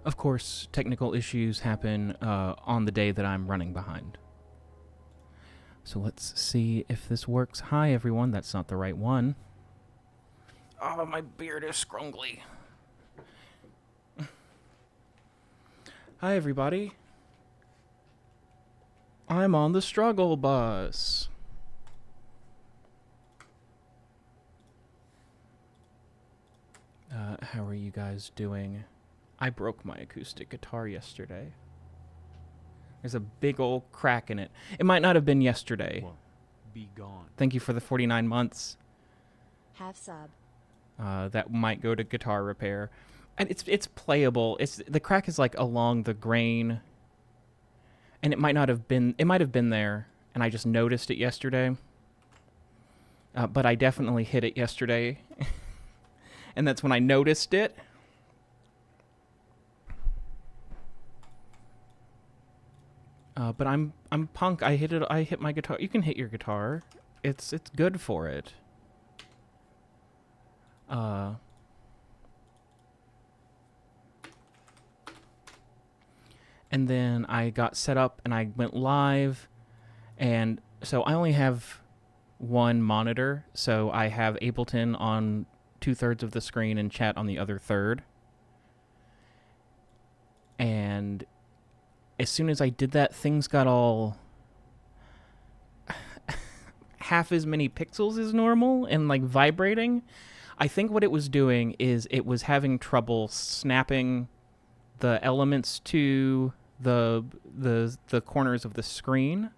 Of course, technical issues happen on the day that I'm running behind. So let's see if this works. Hi, everyone. That's not the right one. Oh, my beard is scrungly. Hi, everybody. I'm on the struggle bus. How are you guys doing? I broke my acoustic guitar yesterday. There's a big old crack in it. It might not have been yesterday. WO.BEGONE. Thank you for the 49 months. Half sub. That might go to guitar repair. And it's playable. The crack is like along the grain. And it might have been there, and I just noticed it yesterday. But I definitely hit it yesterday. And that's when I noticed it. But I'm punk. I hit my guitar. You can hit your guitar. It's good for it. And then I got set up and I went live, and so I only have one monitor, so I have Ableton on 2/3 of the screen and chat on the other third. And as soon as I did that, things got all half as many pixels as normal and like vibrating. I think what it was doing is it was having trouble snapping the elements to the corners of the screen.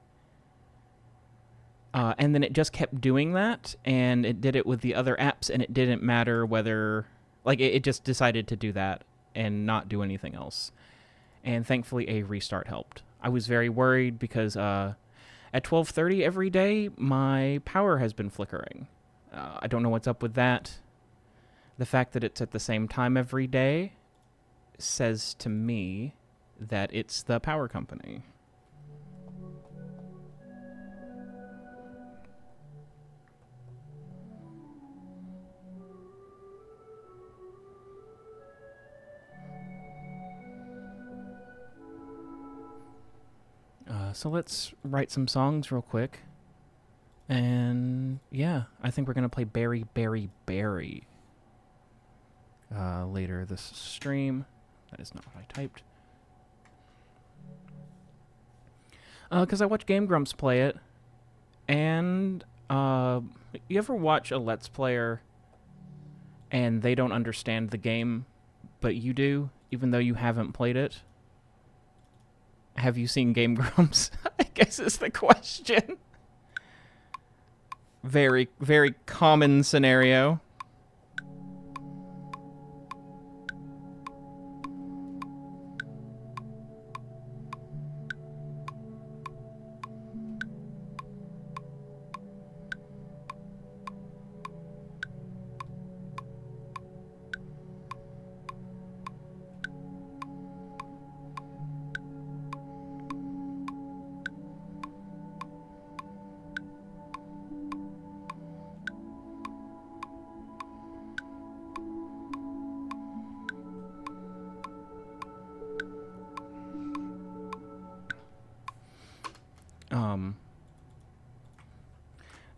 And then it just kept doing that, and it did it with the other apps, and it didn't matter whether... Like, it just decided to do that and not do anything else. And thankfully, a restart helped. I was very worried because at 12:30 every day, my power has been flickering. I don't know what's up with that. The fact that it's at the same time every day says to me that it's the power company. So let's write some songs real quick. And yeah, I think we're going to play Berry, Berry, Berry later this stream. That is not what I typed. Because I watch Game Grumps play it. And you ever watch a Let's Player and they don't understand the game, but you do, even though you haven't played it? Have you seen Game Grumps? I guess is the question. Very, very common scenario.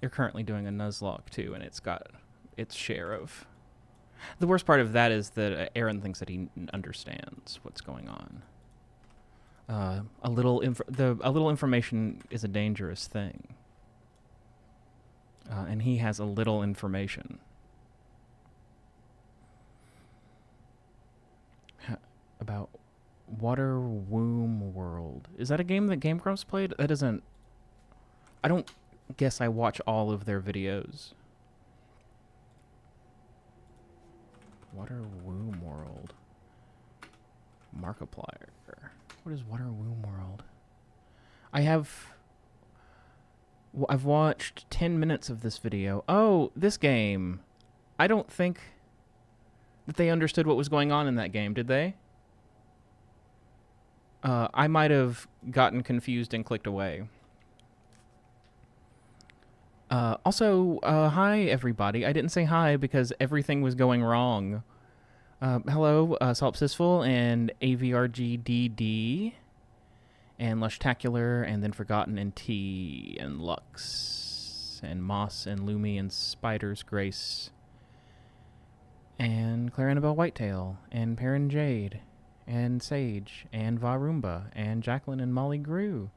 They're currently doing a Nuzlocke too, and it's got its share of... The worst part of that is that Aaron thinks that he understands what's going on. A little information is a dangerous thing. And he has a little information. About Water Womb World. Is that a game that Game Grumps played? That doesn't... I don't guess I watch all of their videos. Water Womb World. Markiplier. What is Water Womb World? I've watched 10 minutes of this video. Oh, this game. I don't think that they understood what was going on in that game, did they? I might have gotten confused and clicked away. Also, hi everybody. I didn't say hi because everything was going wrong. Hello, Solipsisful and AVRGDD and Lushtacular and then Forgotten and T and Lux and Moss and Lumi and Spider's Grace and Claire Annabelle Whitetail and Perrin Jade and Sage and Varumba and Jacqueline and Molly Grew.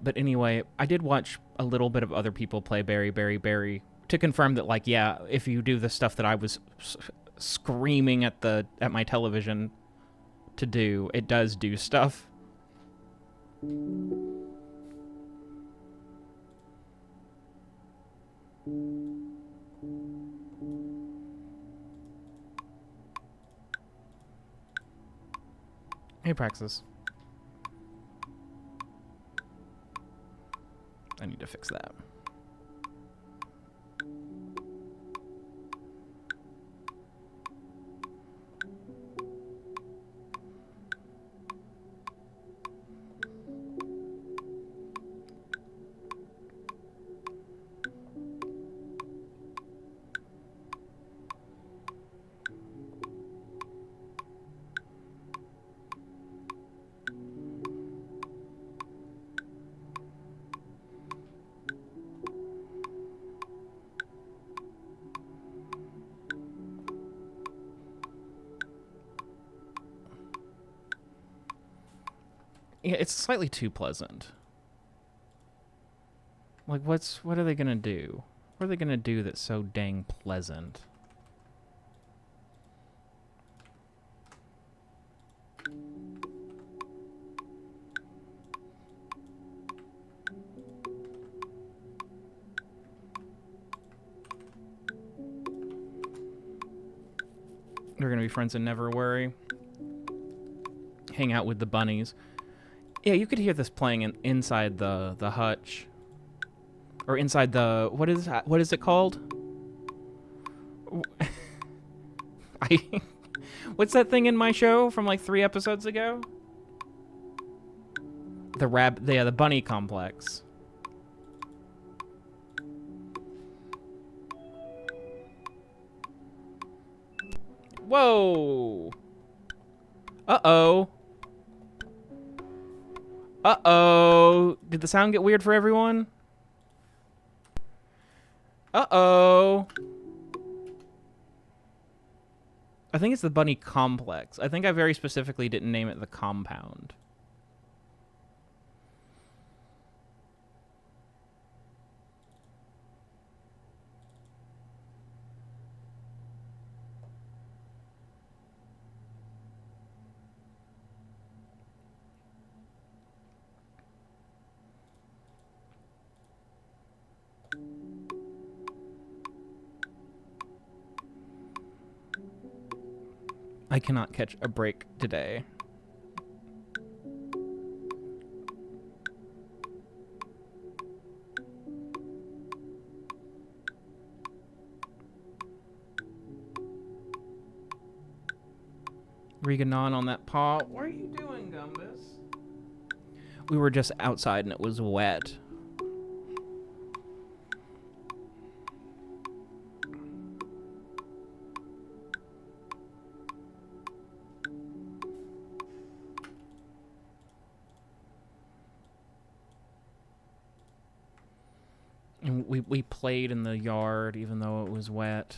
But anyway, I did watch a little bit of other people play Berry to confirm that, like, yeah, if you do the stuff that I was screaming at my television to do, it does do stuff. Hey, Praxis. I need to fix that. Yeah, it's slightly too pleasant. Like, what are they gonna do? What are they gonna do that's so dang pleasant? We're gonna be friends and never worry. Hang out with the bunnies. Yeah, you could hear this playing inside the hutch. Or inside the... What is it called? What's that thing in my show from like 3 episodes ago? The bunny complex. Whoa! Uh-oh. Uh-oh. Did the sound get weird for everyone? Uh-oh. I think it's the bunny complex. I think I very specifically didn't name it the compound. I cannot catch a break today. Reganon on that paw. What are you doing, Gumbus? We were just outside and it was wet. And we played in the yard even though it was wet.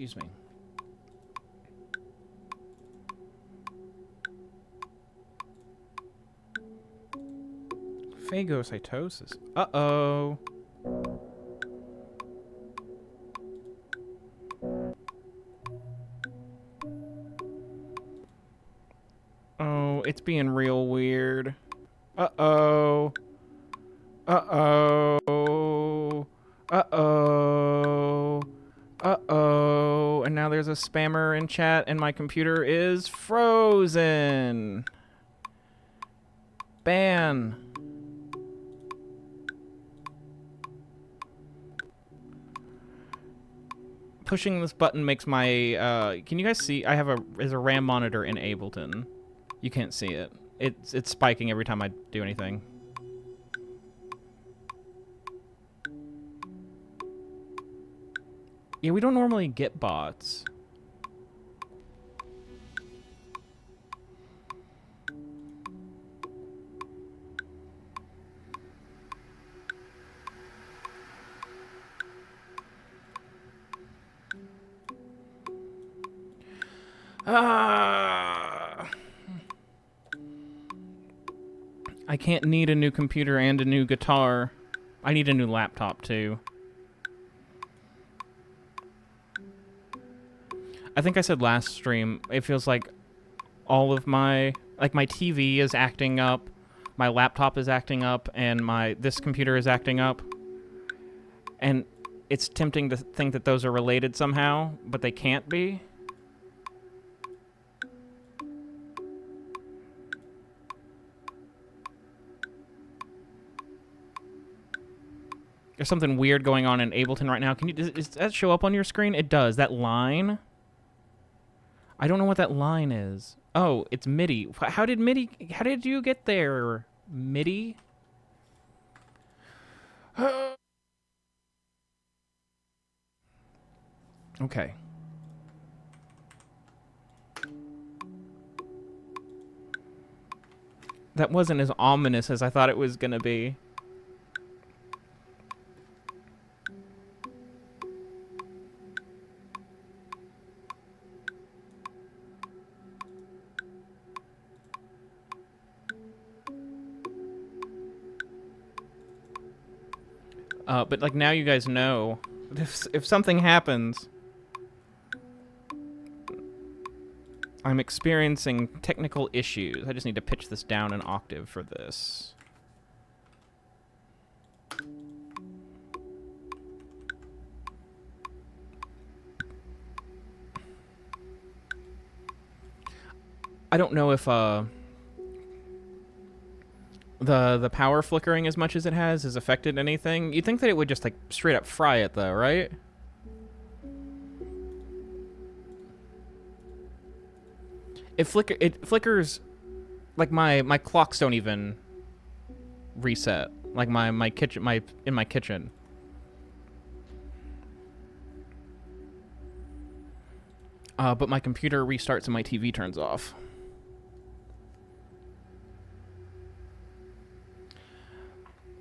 Excuse me. Phagocytosis. Uh-oh. Oh, it's being real weird. Uh-oh. Uh-oh. Uh-oh. Uh-oh. And now there's a spammer in chat and my computer is frozen. Ban. Pushing this button makes my, can you guys see? There's a RAM monitor in Ableton. You can't see it. It's spiking every time I do anything. Yeah, we don't normally get bots. Ah! I can't need a new computer and a new guitar. I need a new laptop, too. I think I said last stream, it feels like all of my... Like, my TV is acting up, my laptop is acting up, and this computer is acting up. And it's tempting to think that those are related somehow, but they can't be. There's something weird going on in Ableton right now. Does that show up on your screen? It does. That line? I don't know what that line is. Oh, it's MIDI. How did you get there, MIDI? Okay. That wasn't as ominous as I thought it was gonna be. But like now you guys know if something happens, I'm experiencing technical issues. I just need to pitch this down an octave for this. I don't know if the power flickering as much as it has affected anything. You'd think that it would just like straight up fry it though, right? It flickers like my clocks don't even reset. Like my kitchen. But my computer restarts and my TV turns off.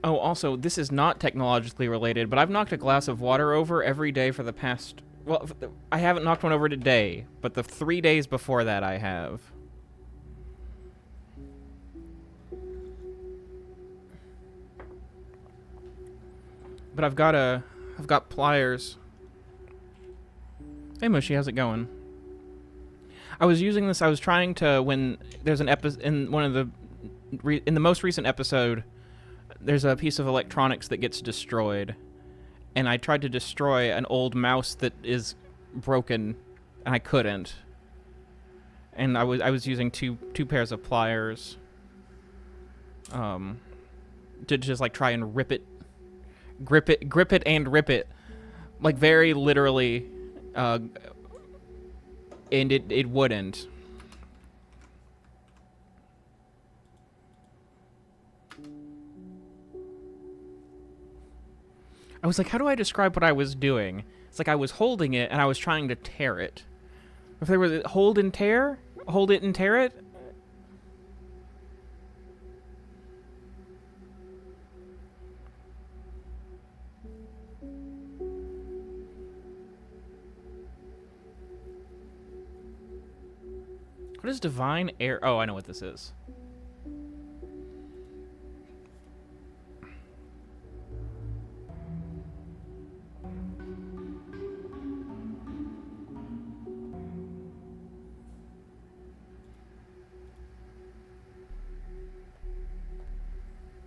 Oh, also, this is not technologically related, but I've knocked a glass of water over every day for the past... Well, I haven't knocked one over today, but the 3 days before that I have. But I've got pliers. Hey, Mushy, how's it going? I was using this, I was trying to, when there's an episode, in the most recent episode, there's a piece of electronics that gets destroyed, and I tried to destroy an old mouse that is broken, and I couldn't. And I was using two pairs of pliers, to just like try and grip it and rip it, like very literally, and it wouldn't. I was like, how do I describe what I was doing? It's like I was holding it and I was trying to tear it. If there was hold and tear, hold it and tear it. What is divine air? Oh, I know what this is.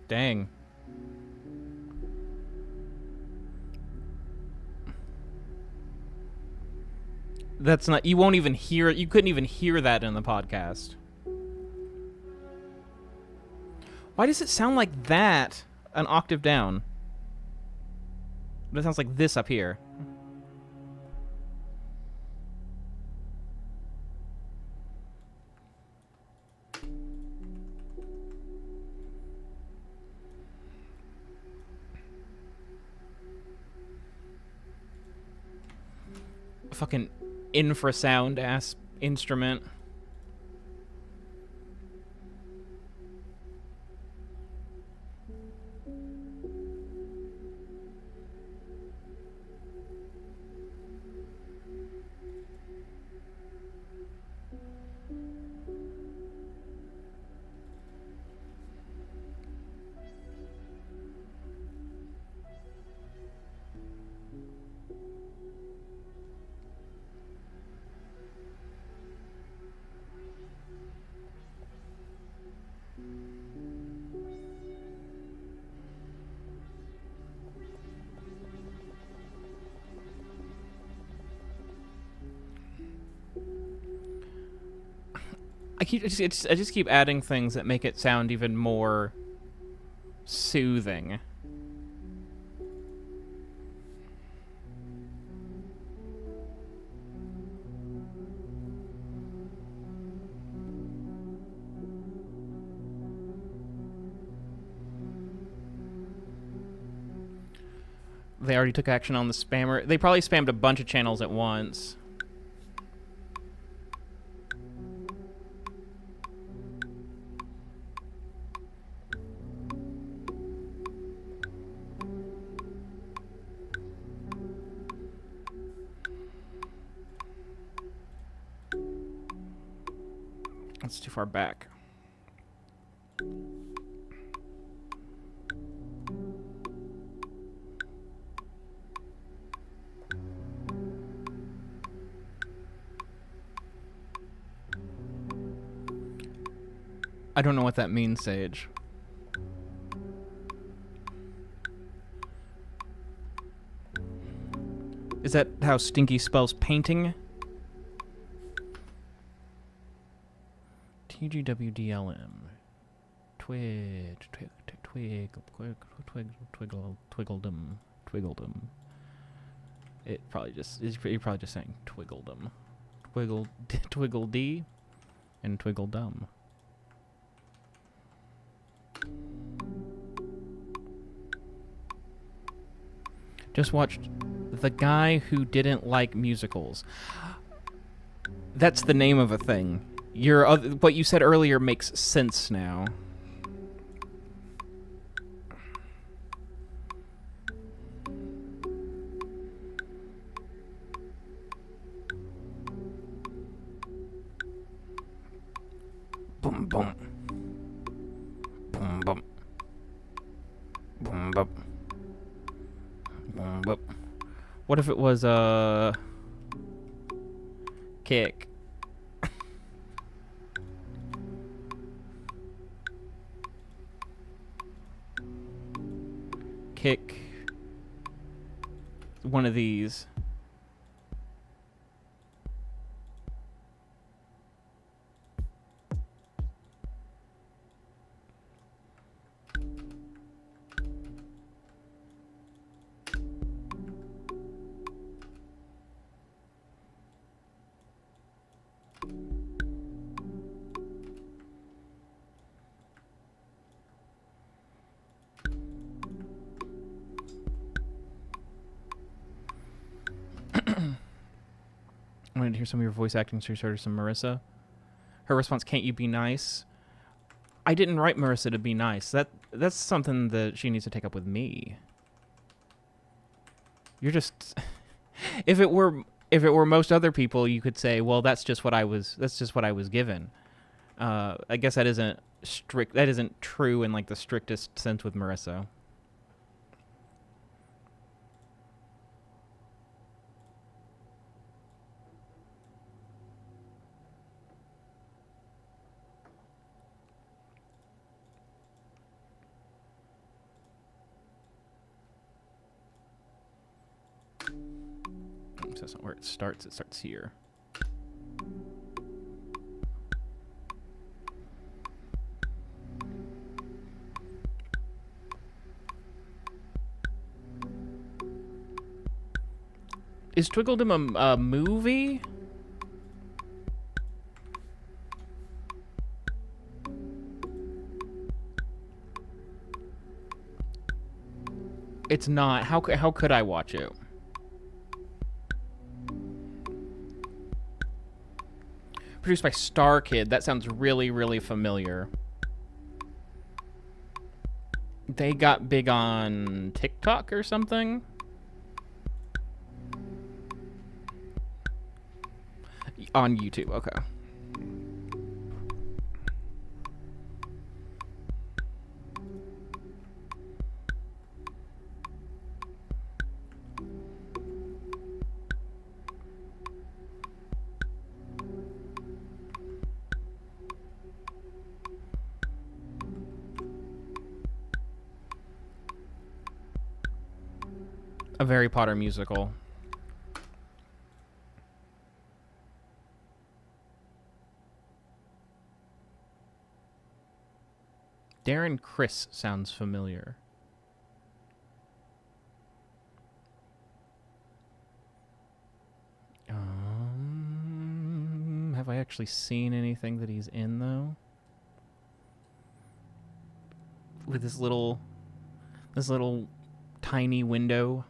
Dang. That's not... You won't even hear... You couldn't even hear that in the podcast. Why does it sound like that an octave down? But it sounds like this up here. Fucking infrasound ass instrument. I just keep adding things that make it sound even more soothing. They already took action on the spammer. They probably spammed a bunch of channels at once. That's too far back. I don't know what that means, Sage. Is that how Stinky spells painting? TGWDLM. Twiggledom. It probably just is. You're probably just saying Twiggledom. Twiggle D and Twiggledum. Just watched The Guy Who Didn't Like Musicals. That's the name of a thing. What you said earlier makes sense now. Boom, boom. Boom, boom. Boom, boom. Boom, boom. What if it was a kick? Kick one of these. I wanted to hear some of your voice acting, so you started some Marissa. Her response, "Can't you be nice?" I didn't write Marissa to be nice. That's something that she needs to take up with me. You're just... If it were If it were most other people, you could say, well, that's just what I was given. I guess that isn't strict. That isn't true in like the strictest sense with Marissa. So that's not where it starts. It starts here. Is Twiggledom a movie? It's not. How could I watch it? Produced by Star Kid. That sounds really, really familiar. They got big on TikTok or something? On YouTube, okay. A Harry Potter musical. Darren Criss sounds familiar. Have I actually seen anything that he's in, though? With this little tiny window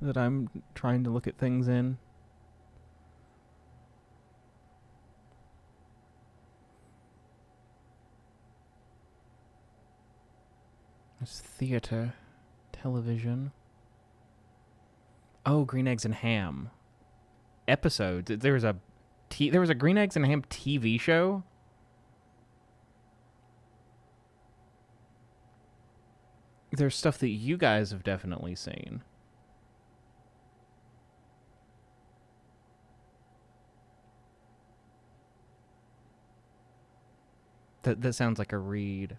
that I'm trying to look at things in. There's theater, television. Oh, Green Eggs and Ham. Episodes. There was a Green Eggs and Ham TV show. There's stuff that you guys have definitely seen. That sounds like a read.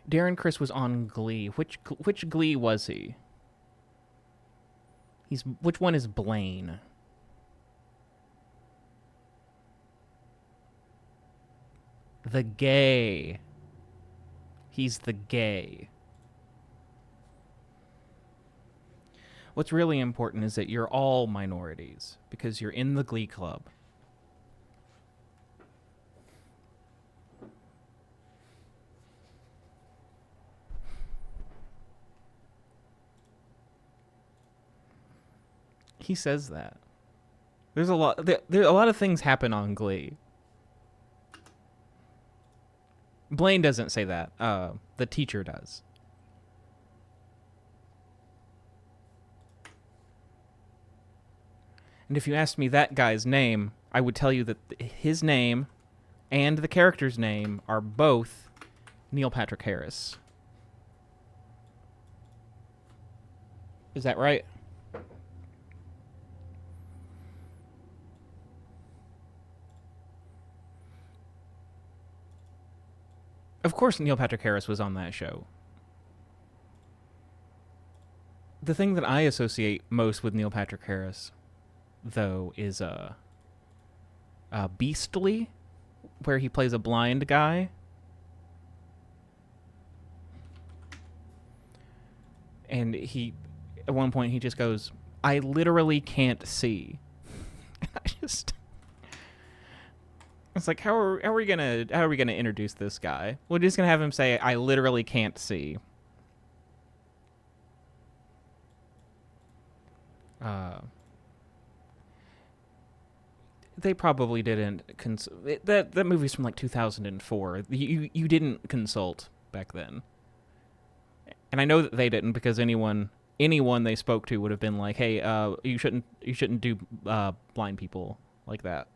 Darren Criss was on Glee. Which Glee was he? Which one is Blaine? The gay. He's the gay. What's really important is that you're all minorities because you're in the Glee Club. He says that. There's a lot of things happen on Glee. Blaine doesn't say that. The teacher does. And if you asked me that guy's name, I would tell you that his name and the character's name are both Neil Patrick Harris. Is that right? Of course Neil Patrick Harris was on that show. The thing that I associate most with Neil Patrick Harris, though, is Beastly, where he plays a blind guy. And at one point, he just goes, "I literally can't see." It's like, how are we gonna introduce this guy? We're just gonna have him say, "I literally can't see." They probably didn't that movie's from like 2004. You didn't consult back then, and I know that they didn't because anyone anyone they spoke to would have been like, "Hey, you shouldn't do blind people like that."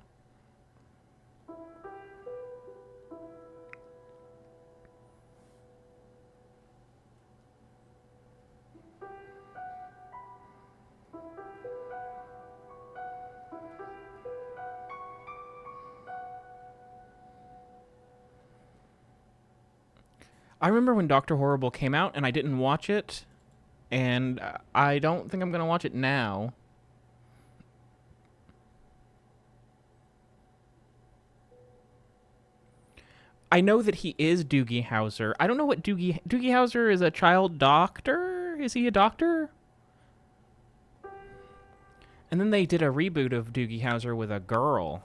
I remember when Dr. Horrible came out and I didn't watch it, and I don't think I'm going to watch it now. I know that he is Doogie Howser. I don't know what Doogie Howser is. A child doctor? Is he a doctor? And then they did a reboot of Doogie Howser with a girl.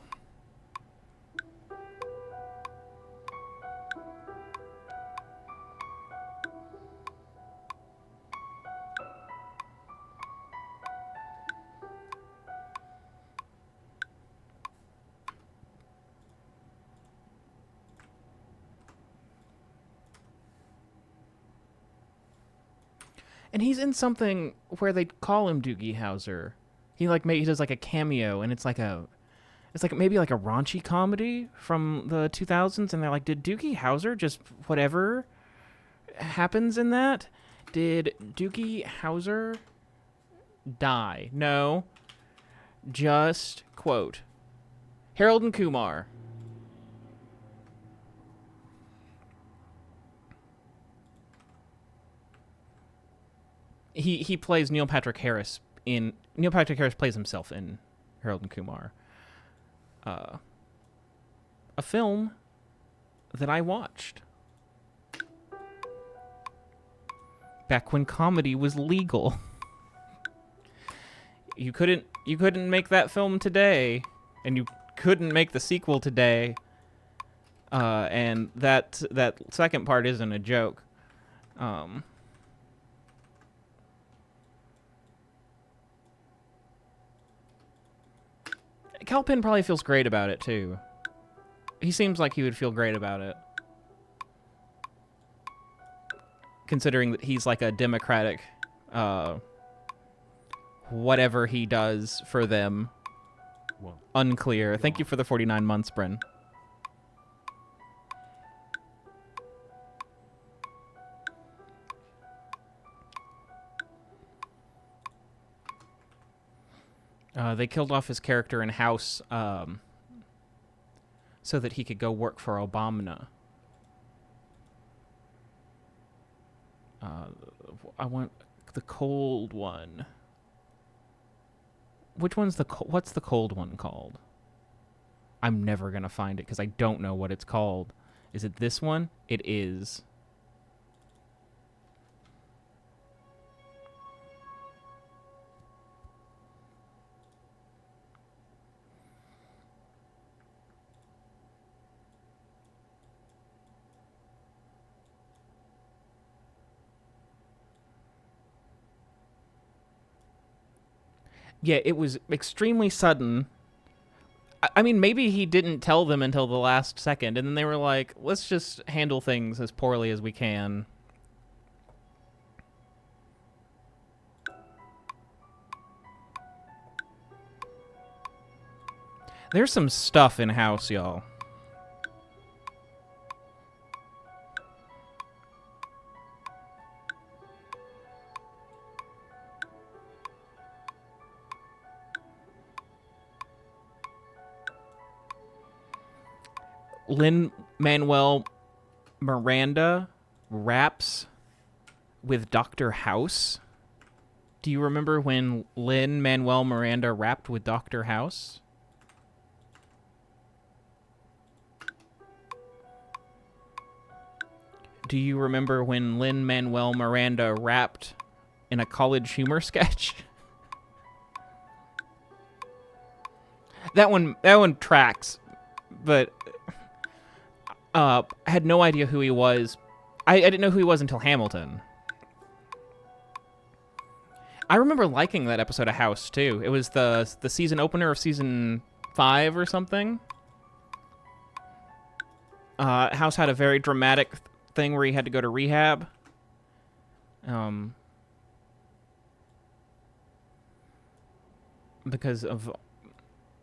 And he's in something where they call him Doogie Howser. He he does like a cameo, and it's like maybe like a raunchy comedy from the 2000s, and they're like, did Doogie Howser just whatever happens in that? Did Doogie Howser die? No. Just quote Harold and Kumar. He plays Neil Patrick Harris plays himself in Harold and Kumar. A film that I watched back when comedy was legal. You couldn't make that film today, and you couldn't make the sequel today. And that second part isn't a joke. Calpin probably feels great about it, too. He seems like he would feel great about it. Considering that he's like a Democratic, whatever he does for them. Well, unclear. Thank you for the 49 months, Bryn. They killed off his character in House so that he could go work for Obama. I want the cold one. Which one's what's the cold one called? I'm never going to find it because I don't know what it's called. Is it this one? It is. Yeah, it was extremely sudden. I mean, maybe he didn't tell them until the last second, and then they were like, let's just handle things as poorly as we can. There's some stuff in House, y'all. Lin-Manuel Miranda raps with Dr. House. Do you remember when Lin-Manuel Miranda rapped with Dr. House? Do you remember when Lin-Manuel Miranda rapped in a College Humor sketch? That one tracks, but I had no idea who he was. I didn't know who he was until Hamilton. I remember liking that episode of House, too. It was the season opener of season 5 or something. House had a very dramatic thing where he had to go to rehab. because of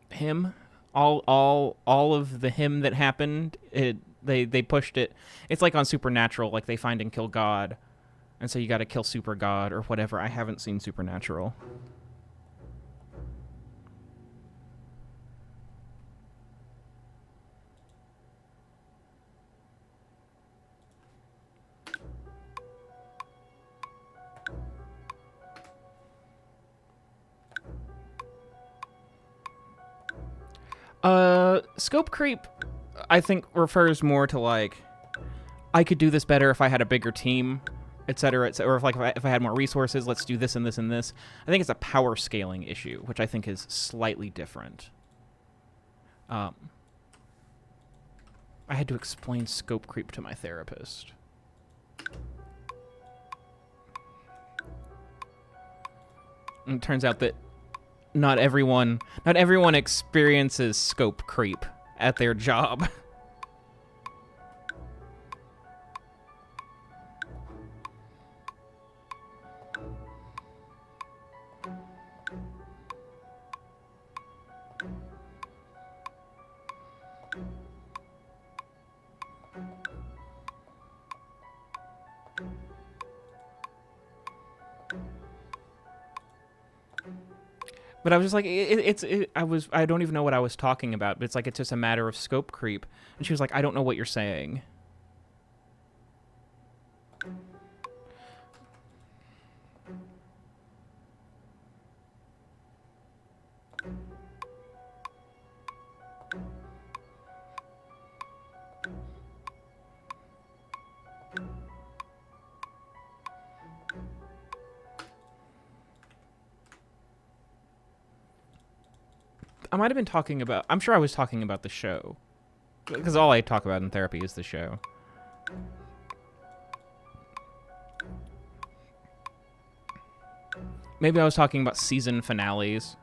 him. All of the him that happened, they pushed it. It's like on Supernatural, like they find and kill God, and so you got to kill Super God or whatever. I haven't seen Supernatural. Scope creep, I think, refers more to like, I could do this better if I had a bigger team, etc., or if I had more resources. Let's do this and this and this. I think it's a power scaling issue, which I think is slightly different. I had to explain scope creep to my therapist. And it turns out that not everyone experiences scope creep at their job. But I was just like, I don't even know what I was talking about. But it's like, it's just a matter of scope creep. And she was like, I don't know what you're saying. I might have been talking about, I'm sure I was talking about the show. Because all I talk about in therapy is the show. Maybe I was talking about season finales.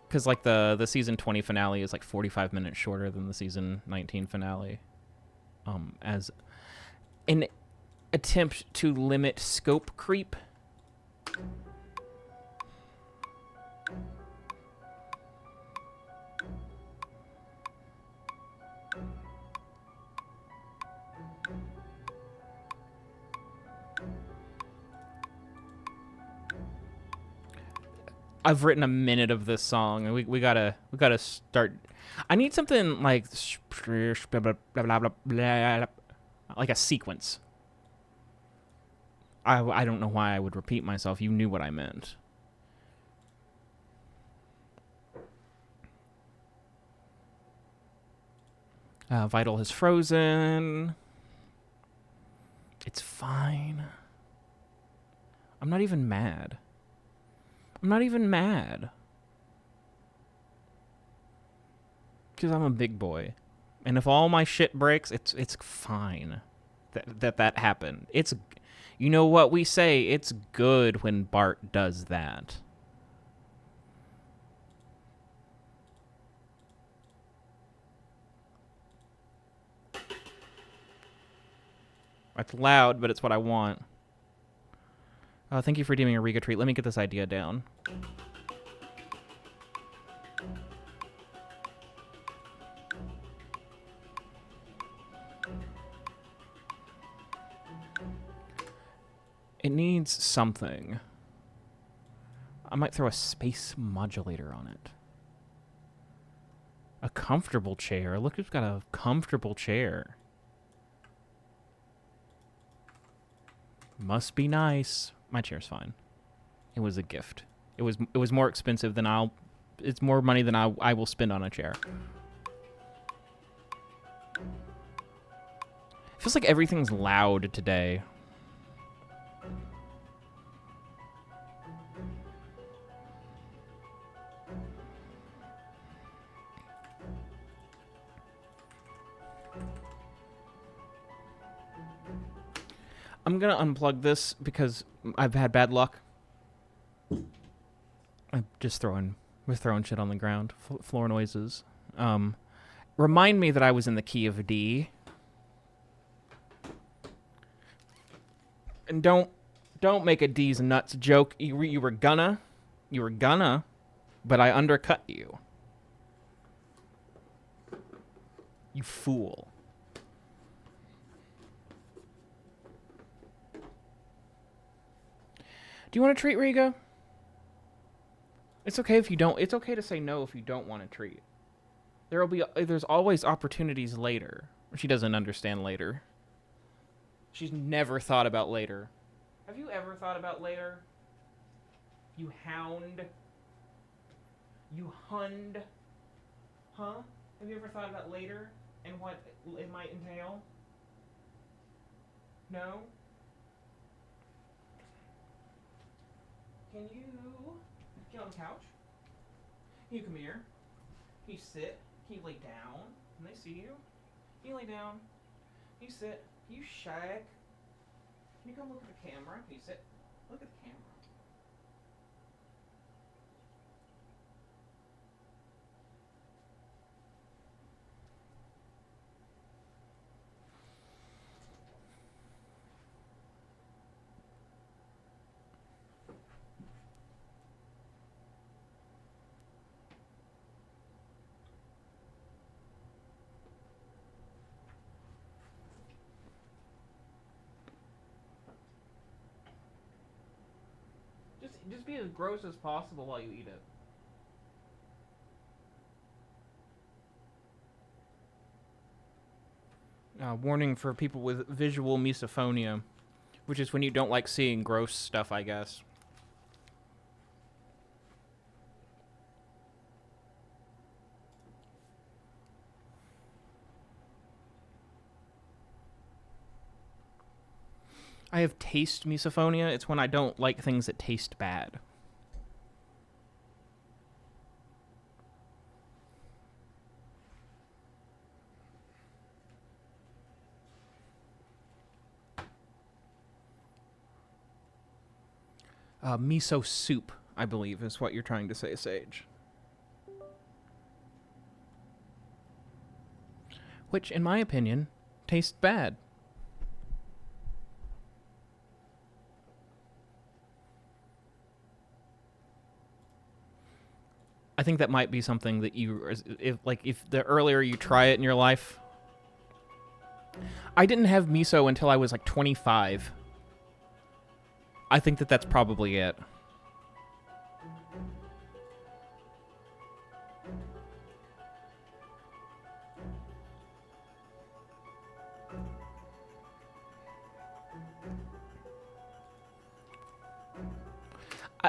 Because like the season 20 finale is like 45 minutes shorter than the season 19 finale. As an attempt to limit scope creep. I've written a minute of this song, and we gotta start. I need something like a sequence. I don't know why I would repeat myself. You knew what I meant. Vital has frozen. It's fine. I'm not even mad. I'm not even mad. Because I'm a big boy. And if all my shit breaks, it's fine that happened. It's, you know what we say, it's good when Bart does that. It's loud, but it's what I want. Thank you for deeming a Riga treat. Let me get this idea down. It needs something. I might throw a space modulator on it. A comfortable chair. Look, it's got a comfortable chair. Must be nice. My chair's fine. It was a gift. It was more expensive than it's more money than I will spend on a chair. Feels like everything's loud today. I'm gonna unplug this because I've had bad luck. We're throwing shit on the ground. Floor noises. Remind me that I was in the key of D. And don't make a D's nuts joke. You were gonna. You were gonna, but I undercut you. You fool. Do you want a treat, Riga? It's okay if you don't. It's okay to say no if you don't want a treat. There's always opportunities later. She doesn't understand later. She's never thought about later. Have you ever thought about later? You hound. You hund. Huh? Have you ever thought about later and what it might entail? No? Can you get on the couch? Can you come here? Can you sit? Can you lay down? Can they see you? Can you lay down? Can you sit? Can you shag? Can you come look at the camera? Can you sit? Look at the camera. Just be as gross as possible while you eat it. Warning for people with visual misophonia, which is when you don't like seeing gross stuff, I guess. I have taste misophonia. It's when I don't like things that taste bad. Miso soup, I believe, is what you're trying to say, Sage. Which, in my opinion, tastes bad. I think that might be something that if the earlier you try it in your life. I didn't have miso until I was like 25. I think that's probably it.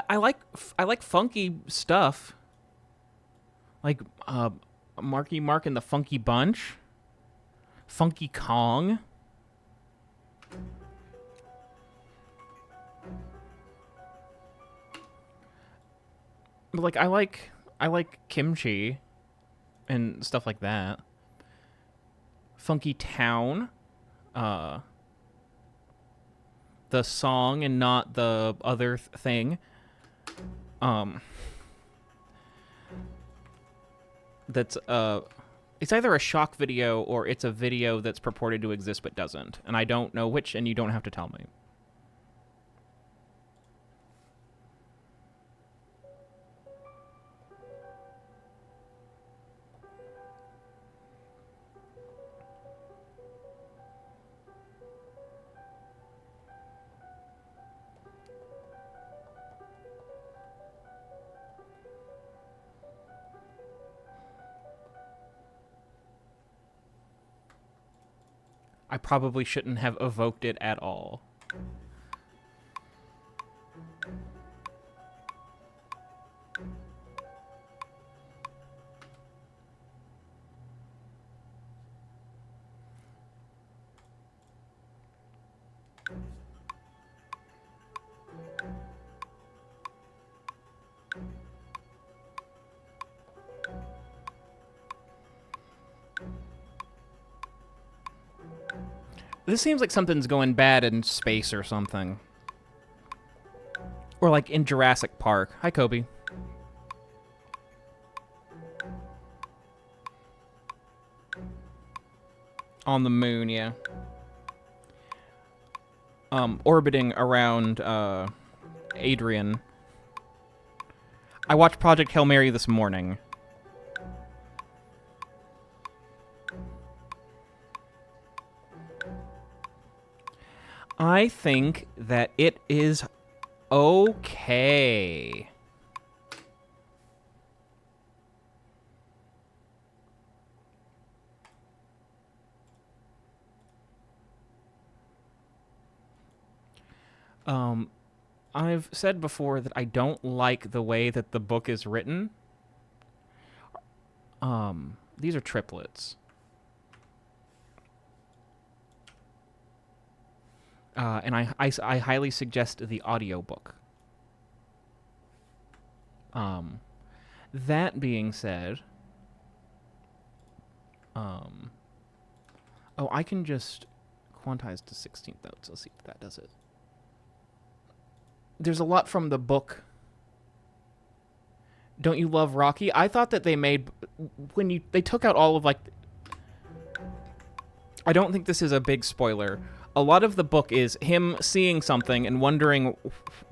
I like funky stuff. Like Marky Mark and the Funky Bunch. Funky Kong. But like I like kimchi and stuff like that. Funky Town. The song and not the other thing. That's it's either a shock video or it's a video that's purported to exist but doesn't, and I don't know which, and you don't have to tell me. I probably shouldn't have evoked it at all. This seems like something's going bad in space or something. Or like in Jurassic Park. Hi, Kobe. On the moon, yeah. Orbiting around Adrian. I watched Project Hail Mary this morning. I think that it is okay. I've said before that I don't like the way that the book is written. These are triplets. And I highly suggest the audiobook. That being said, oh, I can just quantize to 16th notes. Let's see if that does it. There's a lot from the book. Don't you love Rocky? I thought that they made they took out all of like. I don't think this is a big spoiler. A lot of the book is him seeing something and wondering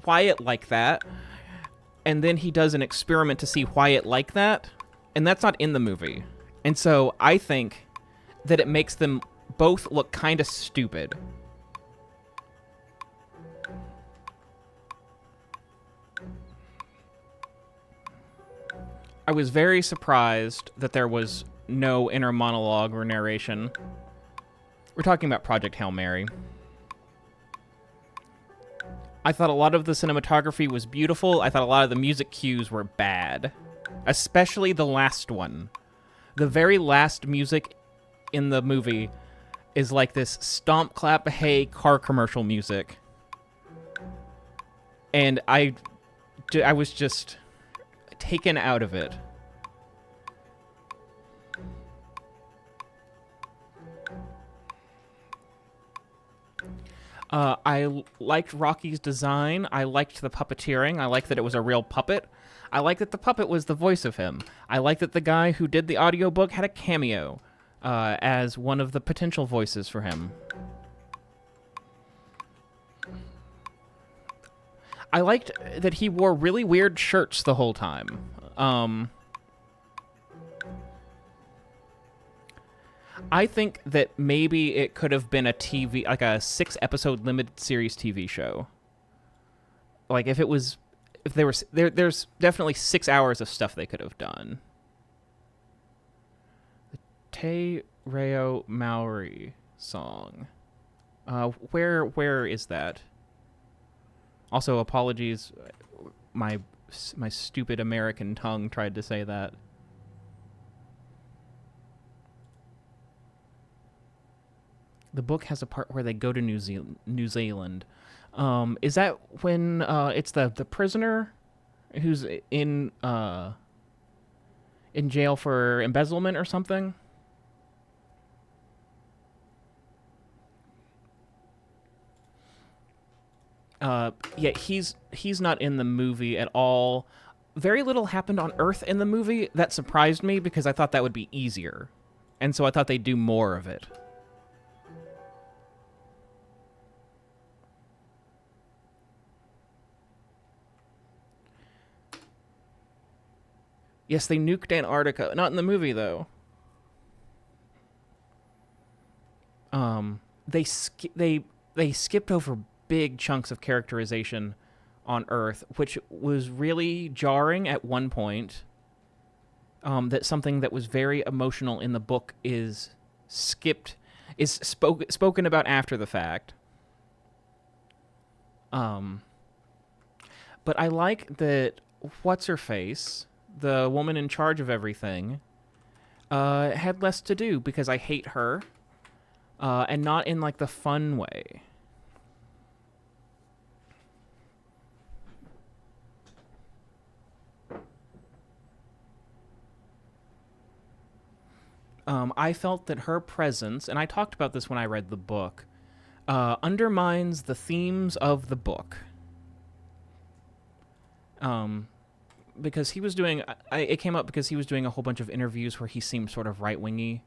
why it like that, and then he does an experiment to see why it like that, and that's not in the movie. And so I think that it makes them both look kind of stupid. I was very surprised that there was no inner monologue or narration. We're talking about Project Hail Mary. I thought a lot of the cinematography was beautiful. I thought a lot of the music cues were bad. Especially the last one. The very last music in the movie is like this stomp, clap, hey car commercial music. And I was just taken out of it. I liked Rocky's design. I liked the puppeteering. I liked that it was a real puppet. I liked that the puppet was the voice of him. I liked that the guy who did the audiobook had a cameo as one of the potential voices for him. I liked that he wore really weird shirts the whole time. I think that maybe it could have been a TV, like a 6-episode limited series TV show. Like if there's definitely 6 hours of stuff they could have done. The Te Reo Maori song. Where is that? Also, apologies. My stupid American tongue tried to say that. The book has a part where they go to New Zealand. Is that when it's the prisoner who's in jail for embezzlement or something? Yeah, he's not in the movie at all. Very little happened on Earth in the movie. That surprised me because I thought that would be easier. And so I thought they'd do more of it. Yes, they nuked Antarctica. Not in the movie, though. They skipped over big chunks of characterization on Earth, which was really jarring at one point. That something that was very emotional in the book is spoken about after the fact. But I like that what's-her-face, the woman in charge of everything, had less to do because I hate her, and not in like the fun way. I felt that her presence, and I talked about this when I read the book, undermines the themes of the book. Because he was doing, it came up because he was doing a whole bunch of interviews where he seemed sort of right-wingy,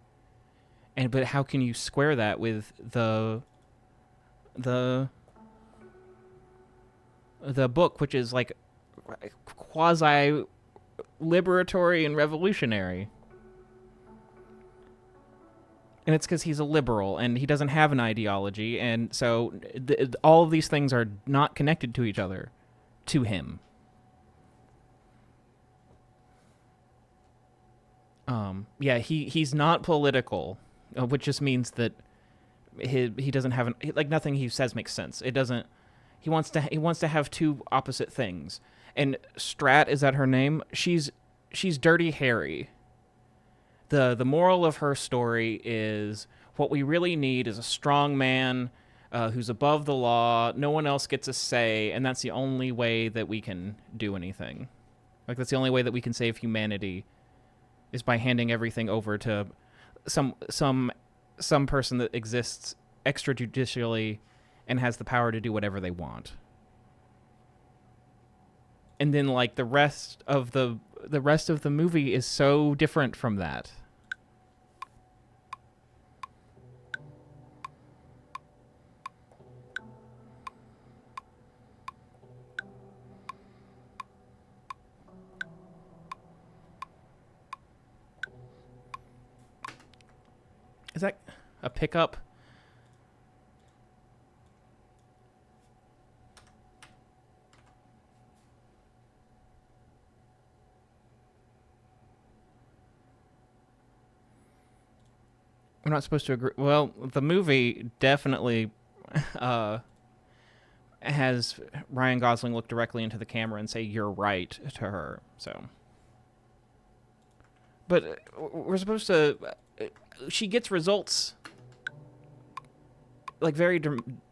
but how can you square that with the book, which is like quasi liberatory and revolutionary. And it's because he's a liberal and he doesn't have an ideology, and so all of these things are not connected to each other to him. Yeah, he's not political, which just means that he doesn't have nothing he says makes sense. It doesn't. He wants to have two opposite things. And Strat, is that her name? She's Dirty Harry. The moral of her story is what we really need is a strong man who's above the law. No one else gets a say, and that's the only way that we can do anything. Like, that's the only way that we can save humanity, is by handing everything over to some person that exists extrajudicially and has the power to do whatever they want. And then, like, the rest of the movie is so different from that. Is that a pickup? I'm not supposed to agree. Well, the movie definitely has Ryan Gosling look directly into the camera and say, "You're right," to her. So, but we're supposed to. She gets results, like, very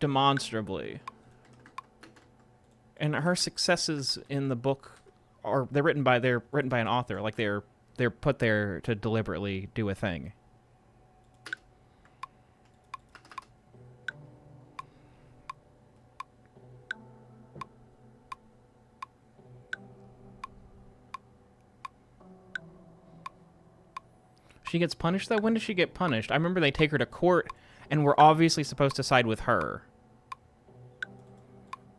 demonstrably, and her successes in the book they're written by an author. Like, they're put there to deliberately do a thing. She gets punished, though? When does she get punished? I remember they take her to court, and we're obviously supposed to side with her.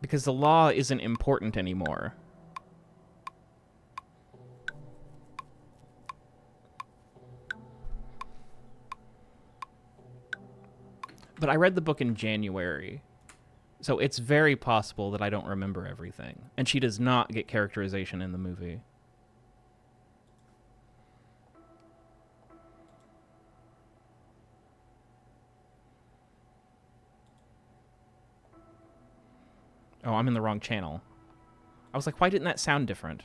Because the law isn't important anymore. But I read the book in January, so it's very possible that I don't remember everything. And she does not get characterization in the movie. Oh, I'm in the wrong channel. I was like, why didn't that sound different?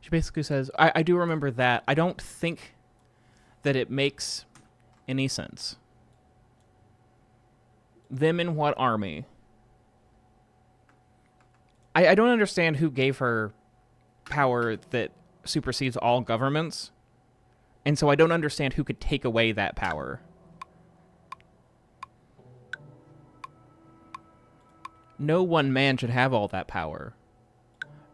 She basically says, I do remember that. I don't think that it makes any sense. Them in what army? I don't understand who gave her power that supersedes all governments. And so I don't understand who could take away that power. No one man should have all that power.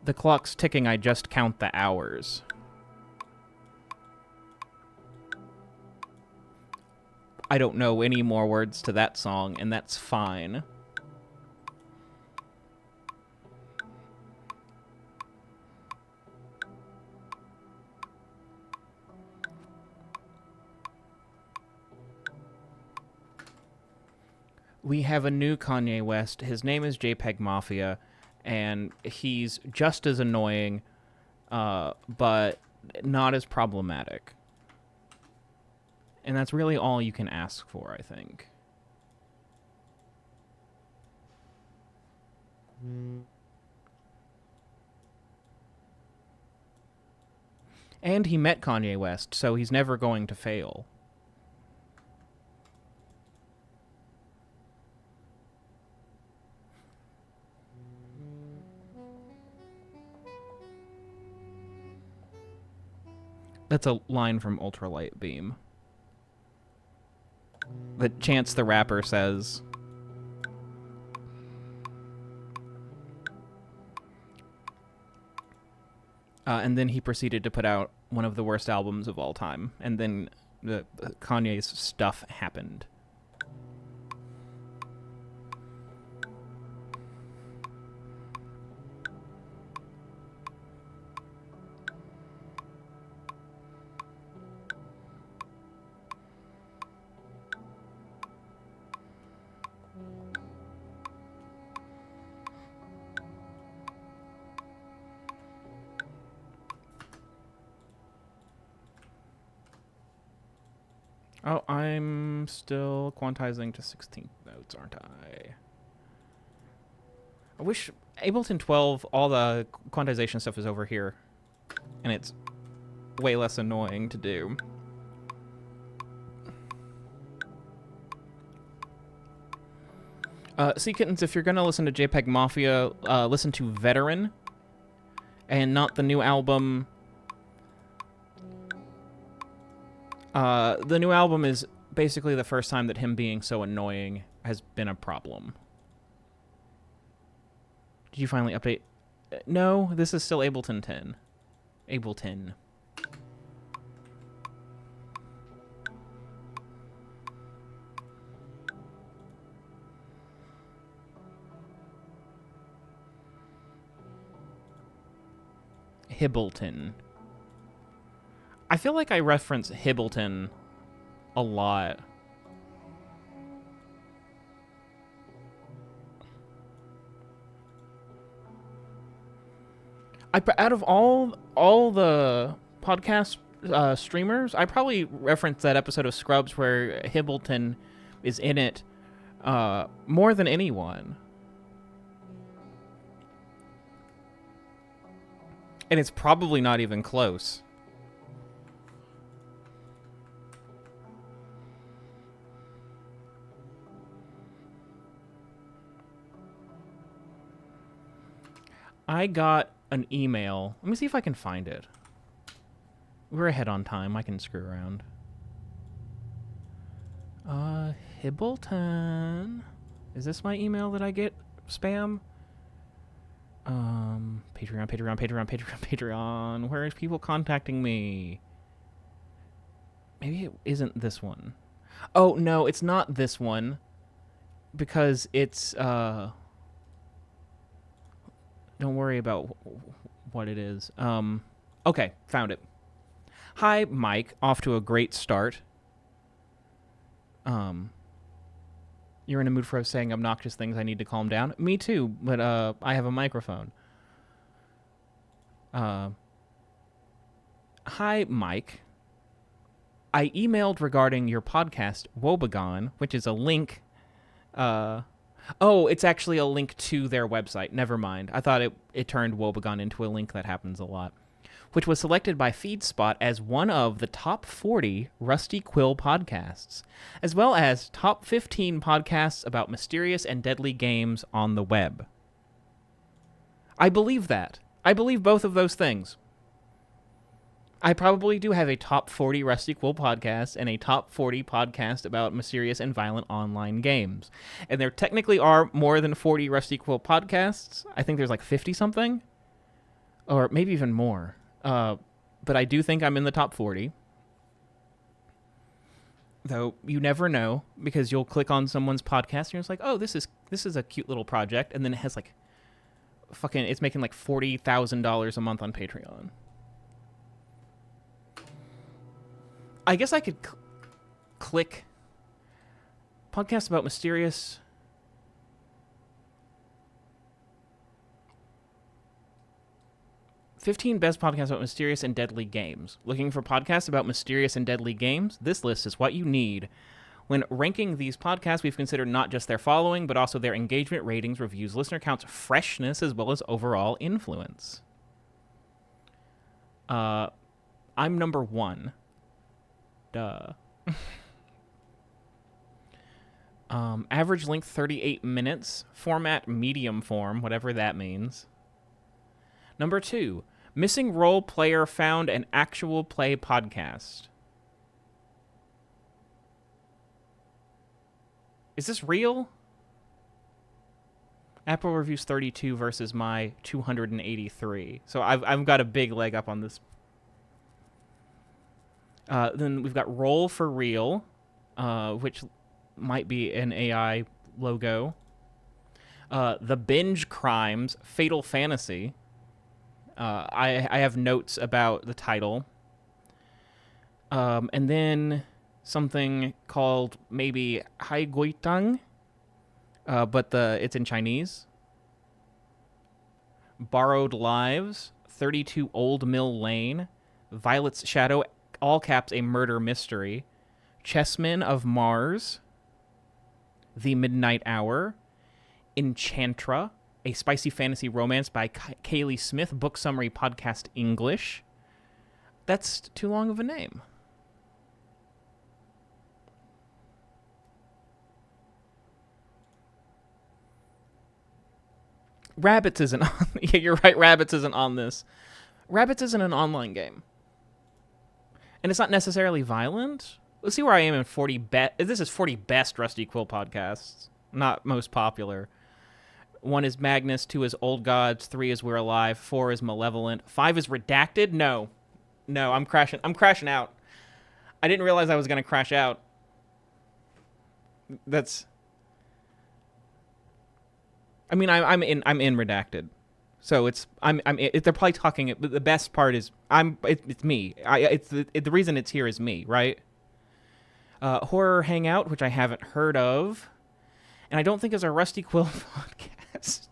The clock's ticking, I just count the hours. I don't know any more words to that song, and that's fine. We have a new Kanye West. His name is JPEG Mafia, and he's just as annoying, but not as problematic. And that's really all you can ask for, I think. And he met Kanye West, so he's never going to fail. That's a line from Ultralight Beam that Chance the Rapper says. And then he proceeded to put out one of the worst albums of all time. And then the Kanye's stuff happened. Oh, I'm still quantizing to 16th notes, aren't I? I wish Ableton 12, all the quantization stuff is over here. And it's way less annoying to do. Sea Kittens, if you're going to listen to JPEG Mafia, listen to Veteran. And not the new album. The new album is basically the first time that him being so annoying has been a problem. Did you finally update? No, this is still Ableton 10. Ableton. Hibleton. I feel like I reference Hibleton a lot. Out of all the podcast streamers, I probably referenced that episode of Scrubs where Hibleton is in it more than anyone. And it's probably not even close. I got an email. Let me see if I can find it. We're ahead on time. I can screw around. Hibleton. Is this my email that I get spam? Patreon. Where is people contacting me? Maybe it isn't this one. Oh, no, it's not this one. Because it's, don't worry about what it is. Okay, found it. Hi, Mike. Off to a great start. You're in a mood for saying obnoxious things. I need to calm down. Me too, but I have a microphone. Hi, Mike. I emailed regarding your podcast, WOE.BEGONE, which is a link. Oh, it's actually a link to their website. Never mind. I thought it turned WOE.BEGONE into a link. That happens a lot. Which was selected by FeedSpot as one of the top 40 Rusty Quill podcasts, as well as top 15 podcasts about mysterious and deadly games on the web. I believe that. I believe both of those things. I probably do have a top 40 Rusty Quill podcast and a top 40 podcast about mysterious and violent online games. And there technically are more than 40 Rusty Quill podcasts. I think there's like 50-something. Or maybe even more. But I do think I'm in the top 40. Though you never know, because you'll click on someone's podcast and you're just like, oh, this is a cute little project. And then it has like it's making like $40,000 a month on Patreon. I guess I could click podcast about mysterious. "15 best podcasts about mysterious and deadly games." Looking for podcasts about mysterious and deadly games? This list is what you need. When ranking these podcasts, we've considered not just their following, but also their engagement, ratings, reviews, listener counts, freshness, as well as overall influence. I'm number 1. Duh. Average length 38 minutes. Format medium form, whatever that means. Number 2. Missing Role Player Found, an actual play podcast. Is this real? Apple reviews 32 versus my 283. So I've got a big leg up on this. Then we've got Roll for Real, which might be an AI logo. The Binge Crimes, Fatal Fantasy. I have notes about the title. And then something called maybe Hai Guitang, but it's in Chinese. Borrowed Lives, 32 Old Mill Lane, Violet's Shadow, all caps, a murder mystery, Chessmen of Mars, The Midnight Hour, Enchantra, a spicy fantasy romance by Kaylee Smith, book summary podcast English. That's too long of a name. Rabbids isn't on. Yeah, you're right. Rabbids isn't on this. Rabbids isn't an online game, and it's not necessarily violent. Let's see where I am in 40 best. This is 40 best Rusty Quill podcasts, not most popular. 1 is Magnus, 2 is Old Gods, 3 is We're Alive, 4 is Malevolent, 5 is Redacted. No, I'm crashing. I'm crashing out. I didn't realize I was gonna crash out. That's. I mean, I'm in Redacted, so they're probably talking. But the best part is it's me. The reason it's here is me, right? Horror Hangout, which I haven't heard of, and I don't think is a Rusty Quill podcast.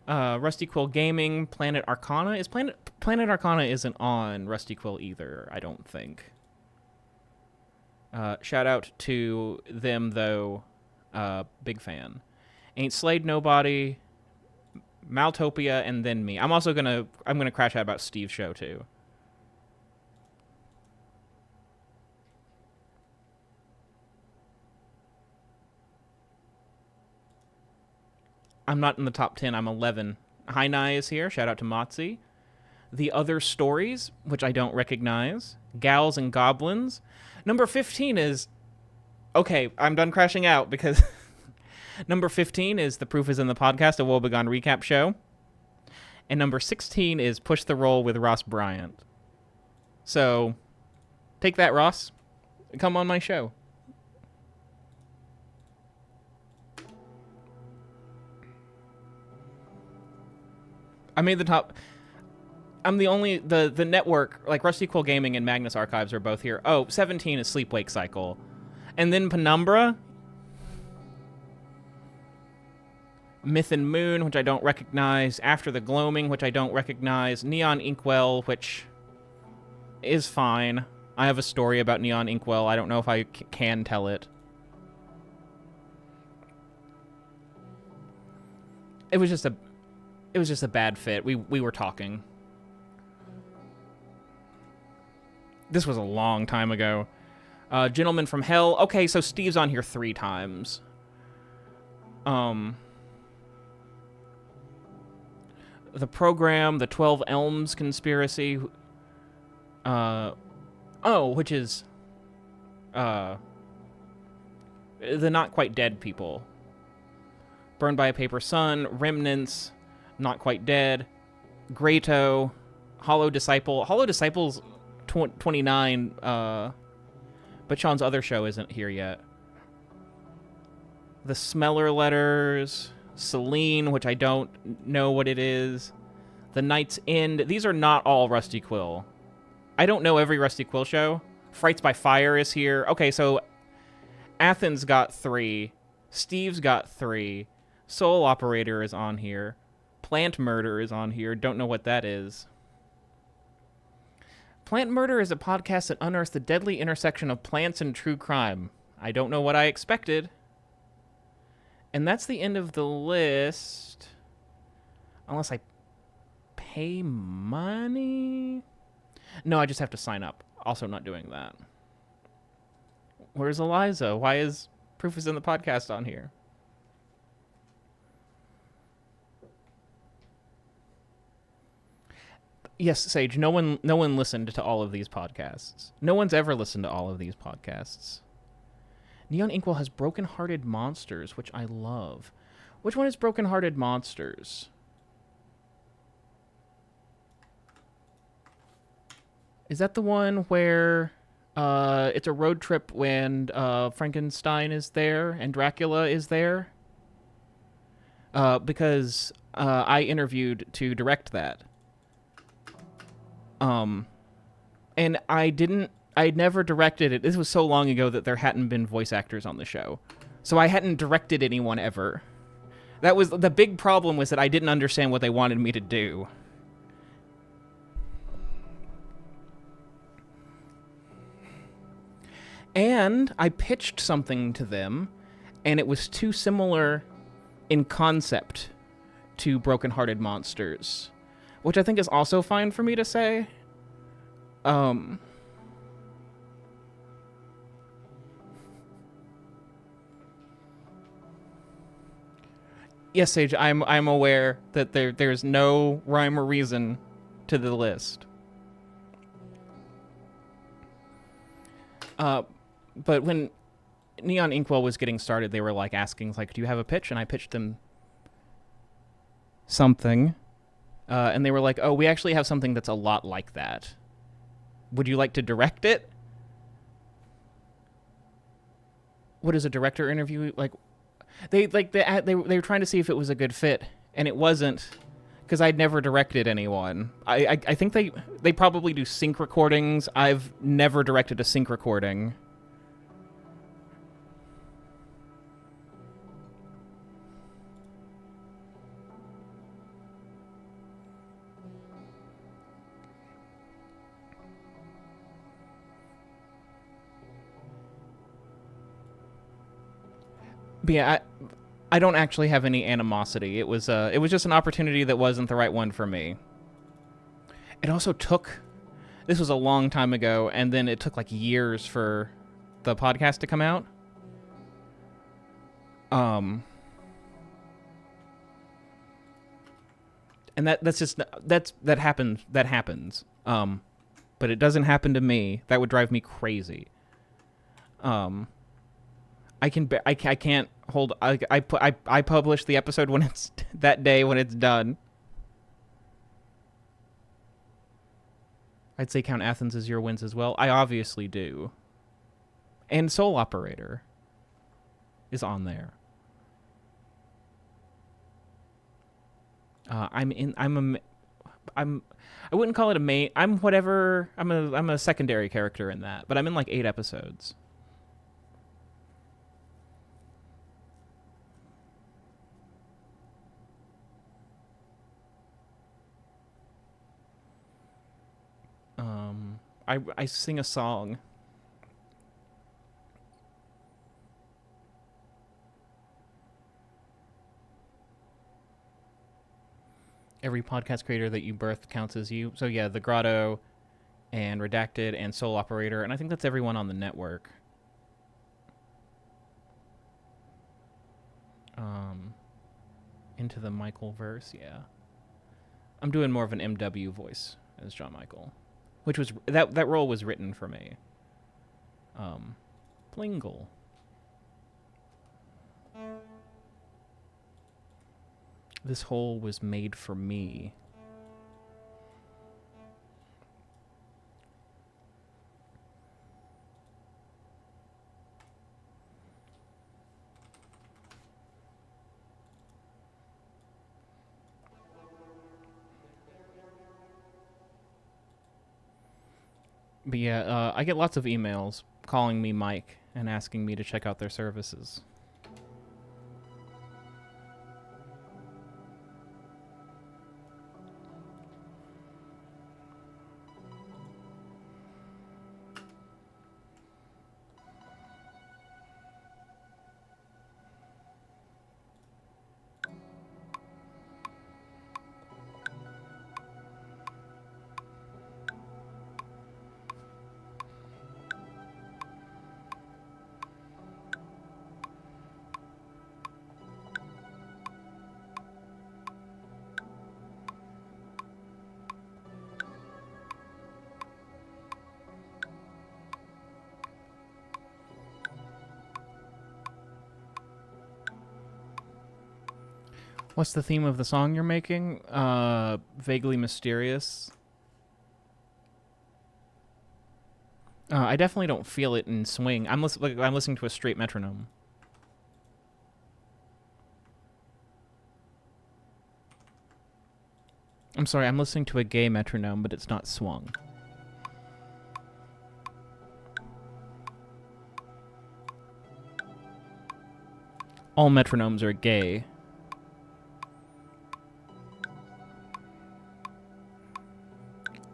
Rusty Quill Gaming, Planet Arcana is Planet Arcana isn't on Rusty Quill either. I don't think. Shout out to them though. Big fan. Ain't Slayed Nobody, Maltopia, and then me. I'm gonna crash out about Steve's show too. I'm not in the top 10. I'm 11. Hi Nai is here. Shout out to Motzi. The Other Stories, which I don't recognize. Gals and Goblins. Number 15 is... Okay, I'm done crashing out because number 15 is The Proof is in the Podcast, a WOE.BEGONE recap show. And number 16 is Push the Roll with Ross Bryant. So, take that, Ross. Come on my show. I made the top... I'm the only... The network, like Rusty Quill Gaming and Magnus Archives are both here. Oh, 17 is Sleep Wake Cycle. And then Penumbra, Myth and Moon, which I don't recognize, After the Gloaming, which I don't recognize, Neon Inkwell, which is fine. I have a story about Neon Inkwell. I don't know if I can tell it. It was just a bad fit. We were talking. This was a long time ago. Gentleman from Hell. Okay, so Steve's on here 3 times. The Program, the 12 Elms Conspiracy. Which is... the Not Quite Dead people. Burned by a Paper Sun, Remnants, Not Quite Dead, Greytoe, Hollow Disciple. Hollow Disciple's 29, but Sean's other show isn't here yet. The Smeller Letters, Celine, which I don't know what it is. The Night's End. These are not all Rusty Quill. I don't know every Rusty Quill show. Frights by Fire is here. Okay, so Athens got 3. Steve's got 3. Soul Operator is on here. Plant Murder is on here. Don't know what that is. Plant Murder is a podcast that unearths the deadly intersection of plants and true crime. I don't know what I expected. And that's the end of the list. Unless I pay money? No, I just have to sign up. Also not doing that. Where's Eliza? Why is Proof is in the Podcast on here? Yes, Sage, no one listened to all of these podcasts. No one's ever listened to all of these podcasts. Neon Inkwell has Broken Hearted Monsters, which I love. Which one is Broken Hearted Monsters? Is that the one where it's a road trip when Frankenstein is there and Dracula is there? Because I interviewed to direct that. And I'd never directed it. This was so long ago that there hadn't been voice actors on the show. So I hadn't directed anyone ever. That was the big problem, was that I didn't understand what they wanted me to do. And I pitched something to them, and it was too similar in concept to Broken Hearted Monsters, which I think is also fine for me to say. Yes, Sage, I'm aware that there's no rhyme or reason to the list. But when Neon Inkwell was getting started, they were like asking, like, do you have a pitch? And I pitched them something. And they were like, oh, we actually have something that's a lot like that. Would you like to direct it? What is a director interview like? They were trying to see if it was a good fit, and it wasn't, because I'd never directed anyone. I think they probably do sync recordings. I've never directed a sync recording. But yeah, I don't actually have any animosity. It was just an opportunity that wasn't the right one for me. It also took, this was a long time ago, and then it took like years for the podcast to come out. And that happens. But it doesn't happen to me. That would drive me crazy. I can't hold. I publish the episode when it's that day when it's done. I'd say count Athens as your wins as well. I obviously do. And Soul Operator is on there. I wouldn't call it a main. I'm whatever. I'm a secondary character in that, but I'm in like 8 episodes. I sing a song. Every podcast creator that you birth counts as you. So yeah, The Grotto and Redacted and Soul Operator, and I think that's everyone on the network. Into the Michael verse, yeah. I'm doing more of an MW voice as John Michael, which was that role was written for me. Plingle. This hole was made for me. But yeah, I get lots of emails calling me Mike and asking me to check out their services. What's the theme of the song you're making? Vaguely mysterious. I definitely don't feel it in swing. I'm listening to a straight metronome. I'm sorry, I'm listening to a gay metronome, but it's not swung. All metronomes are gay.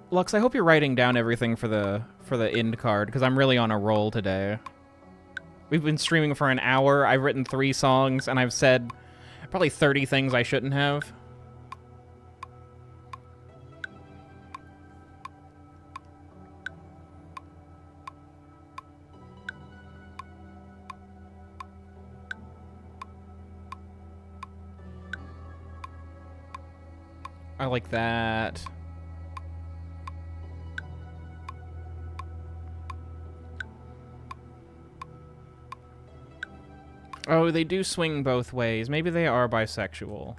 Lux, I hope you're writing down everything for the end card, because I'm really on a roll today. We've been streaming for an hour. I've written 3 songs, and I've said probably 30 things I shouldn't have. I like that. Oh, they do swing both ways. Maybe they are bisexual.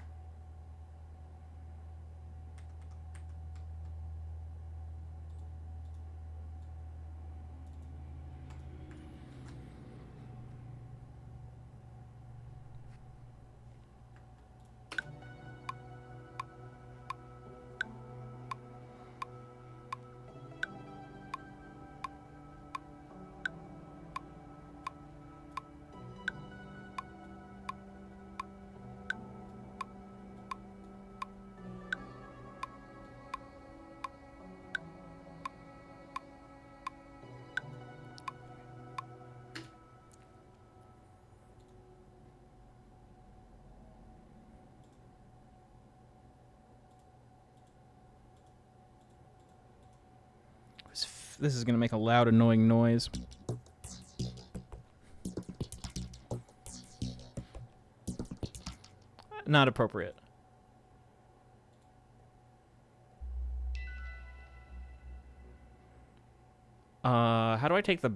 This is going to make a loud, annoying noise. Not appropriate. How do I take the...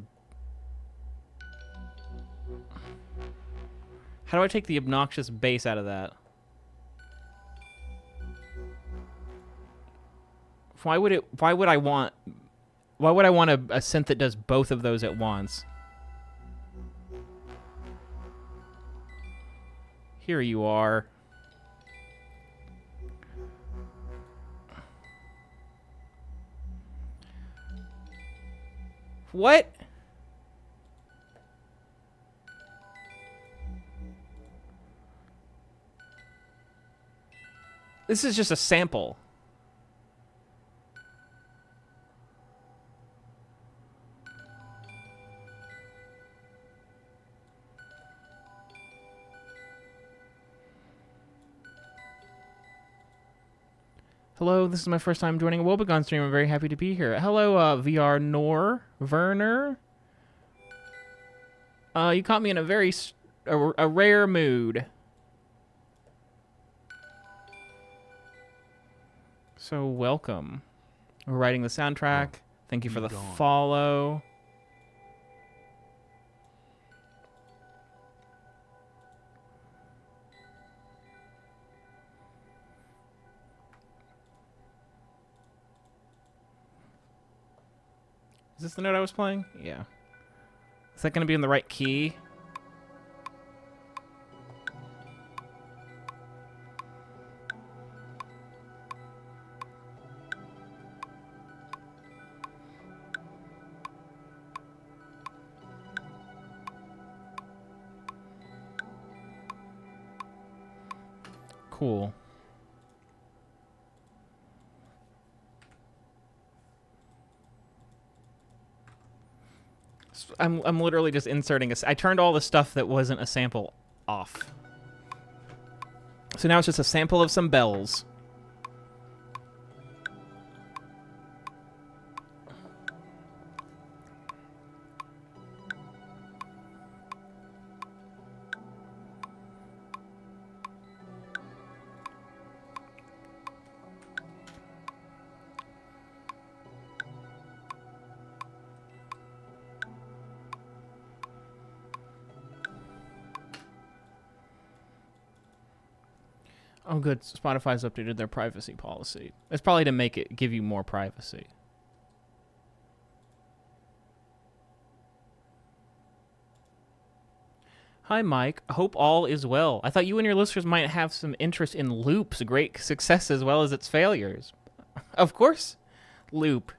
How do I take the obnoxious bass out of that? Why would I want a synth that does both of those at once? Here you are. What? This is just a sample. Hello, this is my first time joining a WOE.BEGONE stream. I'm very happy to be here. Hello, VR Nor Werner. You caught me in a very a rare mood. So welcome. We're writing the soundtrack. Thank you for the follow. Is this the note I was playing? Yeah. Is that going to be in the right key? Cool. I'm literally just inserting I turned all the stuff that wasn't a sample off. So now it's just a sample of some bells. Oh, good. Spotify's updated their privacy policy. It's probably to make it give you more privacy. Hi, Mike. Hope all is well. I thought you and your listeners might have some interest in Loop's great success as well as its failures. Of course, Loop.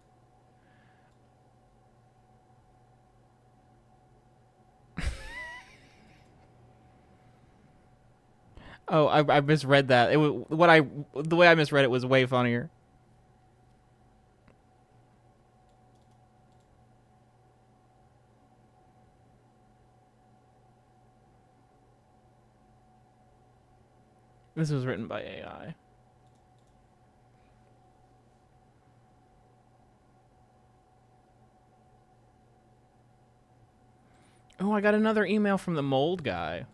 Oh, I misread that. The way I misread it was way funnier. This was written by AI. Oh, I got another email from the mold guy.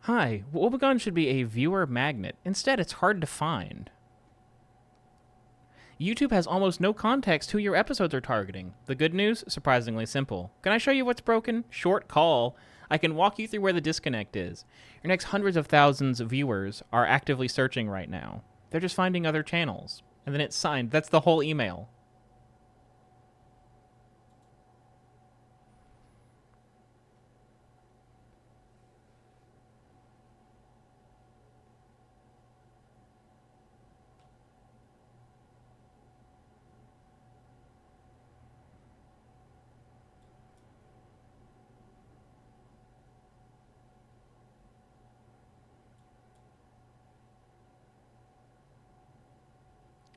Hi, WOEBEGONE should be a viewer magnet. Instead, it's hard to find. YouTube has almost no context who your episodes are targeting. The good news? Surprisingly simple. Can I show you what's broken? Short call. I can walk you through where the disconnect is. Your next hundreds of thousands of viewers are actively searching right now. They're just finding other channels. And then it's signed. That's the whole email.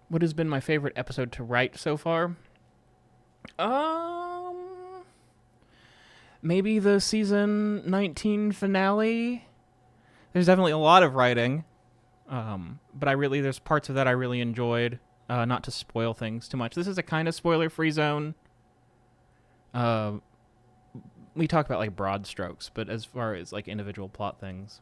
What has been my favorite episode to write so far? Maybe the season 19 finale. There's definitely a lot of writing, but there's parts of that I really enjoyed. Not to spoil things too much. This is a kind of spoiler-free zone. We talk about like broad strokes, but as far as like individual plot things,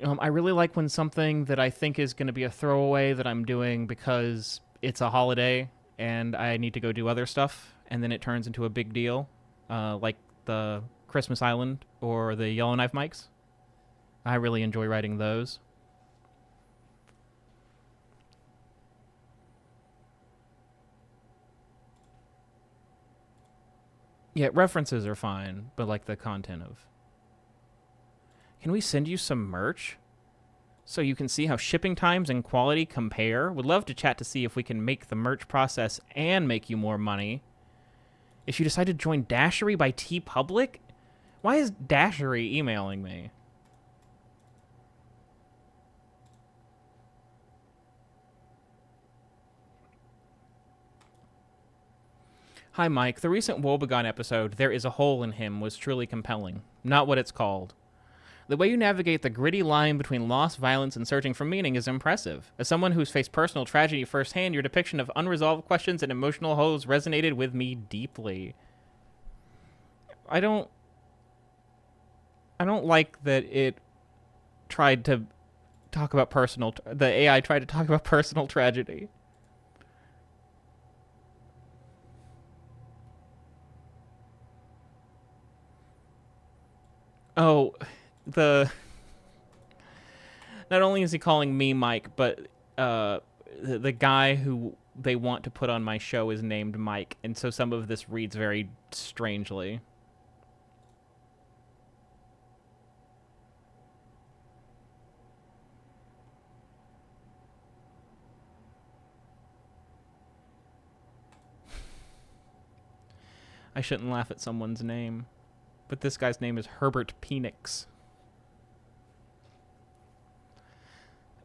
I really like when something that I think is going to be a throwaway that I'm doing because it's a holiday and I need to go do other stuff, and then it turns into a big deal, like the Christmas Island or the Yellowknife mics. I really enjoy writing those. Yeah, references are fine, but like the content of... Can we send you some merch so you can see how shipping times and quality compare? Would love to chat to see if we can make the merch process and make you more money. If you decide to join Dashery by T Public, why is Dashery emailing me? Hi, Mike. The recent Woebegone episode, There Is a Hole in Him, was truly compelling. Not what it's called. The way you navigate the gritty line between loss, violence, and searching for meaning is impressive. As someone who's faced personal tragedy firsthand, your depiction of unresolved questions and emotional holes resonated with me deeply. I don't like that it tried to talk about the AI tried to talk about personal tragedy. Oh, not only is he calling me Mike, but the guy who they want to put on my show is named Mike, and so some of this reads very strangely. I shouldn't laugh at someone's name, but this guy's name is Herbert Penix.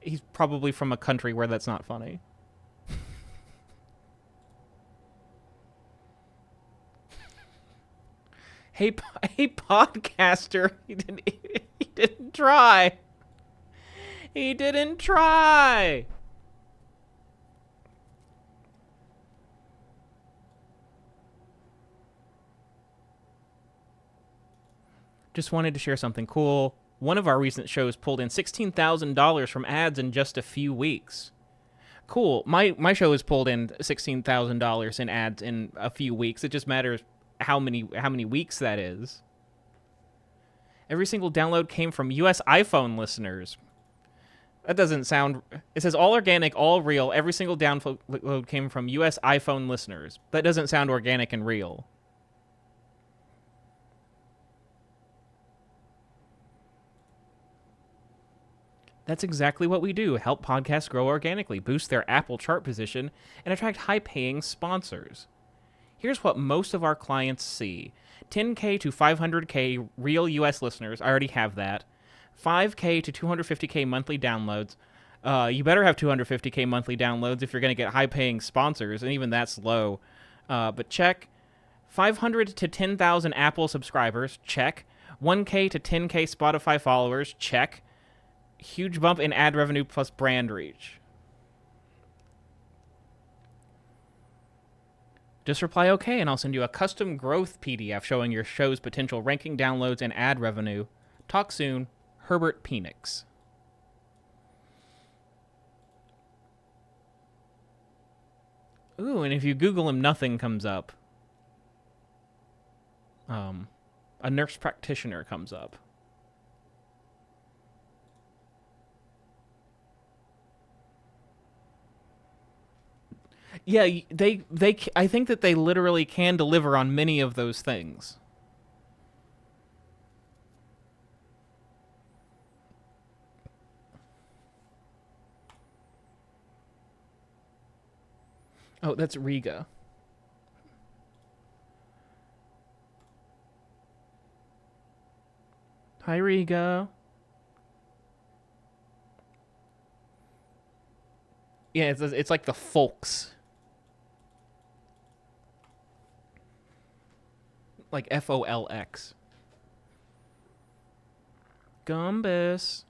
He's probably from a country where that's not funny. Hey, podcaster, he didn't try. He didn't try. Just wanted to share something cool. One of our recent shows pulled in $16,000 from ads in just a few weeks. Cool. My show has pulled in $16,000 in ads in a few weeks. It just matters how many weeks that is. Every single download came from US iPhone listeners. That doesn't sound... It says all organic, all real. Every single download came from US iPhone listeners. That doesn't sound organic and real. That's exactly what we do. Help podcasts grow organically, boost their Apple chart position, and attract high-paying sponsors. Here's what most of our clients see. 10K to 500K real US listeners. I already have that. 5K to 250K monthly downloads. You better have 250K monthly downloads if you're going to get high-paying sponsors, and even that's low. But check. 500 to 10,000 Apple subscribers. Check. 1K to 10K Spotify followers. Check. Huge bump in ad revenue plus brand reach. Just reply OK, and I'll send you a custom growth PDF showing your show's potential ranking, downloads, and ad revenue. Talk soon. Herbert Penix. Ooh, and if you Google him, nothing comes up. A nurse practitioner comes up. Yeah, I think that they literally can deliver on many of those things. Oh, that's Riga. Hi, Riga. Yeah, it's like the folks. Like FOLX. Gumbus.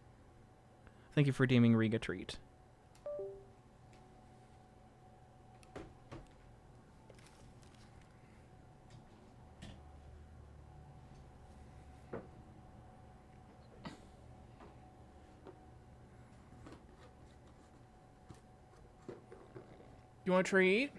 Thank you for deeming Riga treat. You want a treat?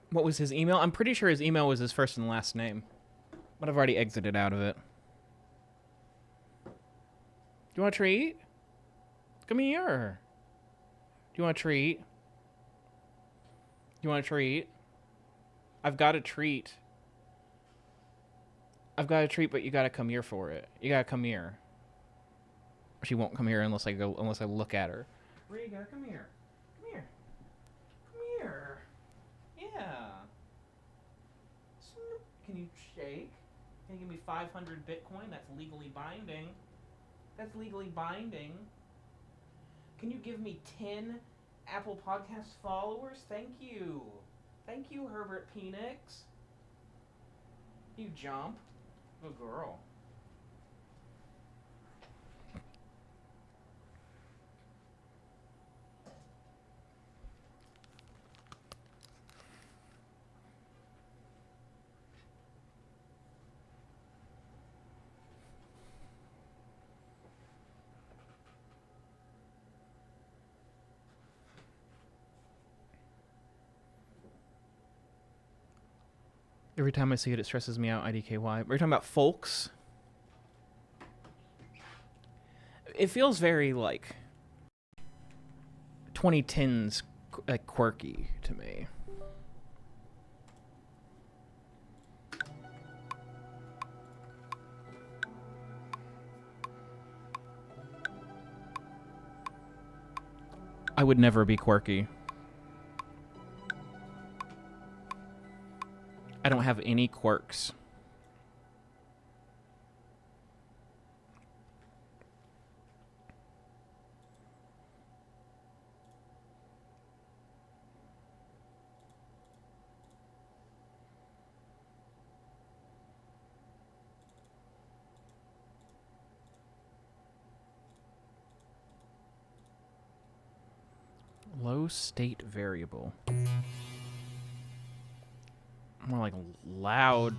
What was his email? I'm pretty sure his email was his first and last name. But I've already exited out of it. Do you want a treat? Come here. Do you want a treat? You want a treat? I've got a treat. I've got a treat, but you gotta come here for it. You gotta come here. She won't come here unless I look at her. Riga, come here. Come here. Come here. Yeah. Snoop. Can you shake? Can you give me 500 Bitcoin? That's legally binding. That's legally binding. Can you give me 10 Apple Podcast followers? Thank you. Thank you, Herbert Penix. You jump. Good girl. Every time I see it, it stresses me out. IDKY. We're talking about folks. It feels very, like, 2010s like, quirky to me. I would never be quirky. I don't have any quirks. Low state variable. More like loud.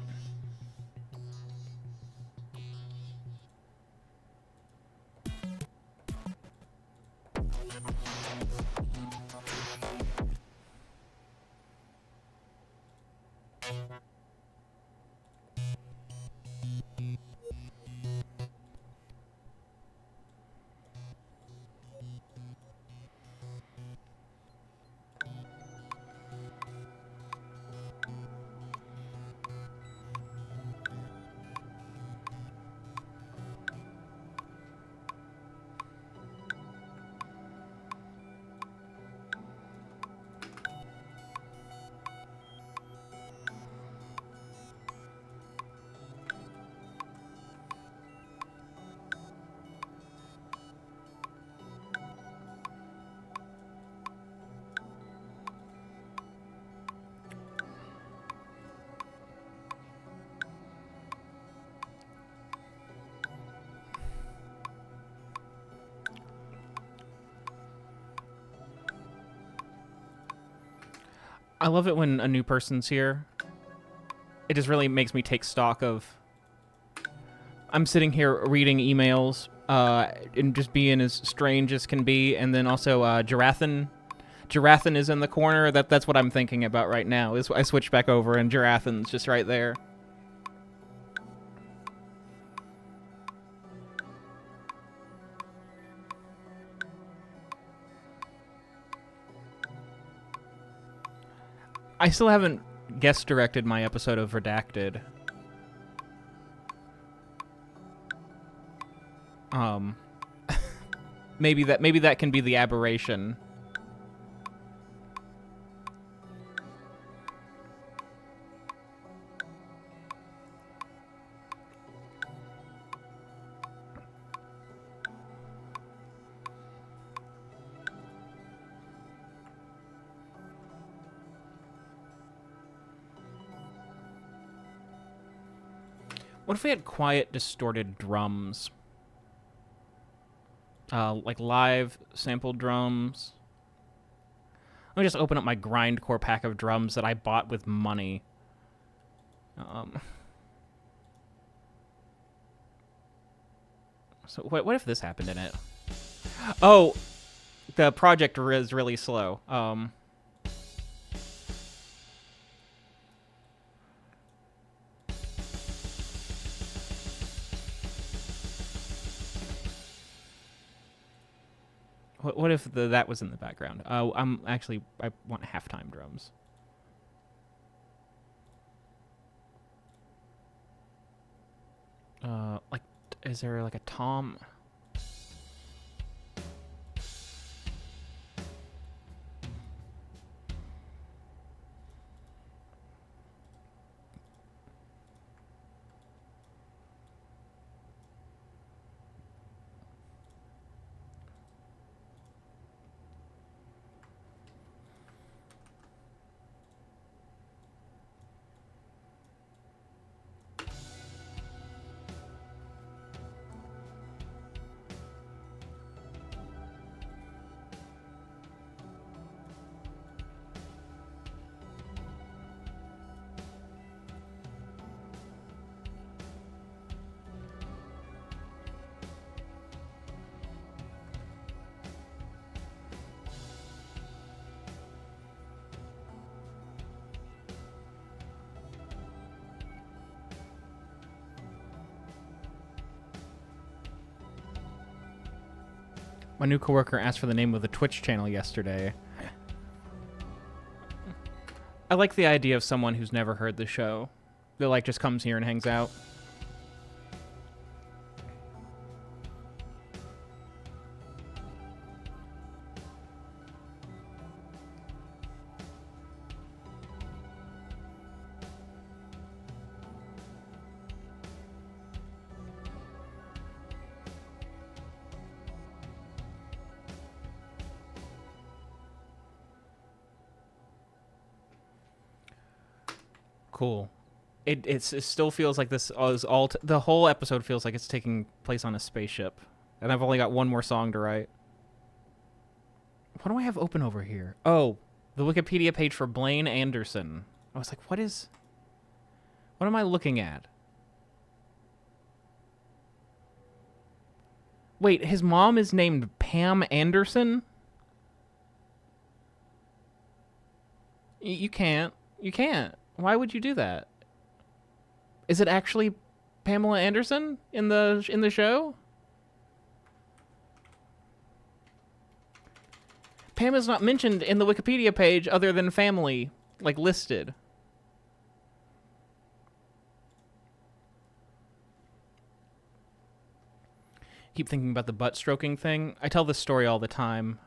I love it when a new person's here. It just really makes me take stock of... I'm sitting here reading emails and just being as strange as can be, and then also Jirathan. Jirathan is in the corner. That's what I'm thinking about right now. Is I switch back over, and Jirathan's just right there. I still haven't guest directed my episode of Redacted. Maybe that can be the aberration. What if we had quiet, distorted drums? Like live sampled drums. Let me just open up my grindcore pack of drums that I bought with money. So what if this happened in it? Oh, the project is really slow. What if that was in the background? I want halftime drums. Like, is there like a tom? My new coworker asked for the name of the Twitch channel yesterday. I like the idea of someone who's never heard the show that like just comes here and hangs out. Cool. It still feels like this is all... the whole episode feels like it's taking place on a spaceship. And I've only got one more song to write. What do I have open over here? Oh, the Wikipedia page for Blaine Anderson. I was like, what am I looking at? Wait, his mom is named Pam Anderson? You can't. You can't. Why would you do that? Is it actually Pamela Anderson in the show? Pam is not mentioned in the Wikipedia page other than family, like listed. Keep thinking about the butt stroking thing. I tell this story all the time.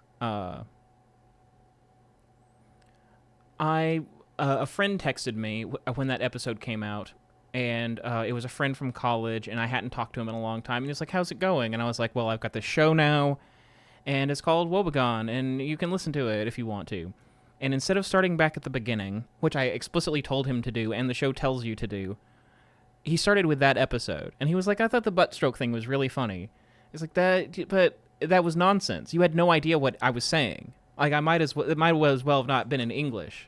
A friend texted me when that episode came out, and it was a friend from college, and I hadn't talked to him in a long time. And he was like, "How's it going?" And I was like, "Well, I've got this show now, and it's called WOE.BEGONE, and you can listen to it if you want to." And instead of starting back at the beginning, which I explicitly told him to do, and the show tells you to do, he started with that episode. And he was like, "I thought the butt stroke thing was really funny." It's like, but that was nonsense. You had no idea what I was saying. Like, it might as well have not been in English.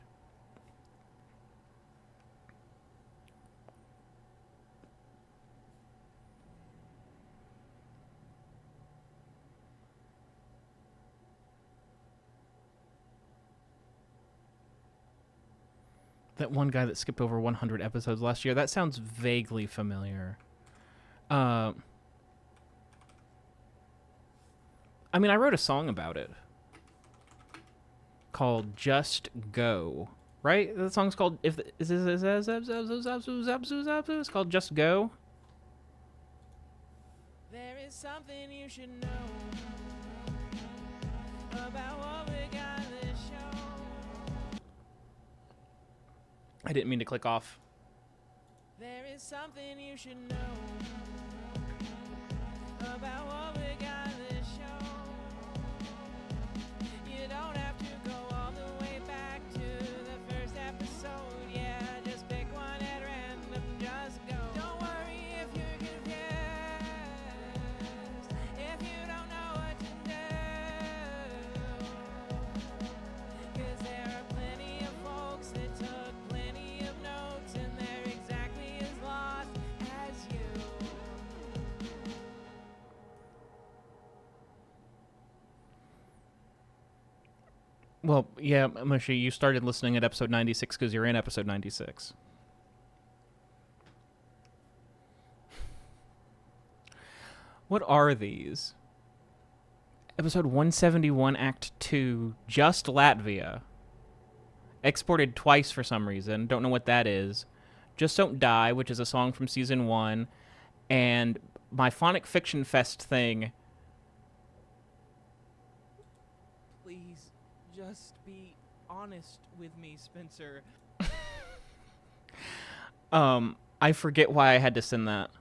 That one guy that skipped over 100 episodes last year. That sounds vaguely familiar. I mean, I wrote a song about it called "Just Go." Right? The song's called it's called "Just Go." There is something you should know about what we got this show. I didn't mean to click off. There is something you should know about what we got this show. You don't have to go all the way back to the first episode. Yeah, just pick one at random, just go. Don't worry if you're confused, if you don't know what to do. 'Cause there are plenty of folks that took plenty of notes and they're exactly as lost as you. Well, yeah, Mushy, you started listening at episode 96 because you're in episode 96. What are these? Episode 171, Act 2, Just Latvia. Exported twice for some reason. Don't know what that is. Just Don't Die, which is a song from season 1. And my Phonic Fiction Fest thing. Please, just be honest with me, Spencer. I forget why I had to send that.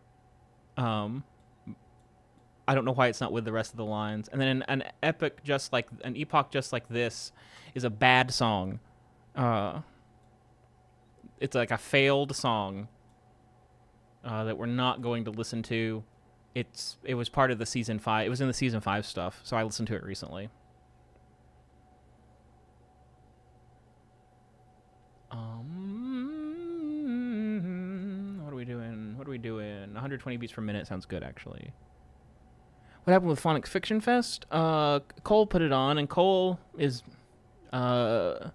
I don't know why it's not with the rest of the lines. And then an epoch just like this is a bad song. It's like a failed song that we're not going to listen to. It was part of the season 5. It was in the season 5 stuff, so I listened to it recently. What are we doing? 120 beats per minute sounds good, actually. What happened with Phonic Fiction Fest? Cole put it on, and Cole is, I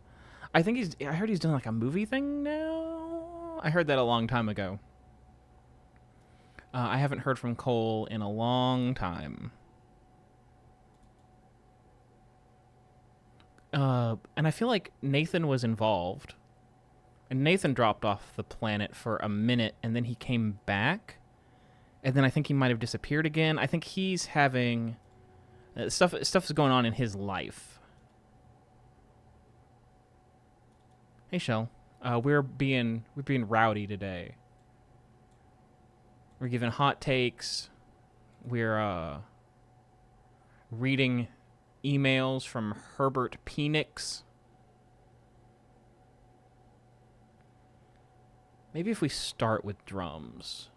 heard he's doing like a movie thing now. I heard that a long time ago. I haven't heard from Cole in a long time. And I feel like Nathan was involved. And Nathan dropped off the planet for a minute, and then he came back. And then I think he might have disappeared again. I think he's having... stuff is going on in his life. Hey, Shell. We're being rowdy today. We're giving hot takes. We're reading emails from Herbert Penix. Maybe if we start with drums.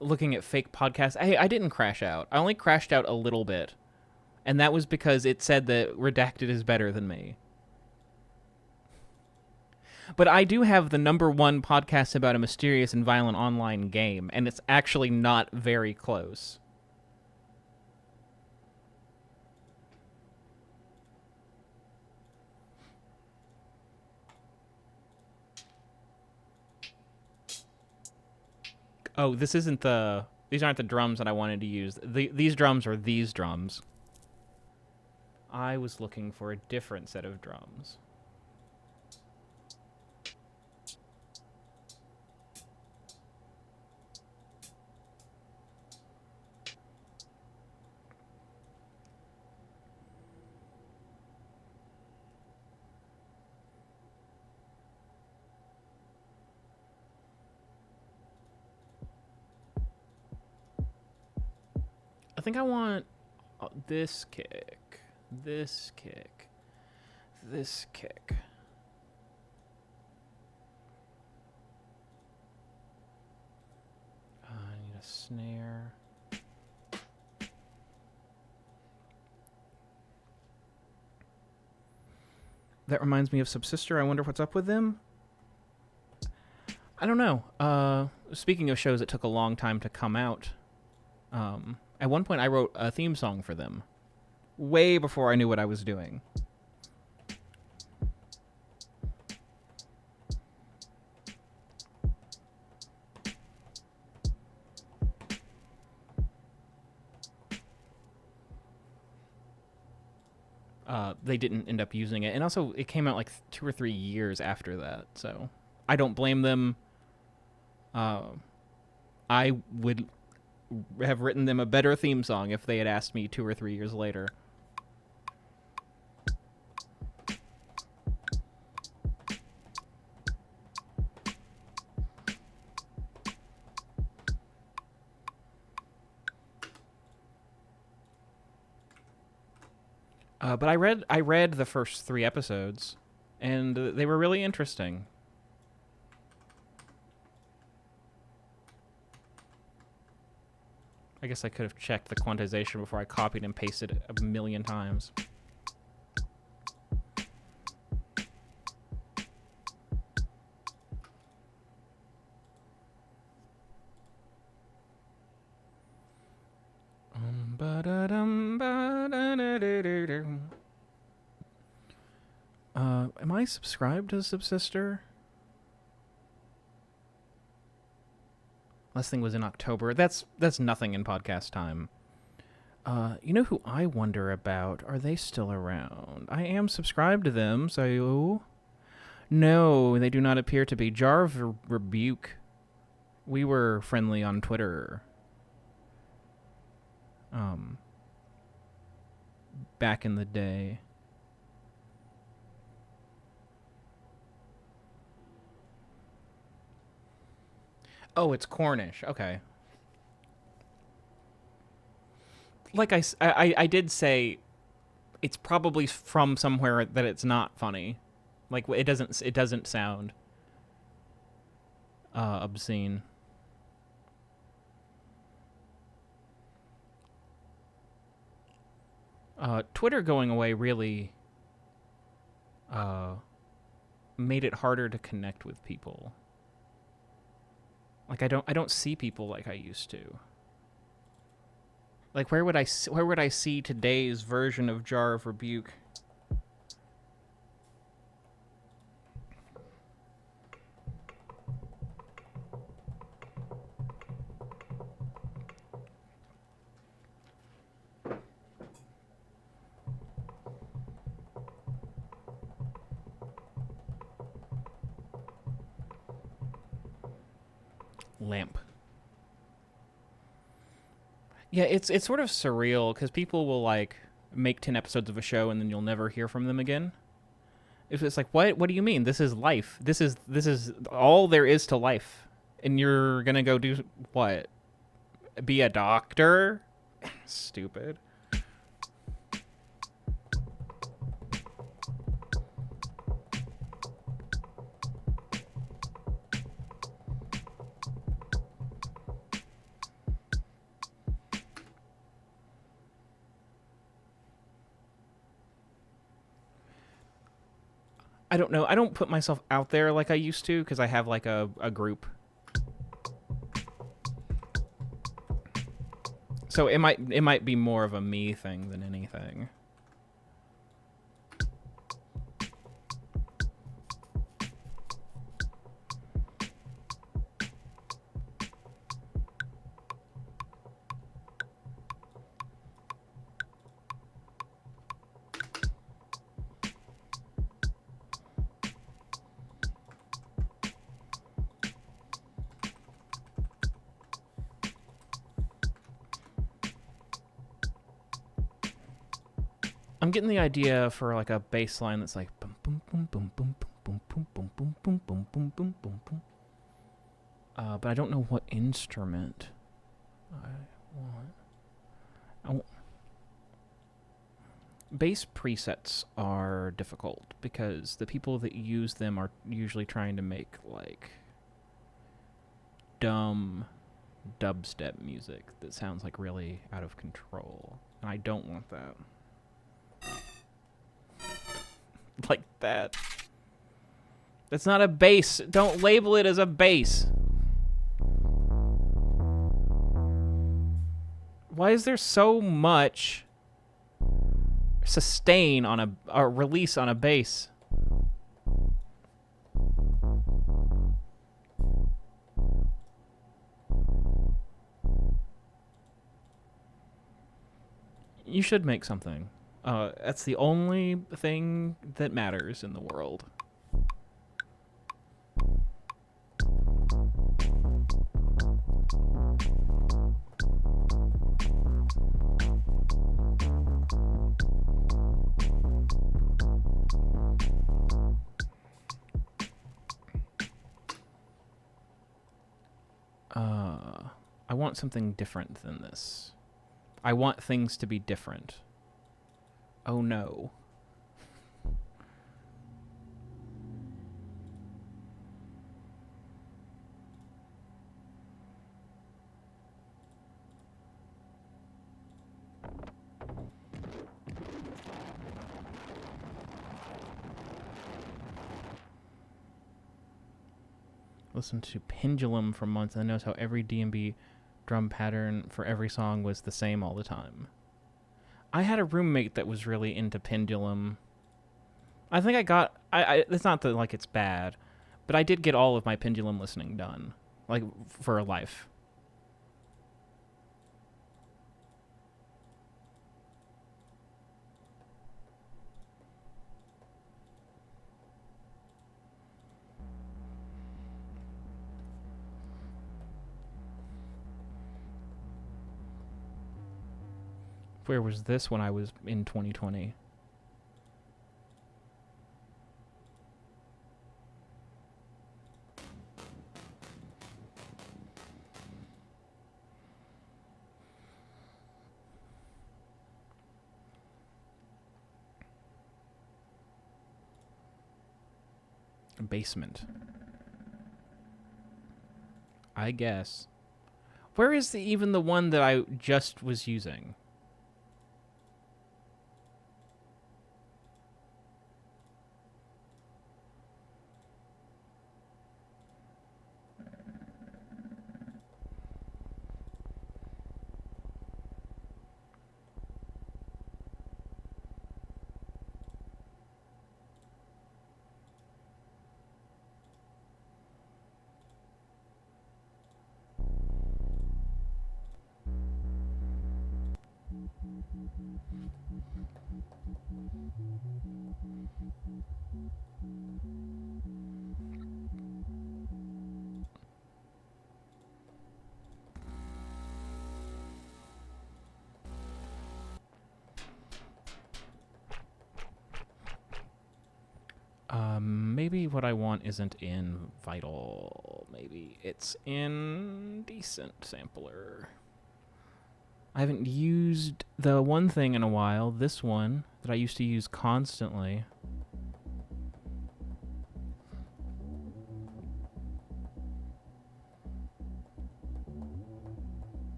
Looking at fake podcasts. Hey, I didn't crash out. I only crashed out a little bit. And that was because it said that Redacted is better than me. But I do have the #1 podcast about a mysterious and violent online game, and it's actually not very close. Oh, these aren't the drums that I wanted to use. These drums are these drums. I was looking for a different set of drums. I think I want this kick, this kick, this kick. I need a snare. That reminds me of Subsister. I wonder what's up with them. I don't know. Speaking of shows that took a long time to come out, At one point, I wrote a theme song for them, way before I knew what I was doing. They didn't end up using it, and also it came out like 2 or 3 years after that, so I don't blame them. I would have written them a better theme song if they had asked me 2 or 3 years later. But I read the first 3 episodes, and they were really interesting. I guess I could have checked the quantization before I copied and pasted it a million times. Am I subscribed to Subsister? Last thing was in October. That's nothing in podcast time. You know who I wonder about? Are they still around? I am subscribed to them, so... No, they do not appear to be. Jar of Rebuke. We were friendly on Twitter. Back in the day. Oh, it's Cornish. Okay. Like I did say, it's probably from somewhere that it's not funny. Like it doesn't sound obscene. Twitter going away really made it harder to connect with people. Like I don't see people like I used to. Like where would I see today's version of Jar of Rebuke? Lamp. Yeah, it's sort of surreal because people will like make 10 episodes of a show and then you'll never hear from them again. It's like, what do you mean? This is life. This is all there is to life. And you're gonna go do what? Be a doctor? Stupid. I don't know. I don't put myself out there like I used to because I have like a group. So it might be more of a me thing than anything. I'm getting the idea for like a bass line that's like boom boom boom boom boom boom boom boom boom boom boom boom boom boom boom. But I don't know what instrument I want. Bass presets are difficult because the people that use them are usually trying to make like dumb dubstep music that sounds like really out of control, and I don't want that. Like that. That's not a bass. Don't label it as a bass. Why is there so much sustain on a release on a bass? You should make something. That's the only thing that matters in the world. I want something different than this. I want things to be different. Oh no. Listened to Pendulum for months and knows how every D&B drum pattern for every song was the same all the time. I had a roommate that was really into Pendulum. I think I got... it's not that, like, it's bad, but I did get all of my Pendulum listening done, like, for a life. Where was this when I was in 2020? Basement. I guess. Where is even the one that I just was using? Maybe what I want isn't in Vital. Maybe it's in Decent Sampler. I haven't used the one thing in a while, this one, that I used to use constantly.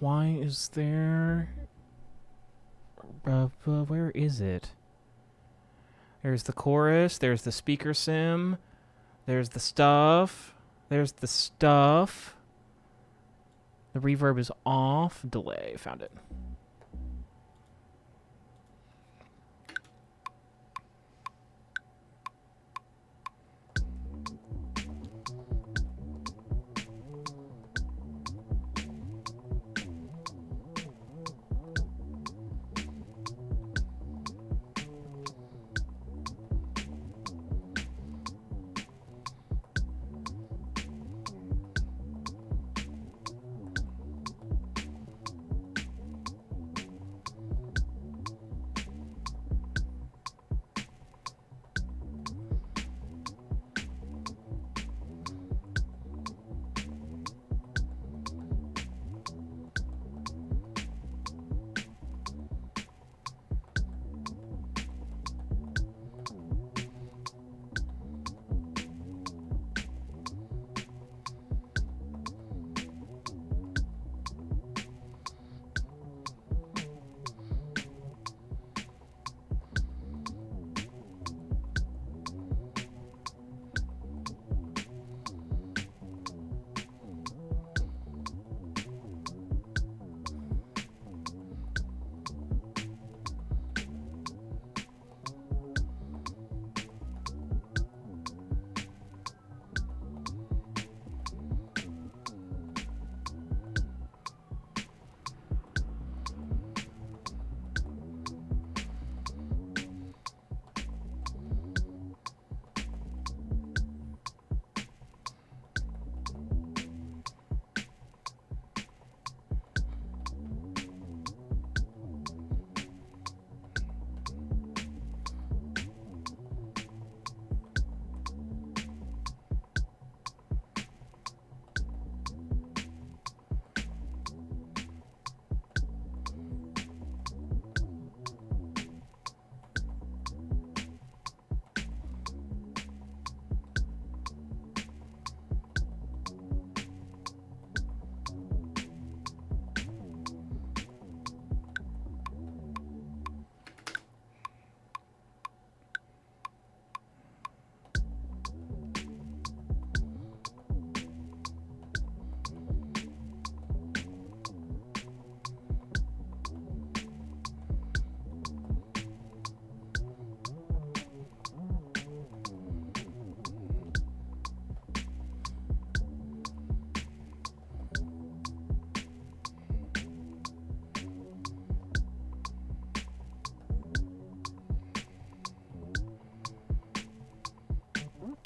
Why is there... where is it? There's the chorus, there's the speaker sim, there's the stuff, there's the stuff. The reverb is off. Delay, found it.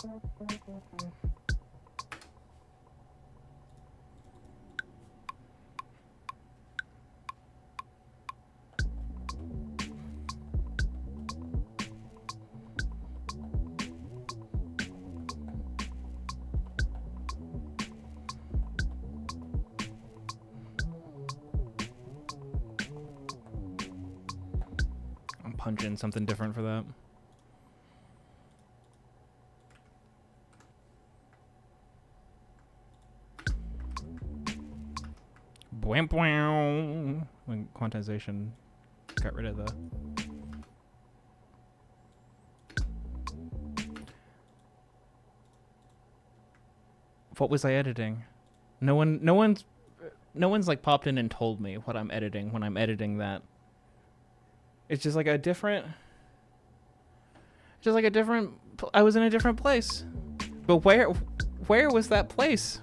I'm punching something different for that. Bwam bwam. When quantization got rid of the. What was I editing? No one's like popped in and told me what I'm editing when I'm editing that. It's just like a different. I was in a different place. But where was that place?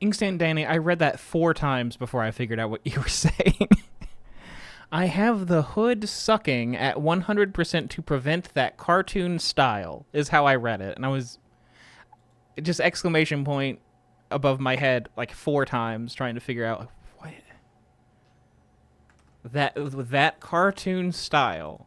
Inkstand Danny, I read that 4 times before I figured out what you were saying. I have the hood sucking at 100% to prevent that cartoon style, is how I read it. And I was just exclamation point above my head like 4 times trying to figure out what that cartoon style.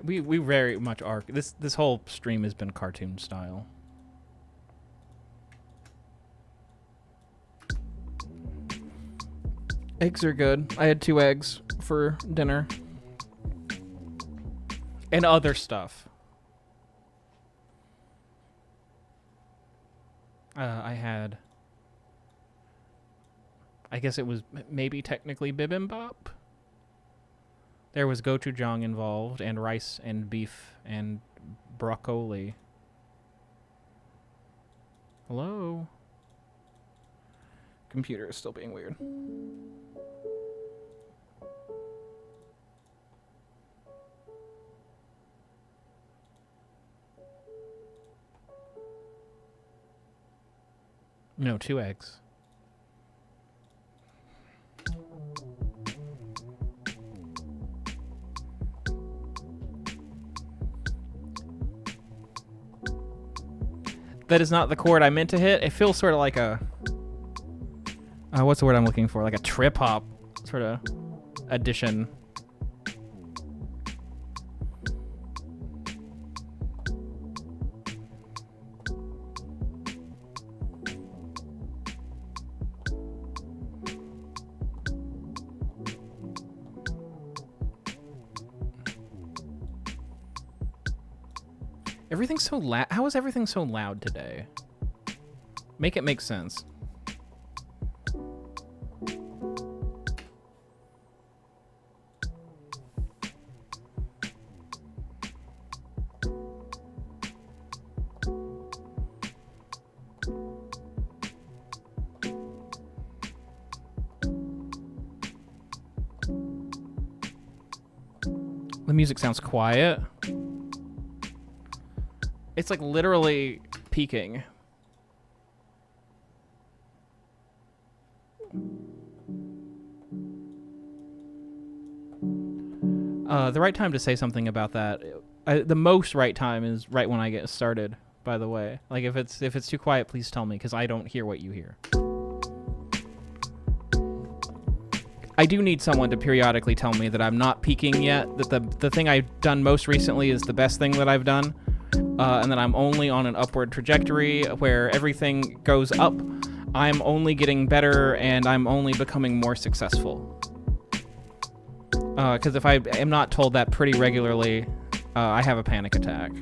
We very much are. This whole stream has been cartoon style. Eggs are good. I had 2 eggs for dinner. And other stuff. I had... I guess it was maybe technically bibimbap? There was gochujang involved, and rice, and beef, and broccoli. Hello? Computer is still being weird. No, 2 eggs. That is not the chord I meant to hit. It feels sort of like a... what's the word I'm looking for? Like a trip-hop sort of addition. Everything's so loud. How is everything so loud today? Make it make sense. The music sounds quiet. It's like literally peaking. The right time to say something about that, the most right time is right when I get started, by the way. Like, if it's too quiet, please tell me, because I don't hear what you hear. I do need someone to periodically tell me that I'm not peaking yet, that the thing I've done most recently is the best thing that I've done, and that I'm only on an upward trajectory where everything goes up. I'm only getting better, and I'm only becoming more successful. Because if I am not told that pretty regularly, I have a panic attack.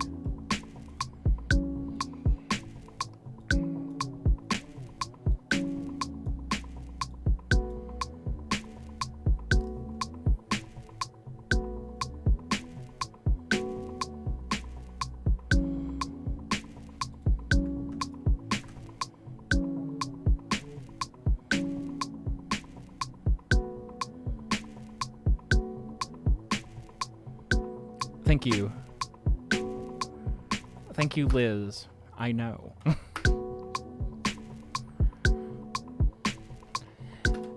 Thank you. Thank you, Liz. I know.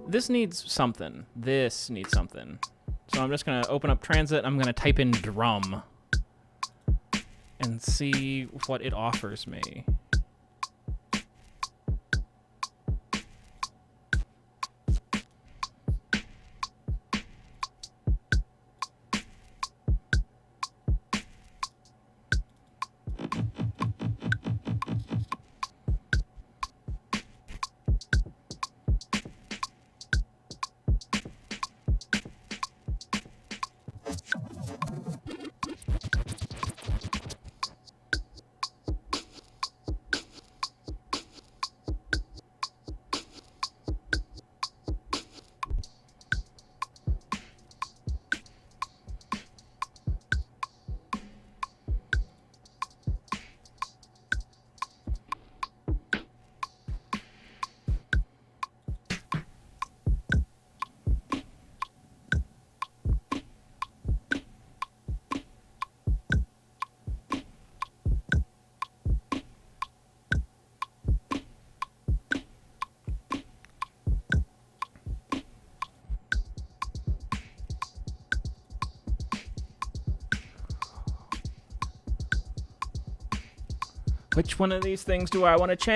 This needs something. This needs something. So I'm just going to open up Transit. I'm going to type in drum and see what it offers me. Which one of these things do I want to change?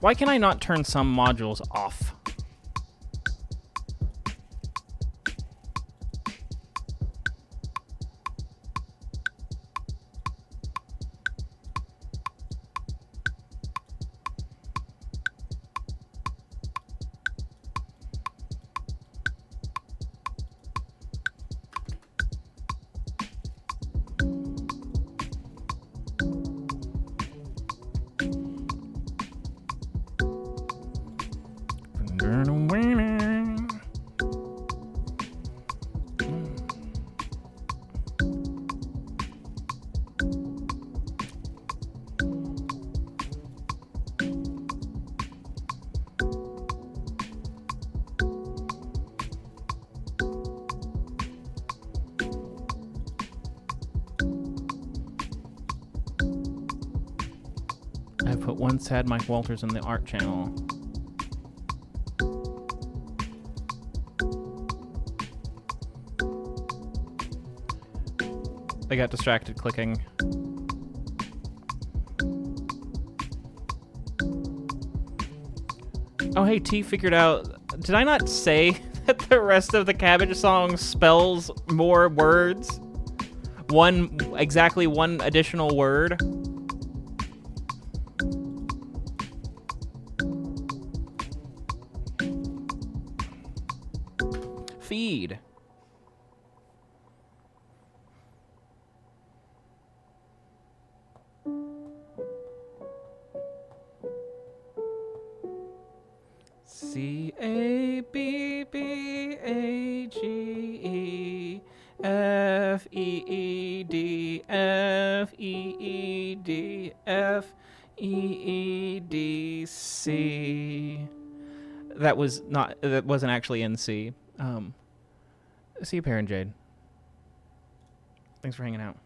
Why can I not turn some modules off? I put one sad Mike Walters in the art channel. I got distracted clicking. Oh, hey, T figured out... Did I not say that the rest of the Cabbage song spells more words? Exactly one additional word? Feed. EEDC. That wasn't actually in C. See you, Perrin Jade. Thanks for hanging out.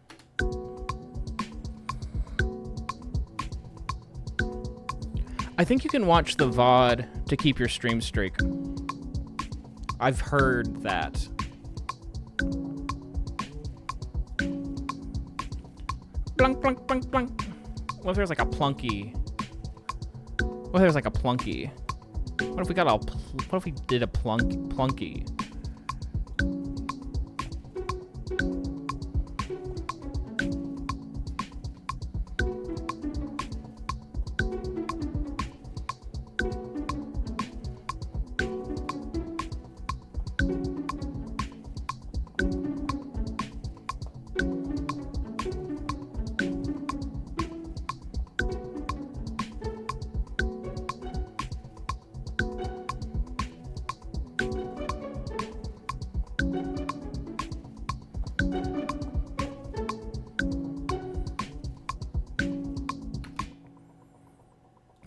I think you can watch the VOD to keep your stream streak. I've heard that. Plunk, plunk, plunk, plunk. What if there's like a plunky? What if there's like a plunky? What if we got all? What if we did a plunky?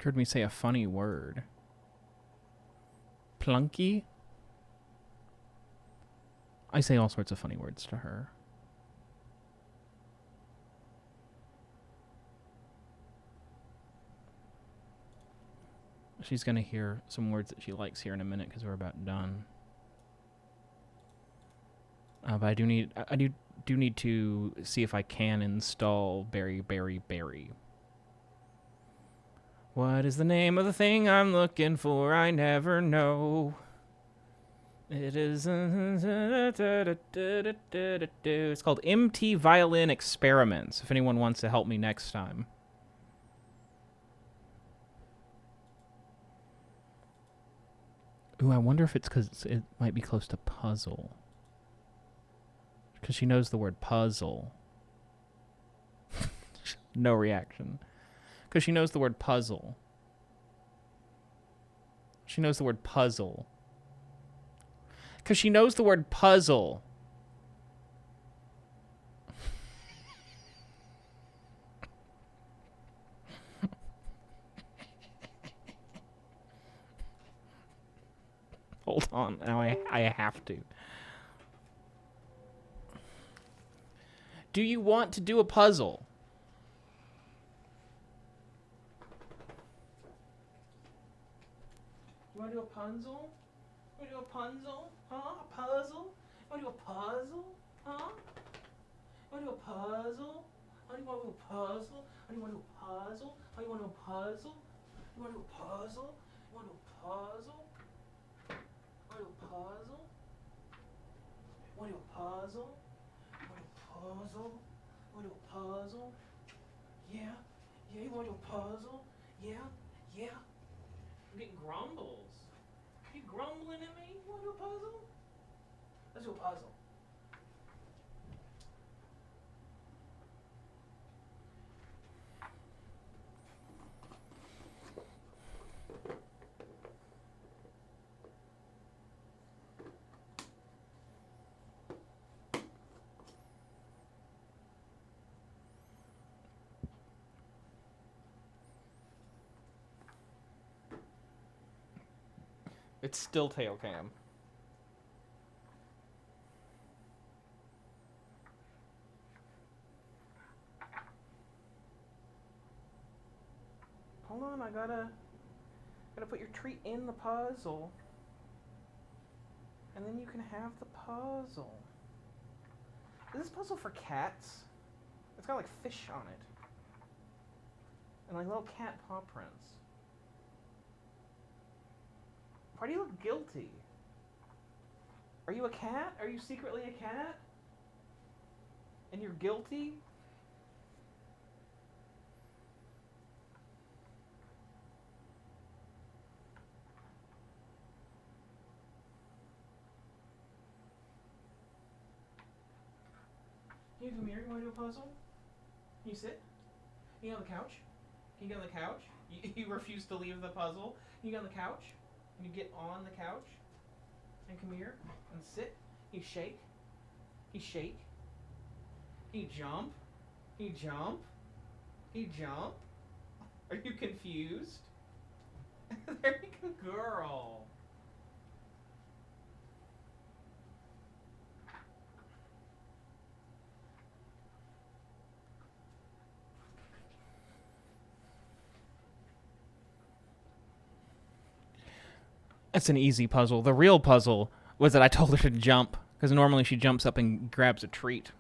Heard me say a funny word. Plunky? I say all sorts of funny words to her. She's gonna hear some words that she likes here in a minute because we're about done. But I do need to see if I can install Berry. What is the name of the thing I'm looking for? I never know. It is... It's called MT Violin Experiments, if anyone wants to help me next time. Ooh, I wonder if it's because it might be close to puzzle. Because she knows the word puzzle. No reaction. Because she knows the word puzzle. She knows the word puzzle. Because she knows the word puzzle. Hold on. Now I have to. Do you want to do a puzzle? You want to do a puzzle? You want to do a puzzle? Huh? A puzzle? You want to do a puzzle? Huh? You want to do a puzzle? How do you want to do a puzzle? How do you want to do a puzzle? How do you want to do a puzzle? You want to do a puzzle? You want to do a puzzle? You want to do a puzzle? You want to do a puzzle? You want to do a puzzle? You want to do a puzzle? Yeah? Yeah, you want to do a puzzle? Yeah? Yeah? I'm getting grumbles. Are you grumbling at me? You want to do a puzzle? Let's do a puzzle. It's still tail cam. Hold on, I gotta put your treat in the puzzle. And then you can have the puzzle. Is this puzzle for cats? It's got like fish on it. And like little cat paw prints. Why do you look guilty? Are you a cat? Are you secretly a cat? And you're guilty? Can you come here? You want to do a puzzle? Can you sit? Can you get on the couch? Can you get on the couch? You refuse to leave the puzzle? Can you get on the couch? Can you get on the couch? And come here and sit? Can you shake? Can you shake? Can you jump? Can you jump? Can you jump? Are you confused? There you go, girl. That's an easy puzzle. The real puzzle was that I told her to jump, because normally she jumps up and grabs a treat.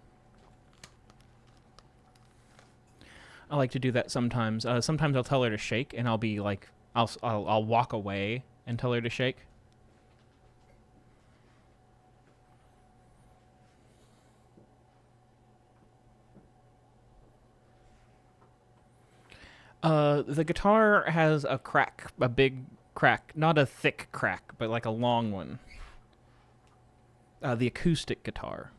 I like to do that sometimes. Sometimes I'll tell her to shake, and I'll be like, I'll walk away and tell her to shake. The guitar has a crack, a big crack, not a thick crack, but like a long one. The acoustic guitar.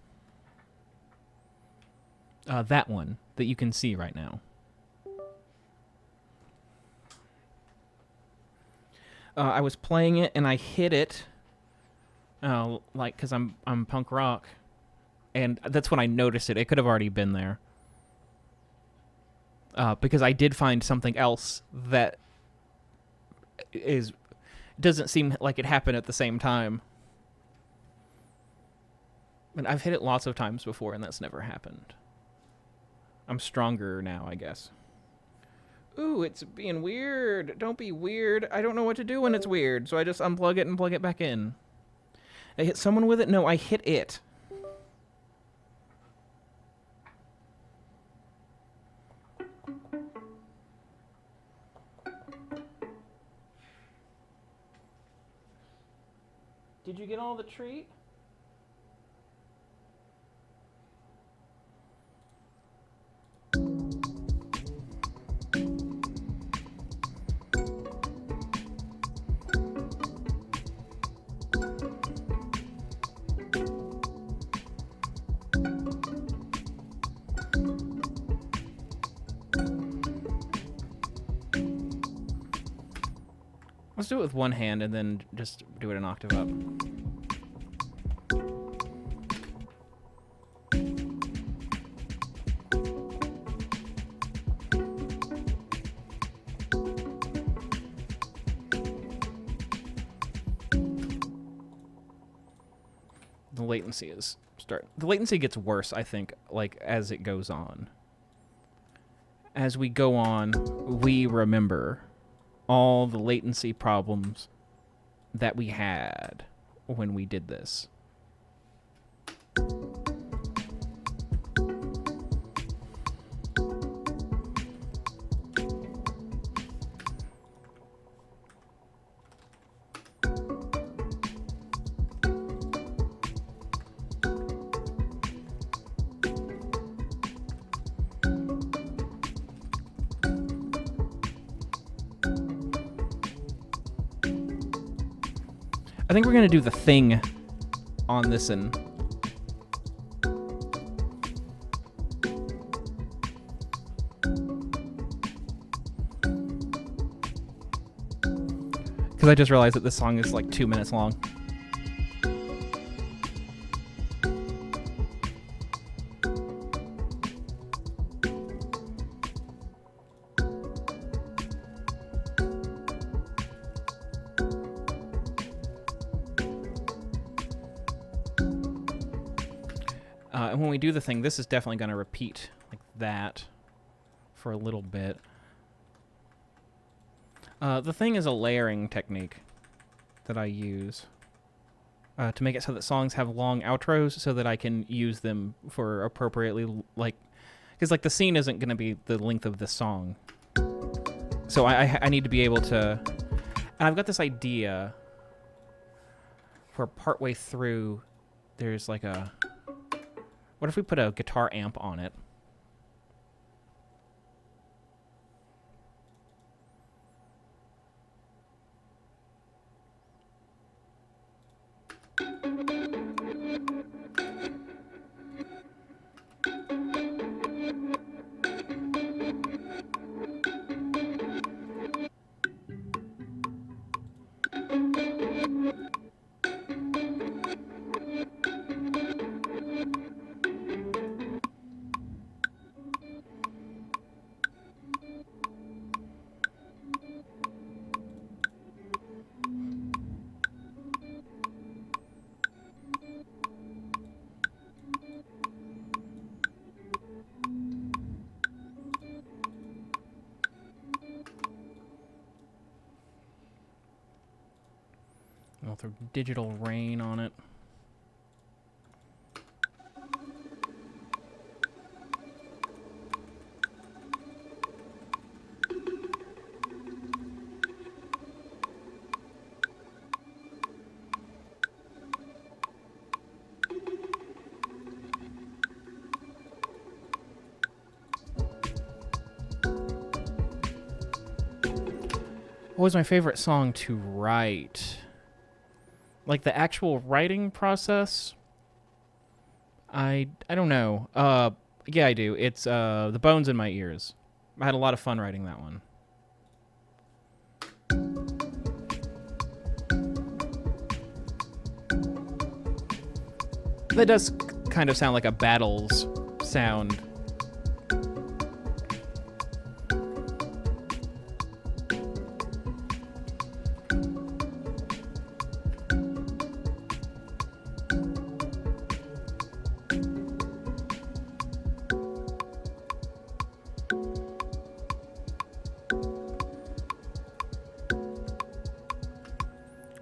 That one that you can see right now. I was playing it and I hit it, like, because I'm punk rock, and that's when I noticed it. It could have already been there. Because I did find something else that doesn't seem like it happened at the same time. And I've hit it lots of times before, and that's never happened. I'm stronger now, I guess. Ooh, it's being weird. Don't be weird. I don't know what to do when it's weird, so I just unplug it and plug it back in. I hit someone with it? No, I hit it. Did you get all the treat? Let's do it with one hand and then just do it an octave up. The latency gets worse, I think, like, as it goes on. As we go on, we remember all the latency problems that we had when we did this. I think we're going to do the thing on this one. Because I just realized that this song is like 2 minutes long. And when we do the thing, this is definitely going to repeat like that for a little bit. The thing is a layering technique that I use to make it so that songs have long outros so that I can use them for appropriately, like, because like the scene isn't going to be the length of the song. So I need to be able to, and I've got this idea for partway through, there's like a, what if we put a guitar amp on it? I'll throw digital rain on it. What was my favorite song to write? Like the actual writing process? I don't know. Yeah, I do. It's The Bones in My Ears. I had a lot of fun writing that one. That does kind of sound like a Battles sound.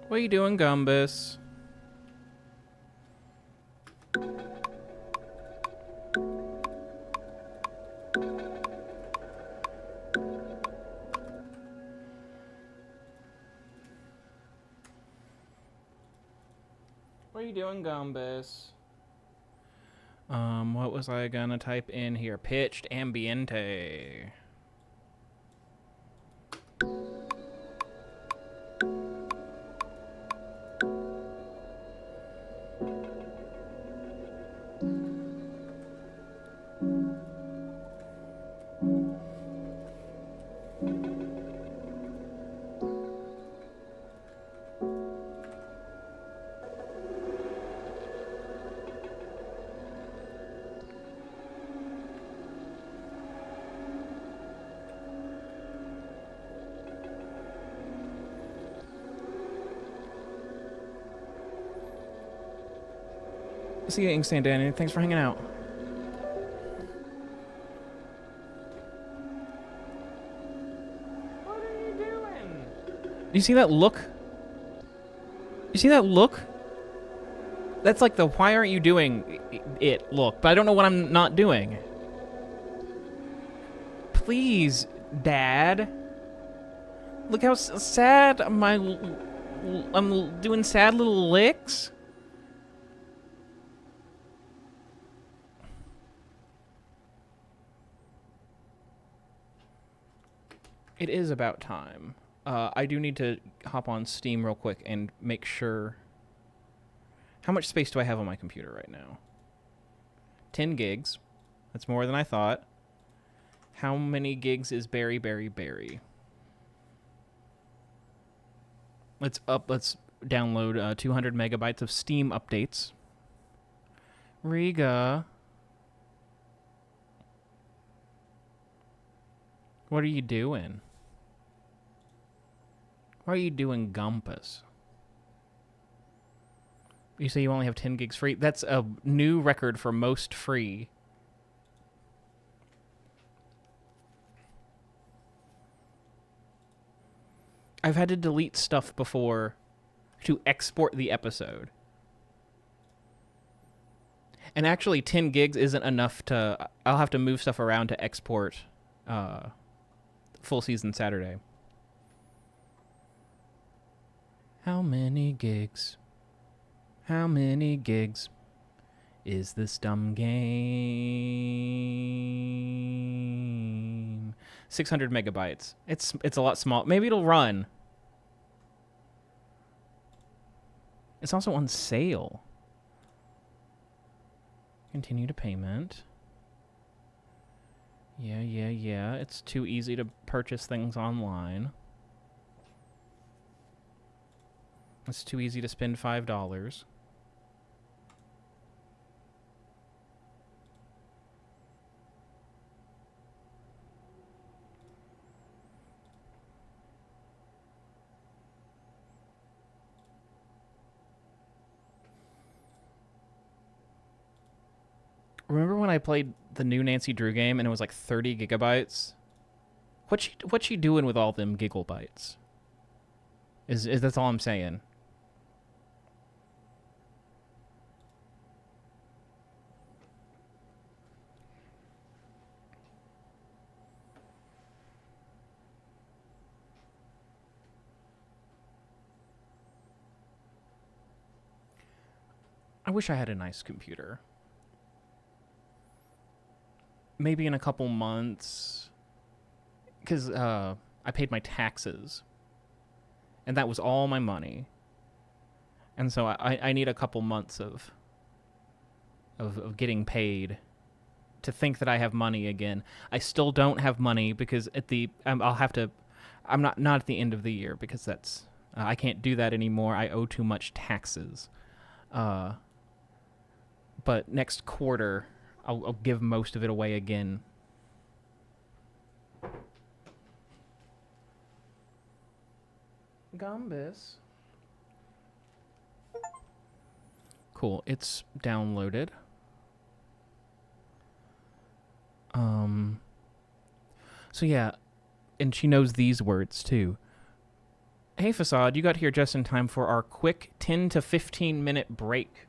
What are you doing, Gumbus? What are you doing, Gumbus? What was I gonna type in here? Pitched ambiente. See you, Inkstand Danny. Thanks for hanging out. What are you doing? Do you see that look? You see that look? That's like the why aren't you doing it look, but I don't know what I'm not doing. Please, Dad. Look how sad I'm doing sad little licks. It is about time. I do need to hop on Steam real quick and make sure. How much space do I have on my computer right now? 10 gigs. That's more than I thought. How many gigs is Berry? Let's download 200 megabytes of Steam updates. Riga. What are you doing? What are you doing, Gumpus? You say you only have 10 gigs free? That's a new record for most free. I've had to delete stuff before to export the episode. And actually, 10 gigs isn't enough to... I'll have to move stuff around to export Full Season Saturday. How many gigs? How many gigs is this dumb game? 600 megabytes. It's a lot small. Maybe it'll run. It's also on sale. Continue to payment. Yeah. It's too easy to purchase things online. It's too easy to spend $5. Remember when I played the new Nancy Drew game and it was like 30 gigabytes? What she doing with all them giggle bytes? Is that's all I'm saying. I wish I had a nice computer. Maybe in a couple months, because I paid my taxes, and that was all my money. And so I need a couple months of getting paid to think that I have money again. I still don't have money because I'll have to. I'm not at the end of the year because that's I can't do that anymore. I owe too much taxes. But next quarter, I'll give most of it away again. Gumbus. Cool. It's downloaded. So yeah, and she knows these words too. Hey Facade, you got here just in time for our quick 10 to 15 minute break.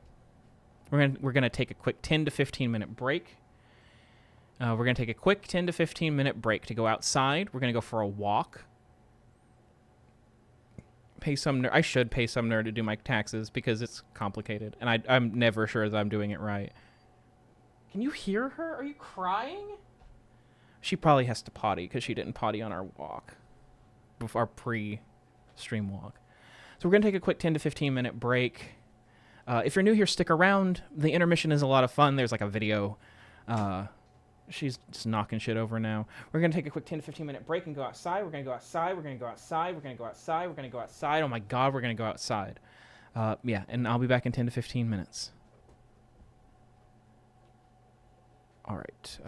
We're gonna take a quick 10 to 15 minute break. We're gonna take a quick 10 to 15 minute break to go outside. We're gonna go for a walk. I should pay some nerd to do my taxes because it's complicated, and I'm never sure that I'm doing it right. Can you hear her? Are you crying? She probably has to potty because she didn't potty on our walk, before our pre-stream walk. So we're going to take a quick 10 to 15 minute break. If you're new here, stick around. The intermission is a lot of fun. There's like a video. She's just knocking shit over now. We're going to take a quick 10 to 15 minute break and go outside. We're going to go outside. We're going to go outside. We're going to go outside. We're going to go outside. Oh my God, we're going to go outside. Yeah, and I'll be back in 10 to 15 minutes. All right.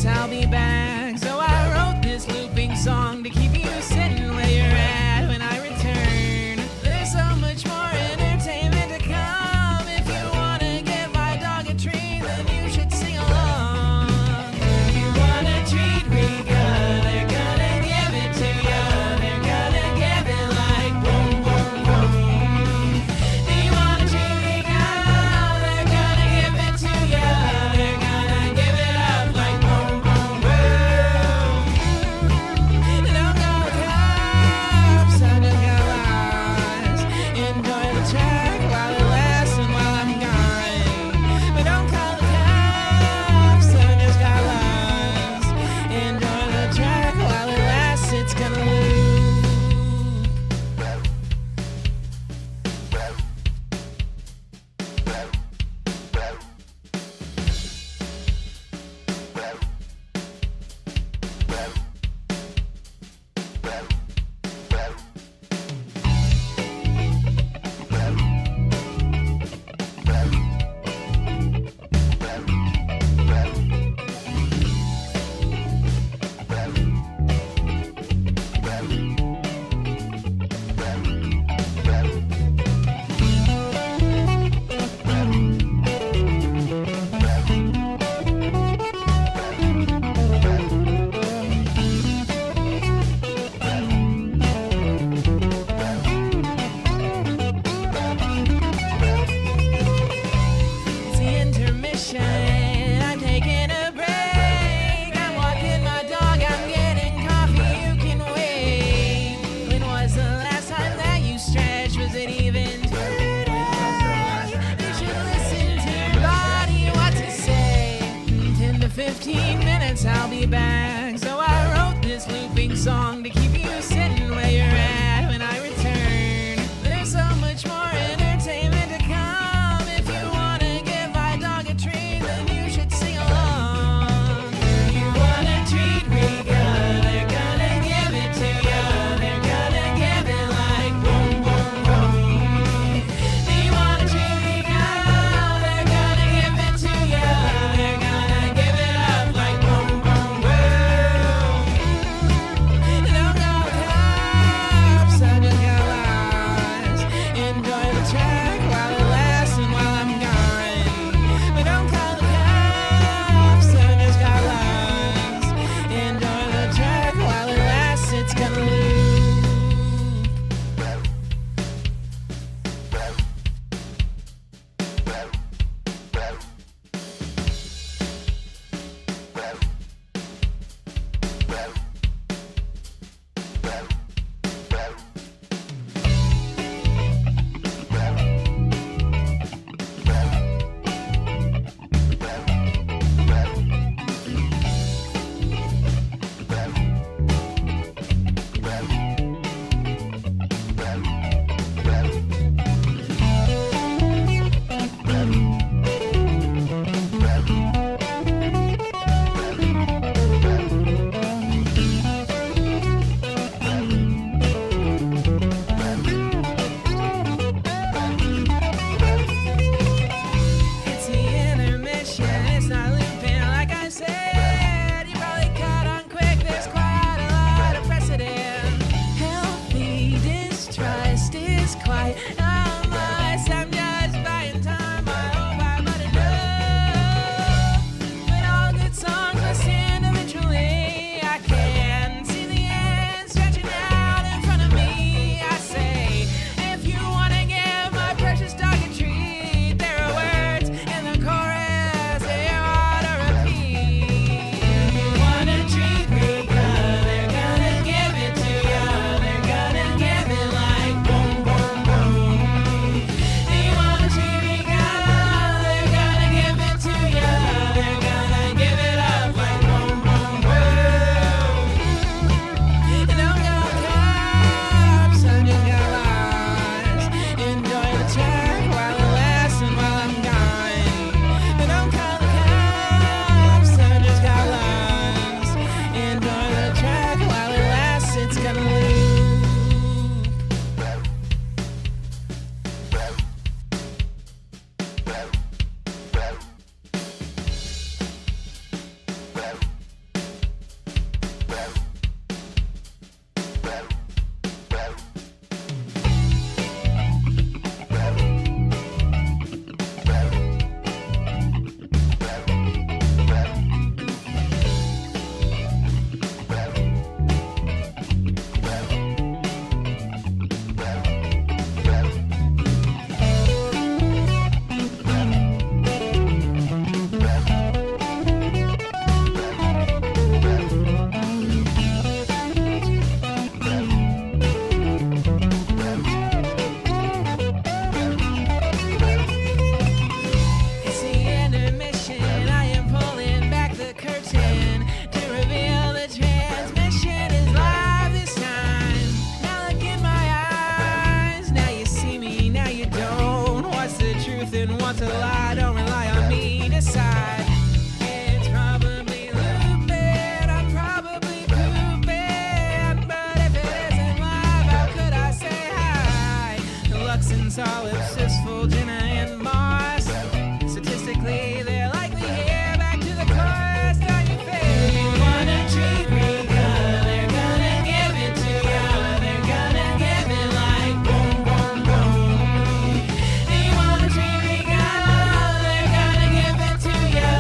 I'll be back. So I wrote this looping song to keep you sitting where you're at when I return. There's so much more entertainment to come. If you wanna give my dog a treat, then you should sing along. If you want a treat, we got. They're gonna give it to you. They're gonna give it like boom, boom, boom. Do you want a treat, we got. They're gonna give it to you. They're gonna give it up like boom, boom, boom. 15 minutes, I'll be back. So I wrote this looping song to keep you sitting where you're at when I return. There's so much more entertainment to come. If you wanna give my dog a treat, then you should sing along. You wanna treat me good, they're gonna give it to you. They're gonna give it like boom, boom, boom. Do you wanna treat me good, they're gonna give it to you. They're gonna give it up like boom, boom, boom. And I'm gonna cops, I just got lost. Enjoy the track while it lasts and while I'm gone. But don't call the cops, I just got lost. Enjoy the track while it lasts, it's gonna loop. It's the intermission, it's not looping like I said. You probably caught on quick, there's quite a lot of precedent. Healthy distrust is quite unless I'm just buying time. I hope I'm not enough. But all good songs must end eventually. I can see the end stretching out in front of me. I say, if you wanna give my precious dog a treat, there are words in the chorus that you ought to repeat. You wanna treat me good, they're gonna give it to you. They're gonna give it like boom, boom, boom. Do you wanna treat me good, they're gonna give it to you. They're gonna give it up like boom, boom, boom. And I'm gonna cops, I just got lost. Enjoy the track while it lasts and while I'm gone. And don't call the cops, I just got lost. Enjoy the track while it lasts, it's gonna loop. It's the intermission, I am pulling back the curtain to reveal the transmission is live this time. Now look in my eyes, now you see me, now you don't. What's the truth and what's a lie? Don't rely on me, decide. It's probably looping, I'm probably pooping. But if it isn't live, how could I say hi? Lux and solipsis, Fulgina and Moss. Statistically, they're likely here. Back to the chorus, on your face. You wanna treat me good, they're gonna give it to you. They're gonna give it like boom, boom, boom. Do you wanna treat me good, they're gonna give it to you.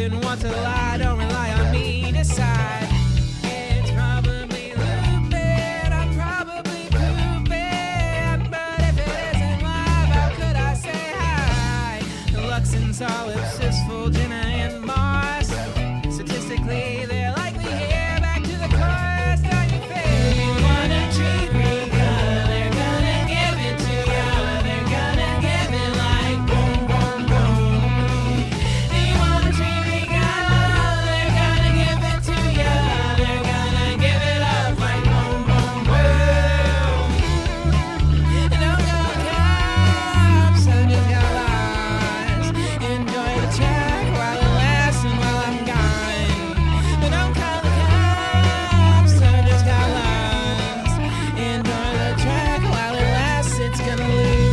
and wants a lie. Don't rely on me, decide. It's probably looping, I'm probably pooping, but if it isn't live, how could I say hi? Lux and solipsis, Fulgina and Moss. Statistically, they're likely here. Back to the chorus, on your face. You wanna treat me good, they're gonna give it to you. They're gonna give it like boom, boom, boom. You wanna treat me good, they're gonna give it to you. They're gonna give it up like boom, boom, boom. Don't go cops, I just got lost. Enjoy the track while it lasts and while I'm gone. But don't call the cops, I just got lost. Enjoy the track while it lasts, it's gonna lose.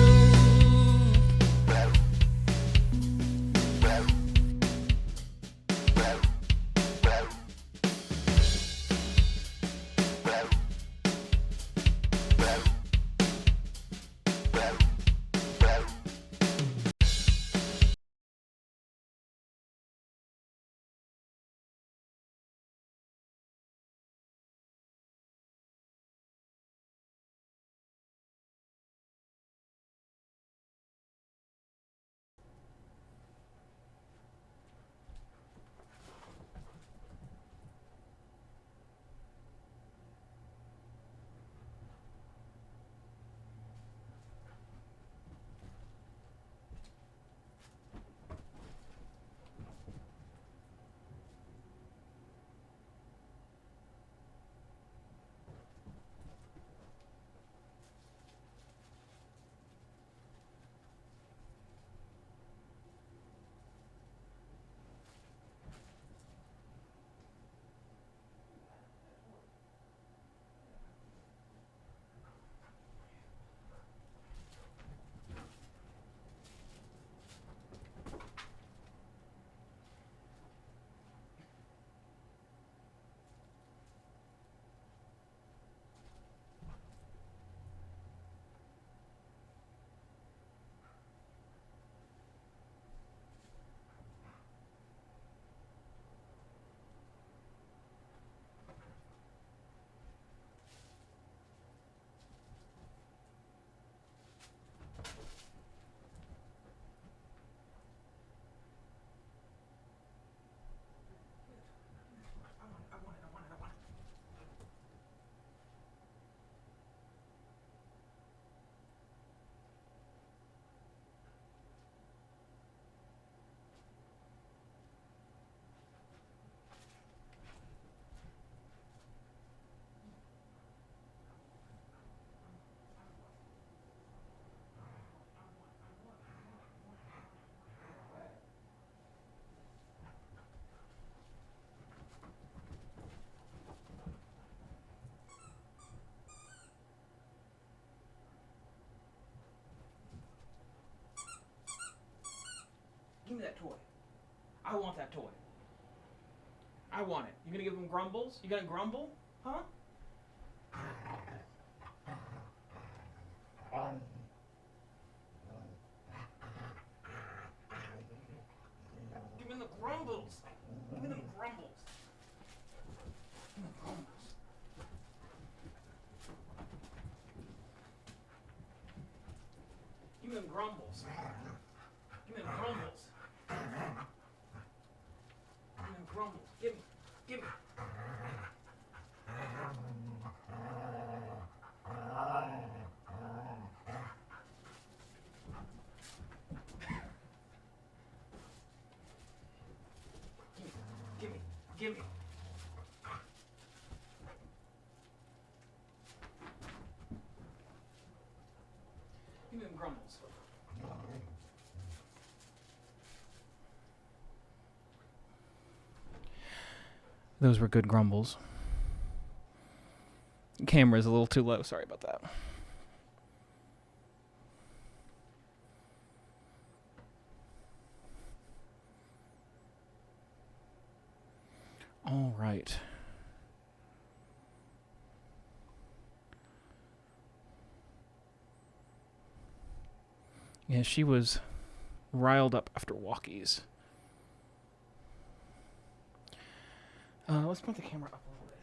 Give me that toy. I want that toy. I want it. You gonna give them grumbles? You gonna grumble? Huh? Give me the grumbles. Give me them grumbles. Give me the grumbles. Give me them grumbles. Give me them grumbles. Give me them grumbles. Give me. Give me. Give me. Give me. Give me them grumbles. Those were good grumbles. Camera's a little too low. Sorry about that. All right. Yeah, she was riled up after walkies. Let's point the camera up a little bit.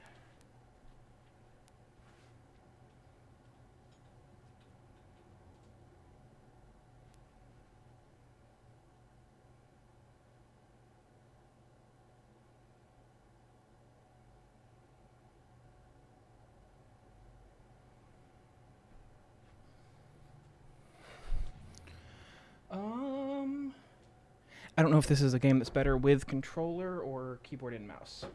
I don't know if this is a game that's better with controller or keyboard and mouse.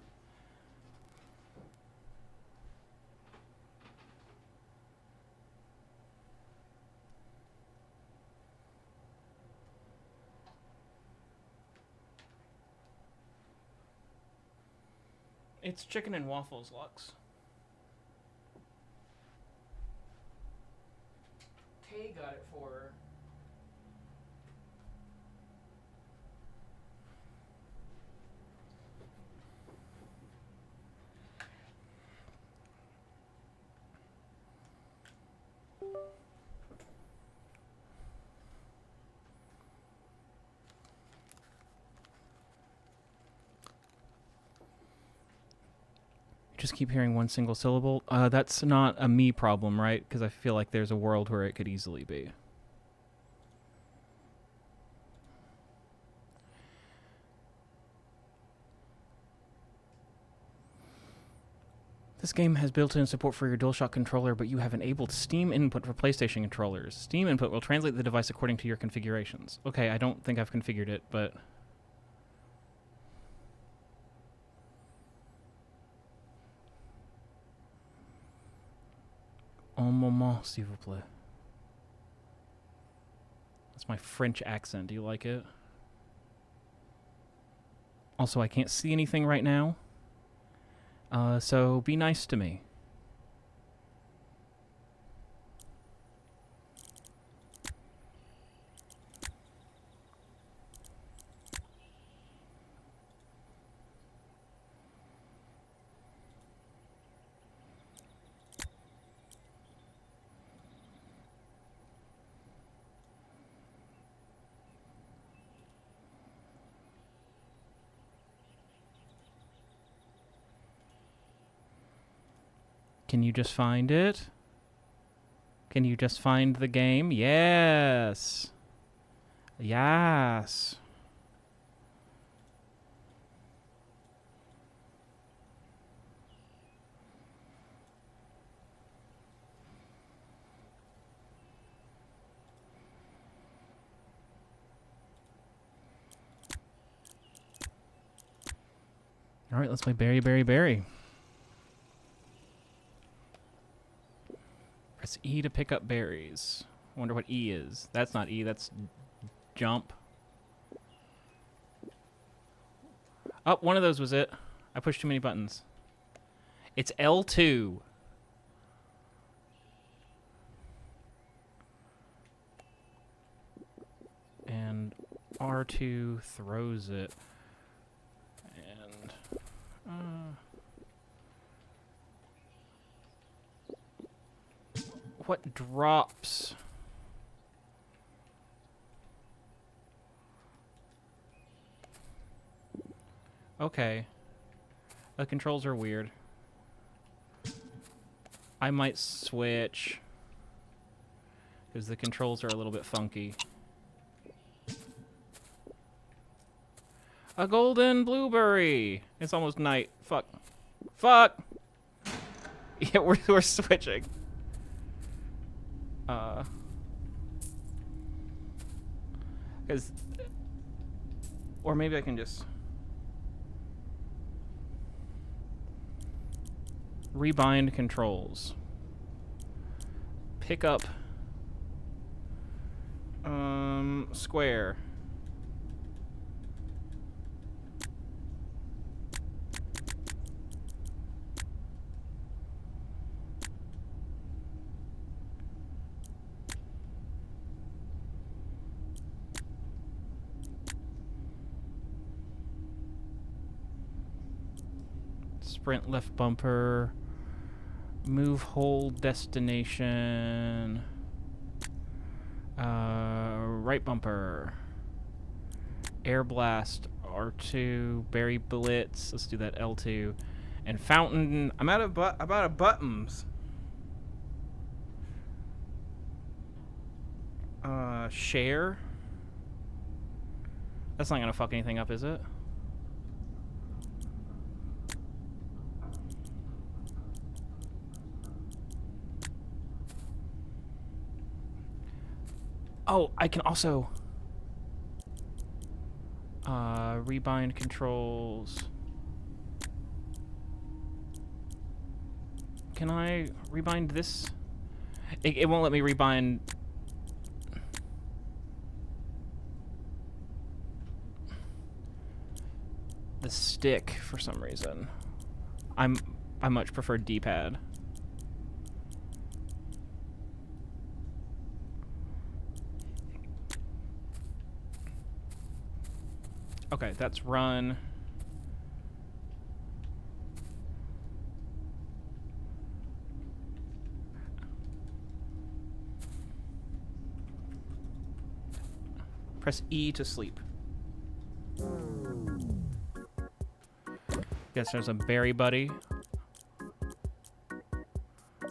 It's chicken and waffles, Lux. Tay got it for her. Just keep hearing one single syllable. That's not a me problem, right? Because I feel like there's a world where it could easily be. This game has built-in support for your DualShock controller, but you have enabled Steam input for PlayStation controllers. Steam input will translate the device according to your configurations. Okay, I don't think I've configured it, but... Un moment, s'il vous plaît. That's my French accent. Do you like it? Also, I can't see anything right now. So be nice to me. Can you just find it? Can you just find the game? Yes. Yes. All right, let's play Berry, Berry, Berry. Press E to pick up berries. I wonder what E is. That's not E, that's jump. Oh, one of those was it. I pushed too many buttons. It's L2. And R2 throws it. And... what drops? Okay. The controls are weird. I might switch, because the controls are a little bit funky. A golden blueberry! It's almost night. Fuck. Fuck! Yeah, we're switching. Because... or maybe I can just... rebind controls. Pick up... square. Sprint left bumper. Move hold destination. Right bumper. Air blast R2, Berry Blitz. Let's do that L2. And Fountain. I'm out of buttons. Share. That's not gonna fuck anything up, is it? Oh, I can also rebind controls. Can I rebind this? It won't let me rebind. The stick for some reason. I much prefer D-pad. Okay, that's run. Press E to sleep. Guess there's a berry buddy.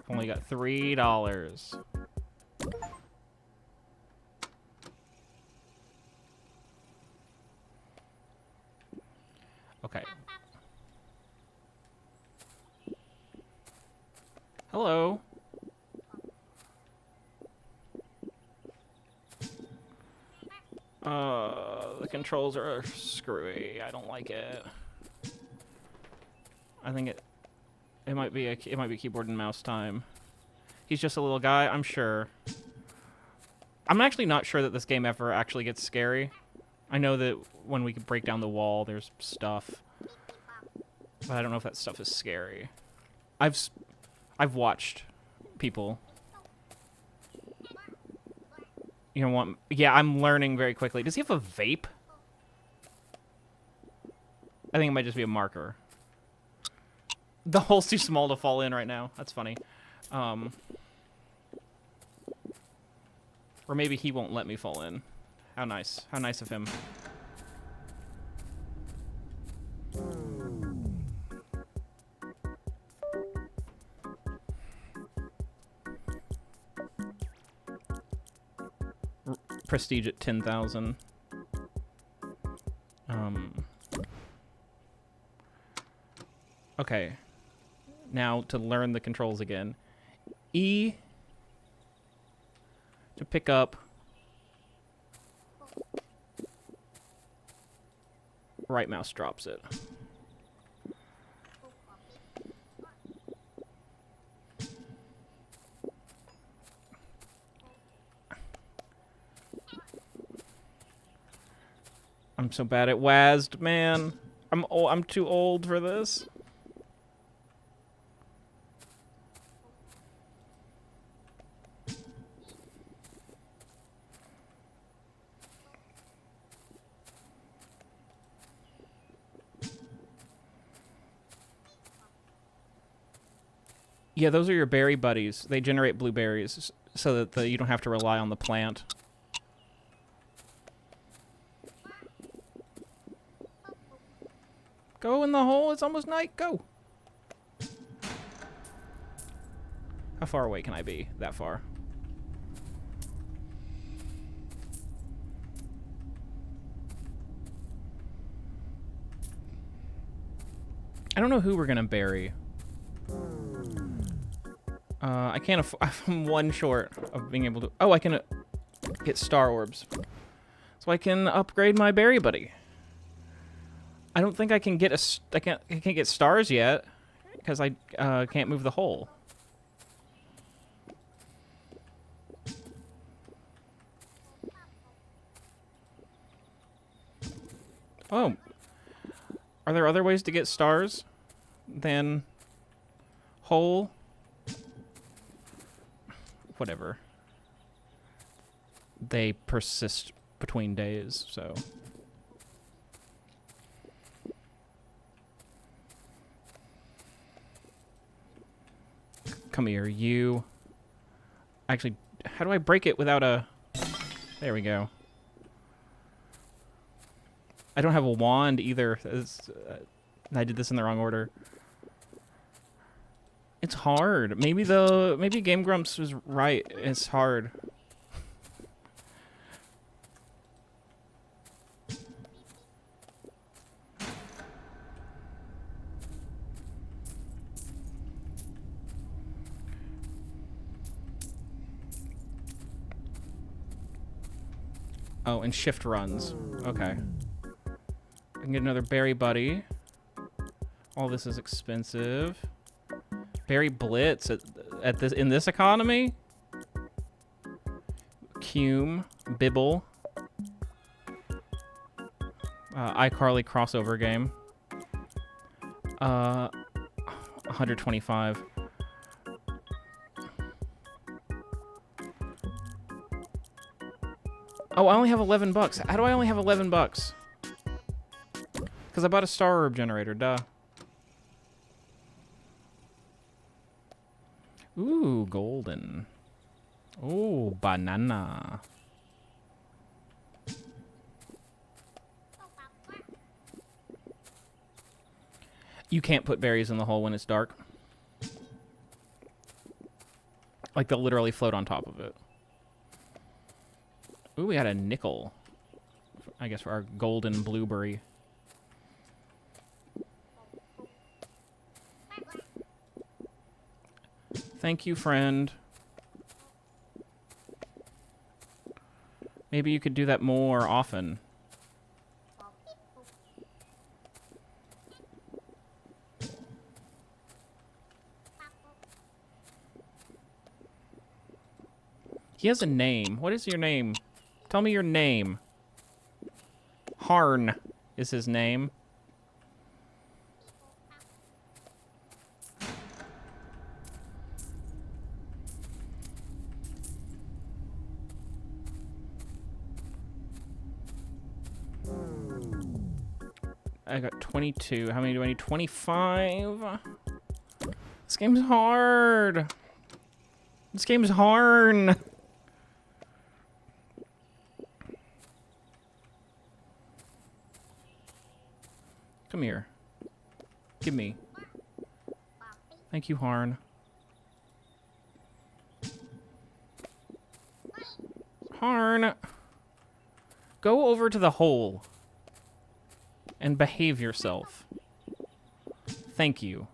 Only got $3. Okay. Hello. The controls are screwy. I don't like it. I think it might be keyboard and mouse time. He's just a little guy, I'm sure. I'm actually not sure that this game ever actually gets scary. I know that when we break down the wall, there's stuff, but I don't know if that stuff is scary. I've watched people. You know what? Yeah, I'm learning very quickly. Does he have a vape? I think it might just be a marker. The hole's too small to fall in right now. That's funny. Or maybe he won't let me fall in. How nice. How nice of him. Prestige at 10,000. Okay. Now to learn the controls again. E to pick up. Right mouse drops it. I'm so bad at WASD, man. I'm too old for this. Yeah, those are your berry buddies. They generate blueberries so that you don't have to rely on the plant. Go in the hole. It's almost night. Go. How far away can I be? That far. I don't know who we're gonna bury. I can't I'm one short of being able to... Oh, I can get star orbs. So I can upgrade my berry buddy. I don't think I can get I can't get stars yet because I can't move the hole. Oh. Are there other ways to get stars than hole? Whatever. They persist between days, so... Come here, you. Actually, how do I break it without a... There we go. I don't have a wand either. I did this in the wrong order. It's hard. Maybe Game Grumps was right. It's hard. Oh, and shift runs. Okay. I can get another berry buddy. All this is expensive. Berry blitz at this in this economy. Cume, Bibble. iCarly crossover game. 125. Oh, I only have 11 bucks. How do I only have 11 bucks? Because I bought a star herb generator, duh. Ooh, golden. Ooh, banana. You can't put berries in the hole when it's dark. Like, they'll literally float on top of it. Ooh, we had a nickel. I guess for our golden blueberry. Thank you, friend. Maybe you could do that more often. He has a name. What is your name? Tell me your name. Harn is his name. I got 22. How many do I need? 25? This game's hard. This game's hard. Come here. Give me. Thank you, Harn. Harn! Go over to the hole and behave yourself. Thank you.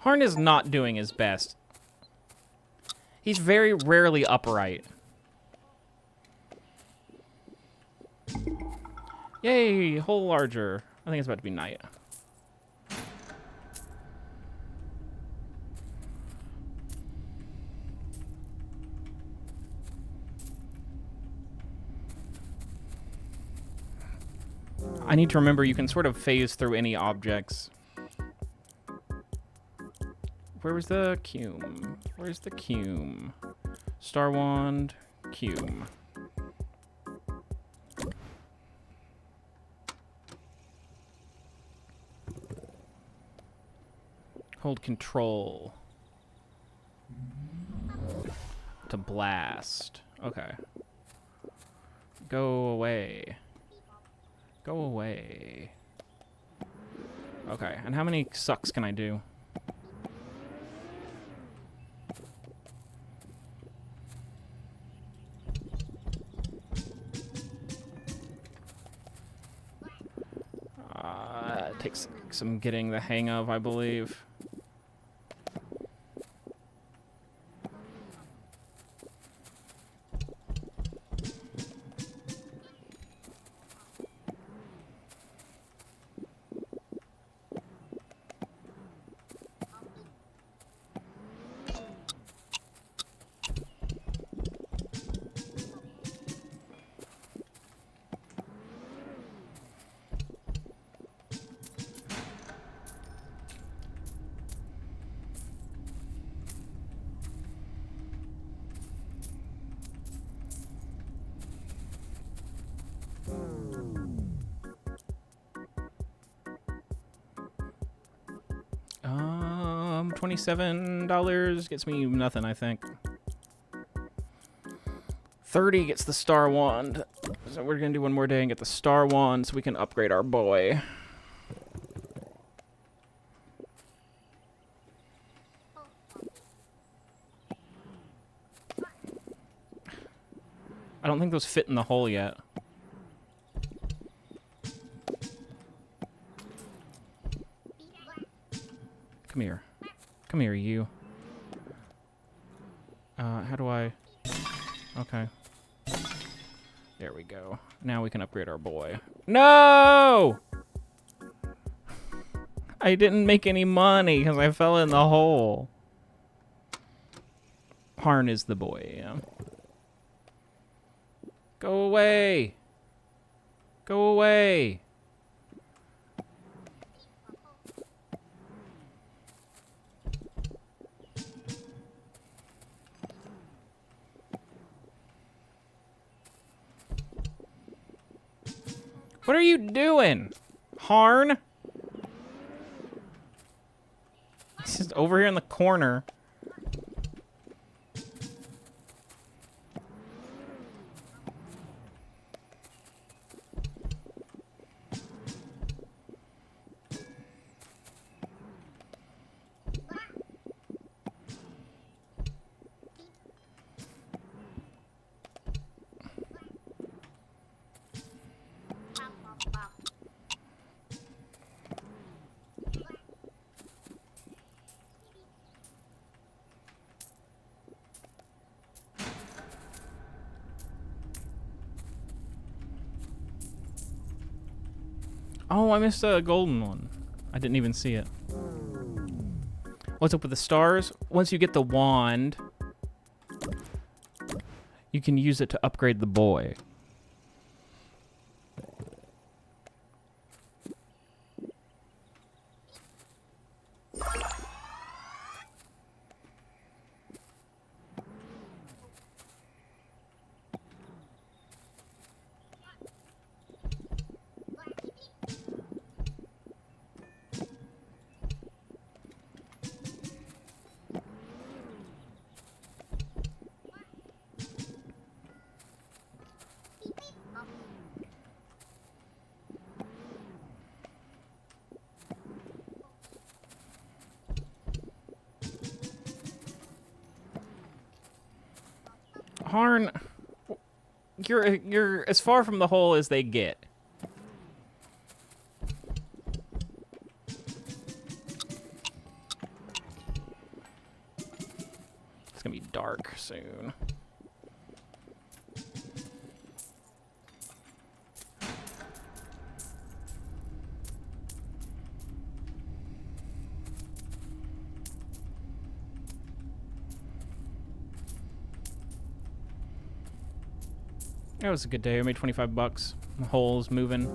Harn is not doing his best. He's very rarely upright. Yay, hole larger. I think it's about to be night. I need to remember you can sort of phase through any objects. Where was the cume? Where's the cume? Star wand, cume. Hold control to blast. Okay. Go away. Go away. Okay, and how many sucks can I do? It takes some getting the hang of, I believe. $27 gets me nothing, I think. 30 gets the star wand. So we're gonna do one more day and get the star wand so we can upgrade our boy. I don't think those fit in the hole yet. Come here. Come here, you. How do I... Okay. There we go. Now we can upgrade our boy. No! I didn't make any money because I fell in the hole. Harn is the boy, yeah. Go away! Go away! What are you doing, Harn? He's just over here in the corner. Oh, I missed a golden one. I didn't even see it. What's up with the stars? Once you get the wand, you can use it to upgrade the boy. Harn, you're as far from the hole as they get. It's gonna be dark soon. That was a good day. I made 25 bucks. The hole's moving.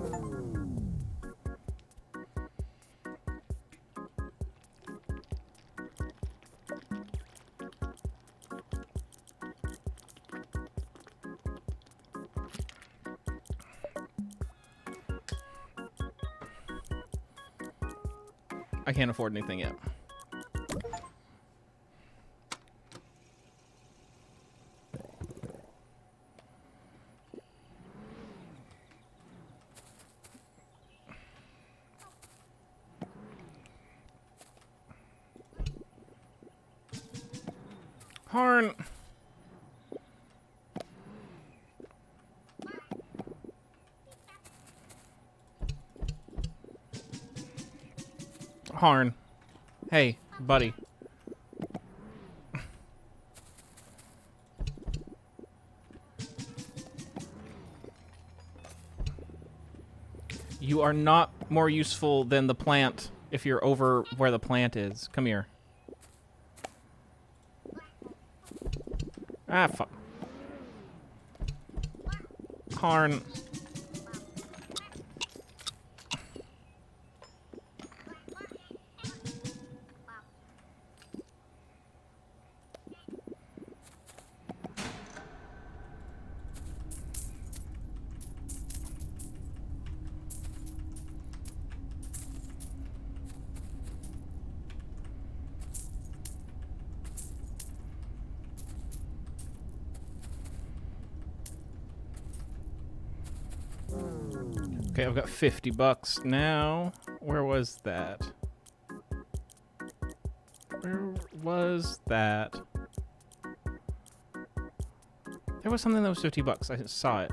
I can't afford anything yet. Harn. Harn. Hey, buddy. You are not more useful than the plant if you're over where the plant is. Come here. Ah, fuck. Harn. Okay, I've got 50 bucks now. Where was that? Where was that? There was something that was 50 bucks. I saw it.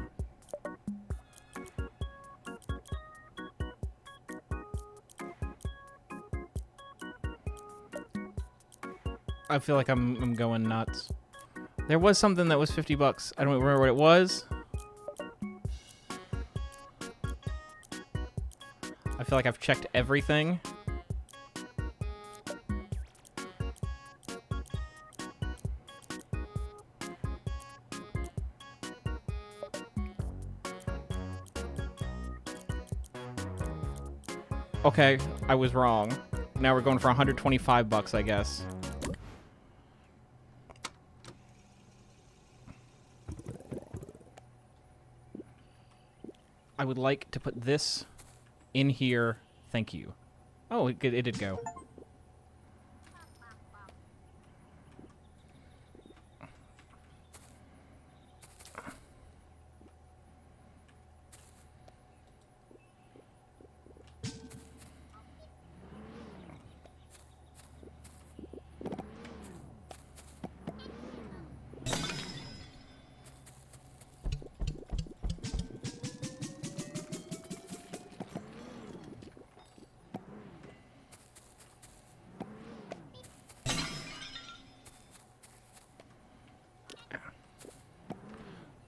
I feel like I'm going nuts. There was something that was 50 bucks. I don't remember what it was. I feel like I've checked everything. Okay, I was wrong. Now we're going for 125 bucks, I guess. I would like to put this in here. Thank you. Oh, it did go.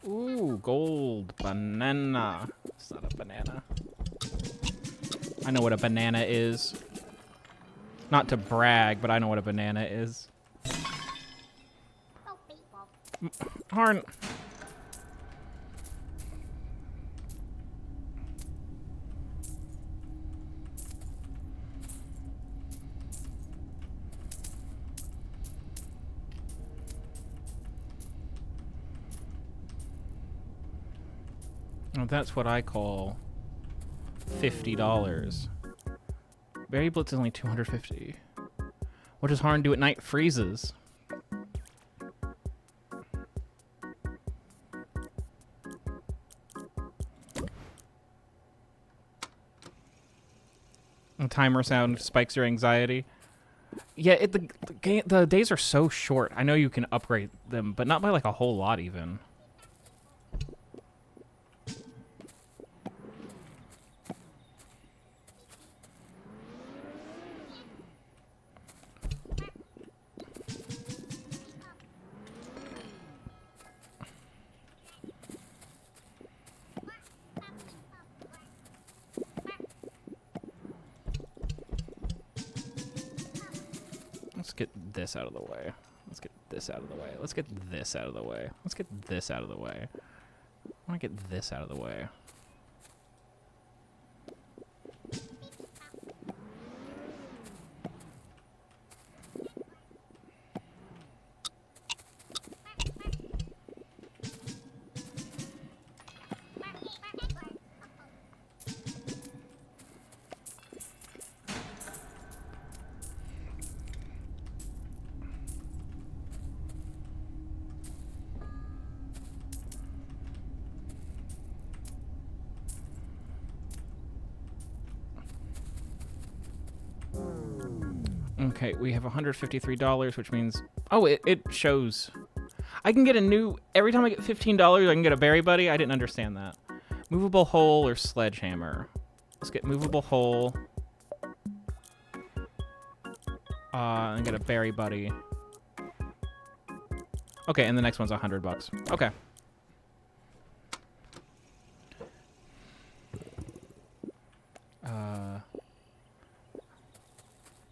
Ooh, gold banana. It's not a banana. I know what a banana is. Not to brag, but I know what a banana is. Harn. Oh, that's what I call $50. Berry Blitz is only 250. What does Harn do at night? Freezes. A timer sound spikes your anxiety. Yeah, the days are so short. I know you can upgrade them, but not by like a whole lot even. Let's get this out of the way. Let's get this out of the way. Let's get this out of the way. Let's get this out of the way. I want to get this out of the way. Okay, we have $153, which means... Oh, it shows... I can get a new... Every time I get $15, I can get a berry buddy? I didn't understand that. Movable hole or sledgehammer? Let's get movable hole. And get a berry buddy. Okay, and the next one's $100. Okay.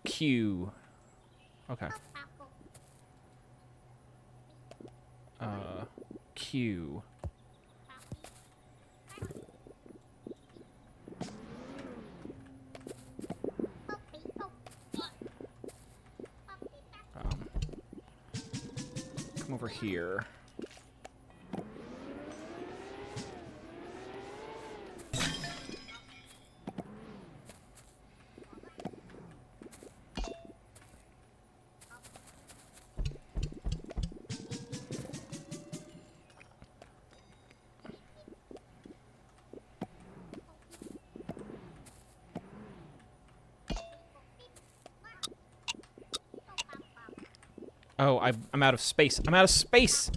Q. Okay. Q. Come over here. Oh, I'm out of space. I'm out of space!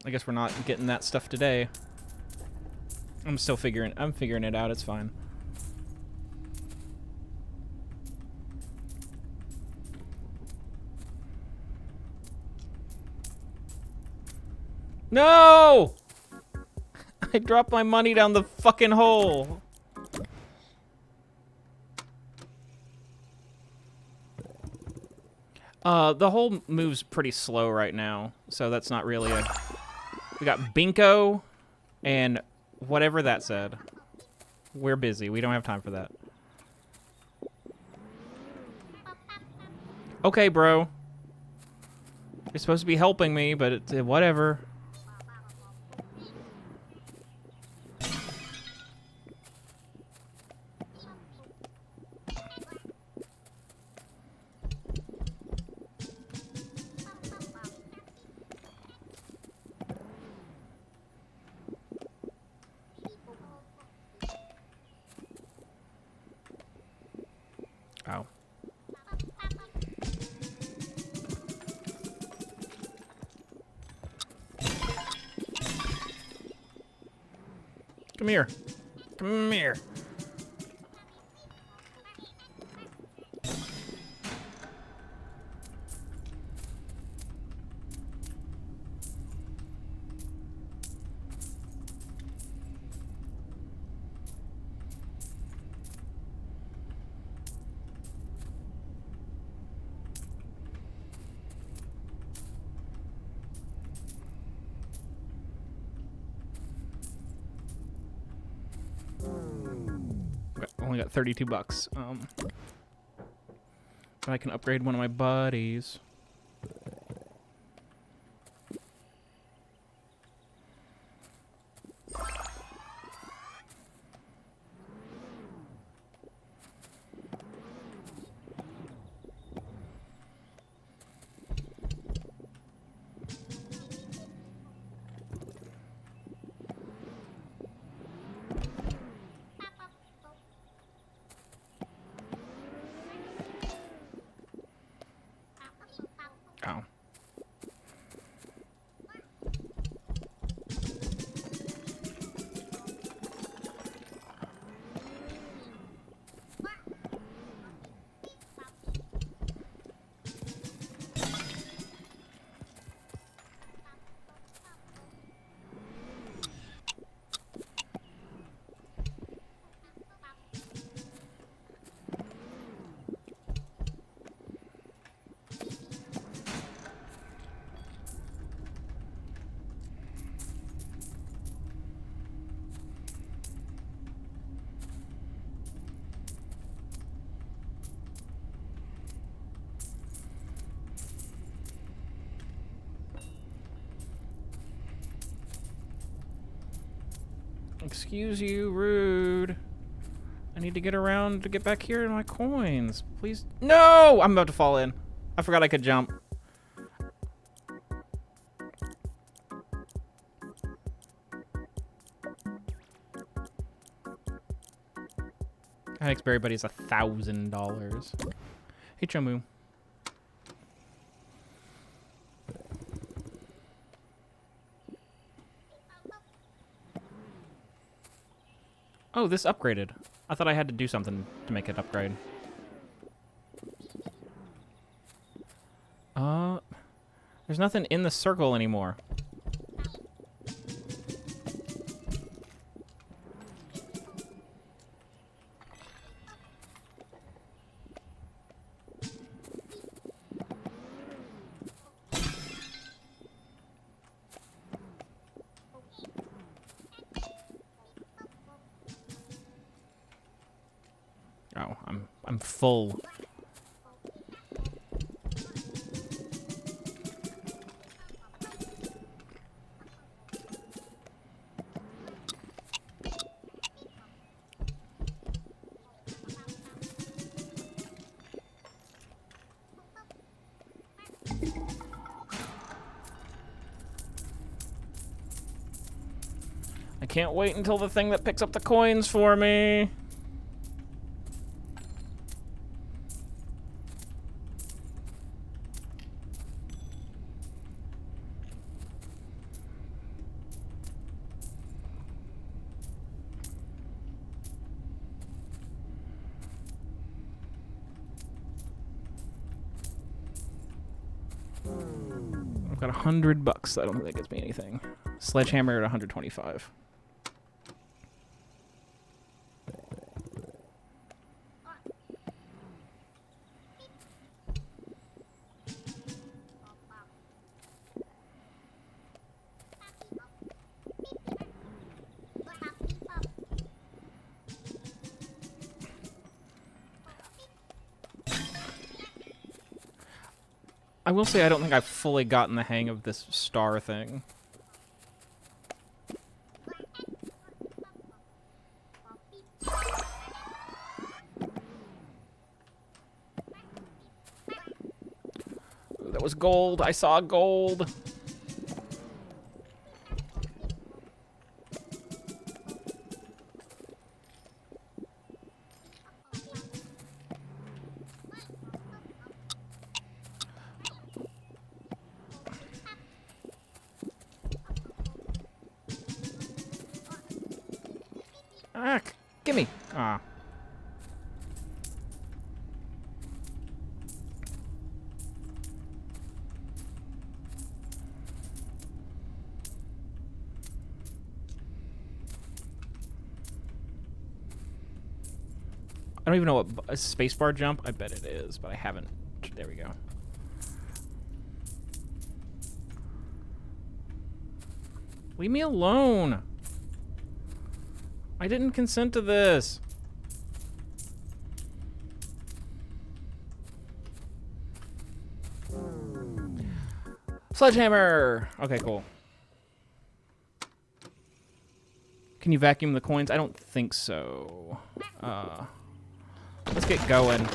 I guess we're not getting that stuff today. I'm figuring it out. It's fine. No! I dropped my money down the fucking hole. The hole moves pretty slow right now, so that's not really a... We got Binko and whatever that said. We're busy. We don't have time for that. Okay, bro. You're supposed to be helping me, but it's whatever. Oh. Come here. Come here. Only got 32 bucks. But I can upgrade one of my buddies. Oh. Excuse you, rude. I need to get around to get back here to my coins. Please. No! I'm about to fall in. I forgot I could jump. Alex Berry Buddy is $1,000. Hey, Chomu. Oh, this upgraded. I thought I had to do something to make it upgrade. There's nothing in the circle anymore. Oh, I'm full. I can't wait until the thing that picks up the coins for me. I've got $100. I don't think that gets me anything. Sledgehammer at 125. I will say I don't think I've fully gotten the hang of this star thing. Ooh, that was gold. I saw gold. Ah, gimme. Ah. I don't even know what a spacebar jump. I bet it is, but I haven't. There we go. Leave me alone. I didn't consent to this. Sledgehammer! Okay, cool. Can you vacuum the coins? I don't think so. Let's get going.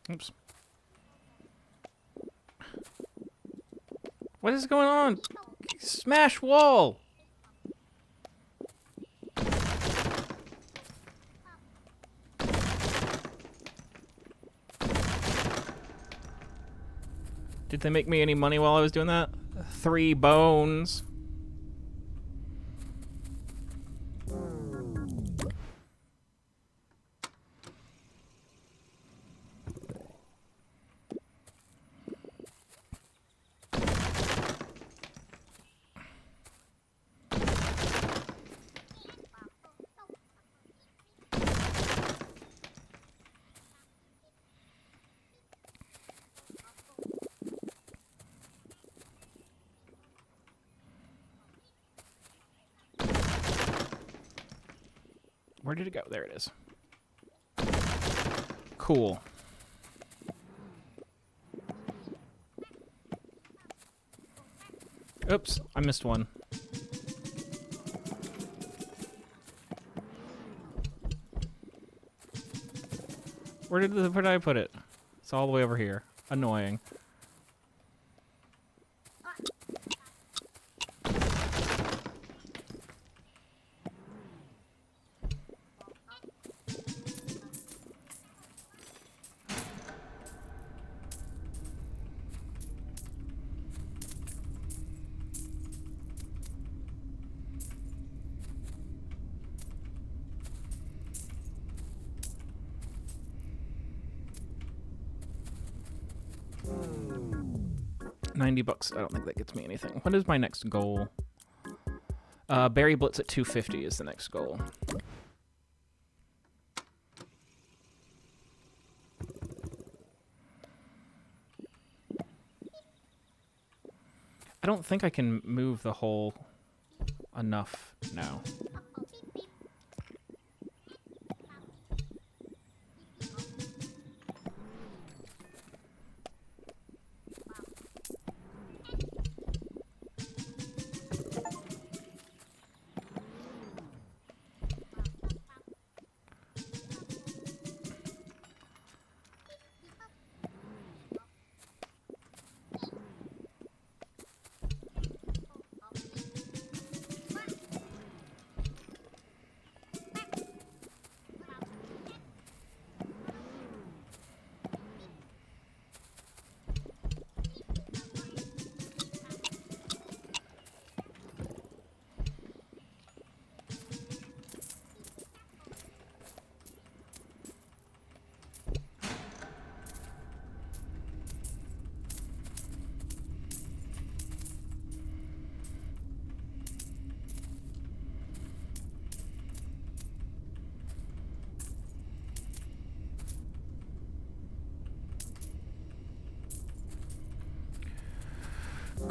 Oops. What is going on? Smash wall! Did they make me any money while I was doing that? 3 bones. Where did it go? There it is. Cool. Oops, I missed one. Where did I put it? It's all the way over here. Annoying. $90. I don't think that gets me anything. What is my next goal? Berry Blitz at 250 is the next goal. I don't think I can move the hole enough now.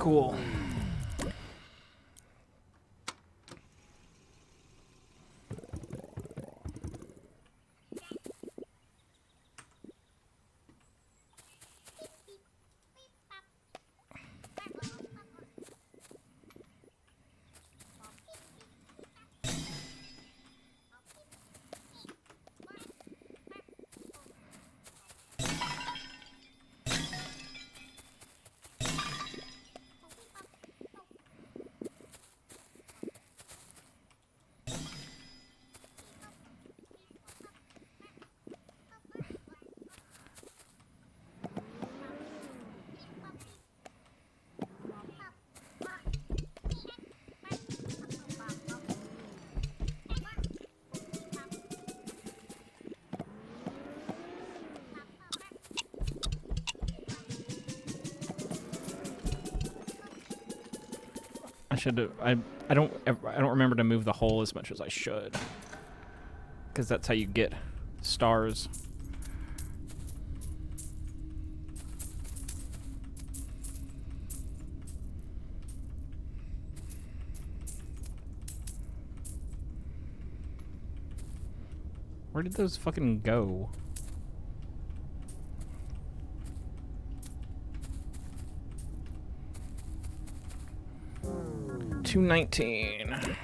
Cool. I should. I don't. I don't remember to move the hole as much as I should, because that's how you get stars. Where did those fucking go? $219.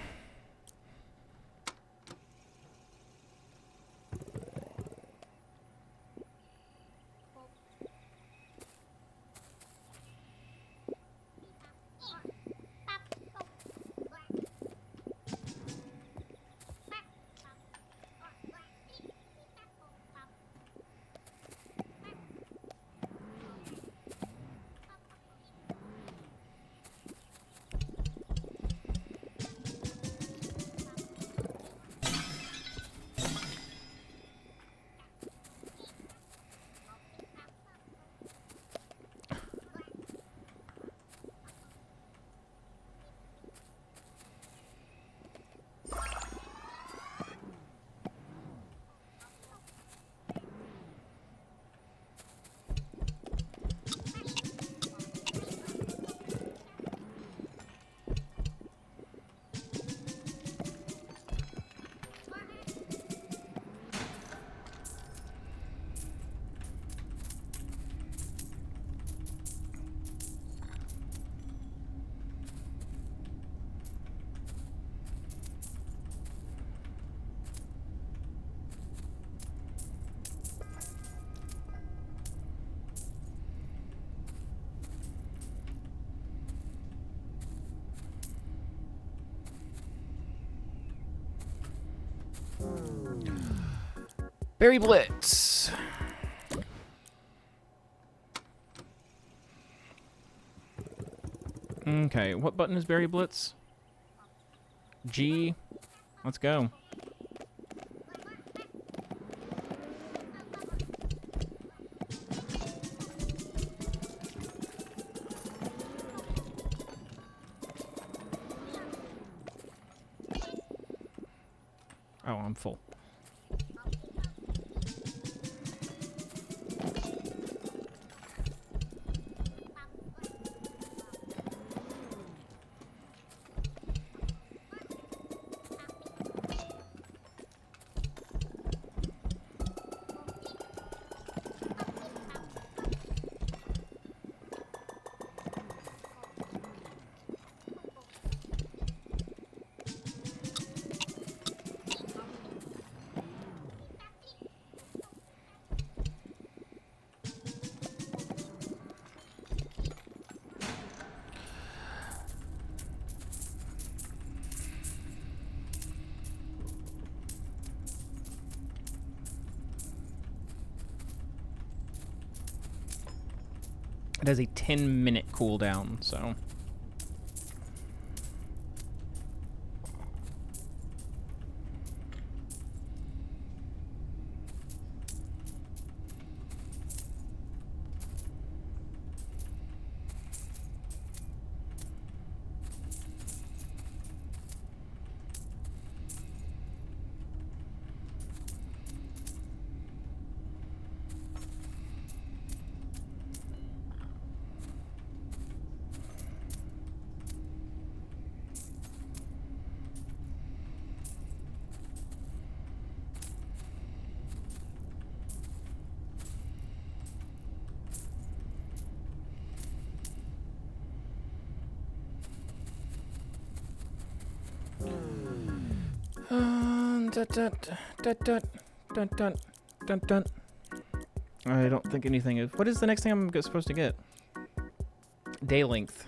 Berry Blitz. Okay, what button is Berry Blitz? G. Let's go. Oh, I'm full. It has a 10-minute cooldown, so... Dun, dun, dun, dun, dun, dun, dun, dun. I don't think anything is... What is the next thing I'm supposed to get? Day length.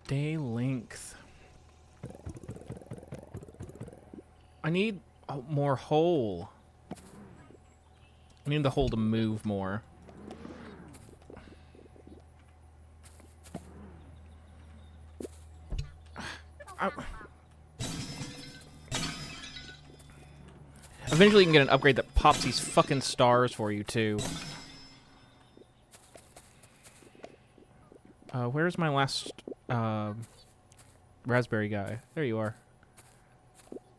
Day length. I need more hole. I need the hole to move more. Eventually you can get an upgrade that pops these fucking stars for you, too. Where's my last... raspberry guy? There you are.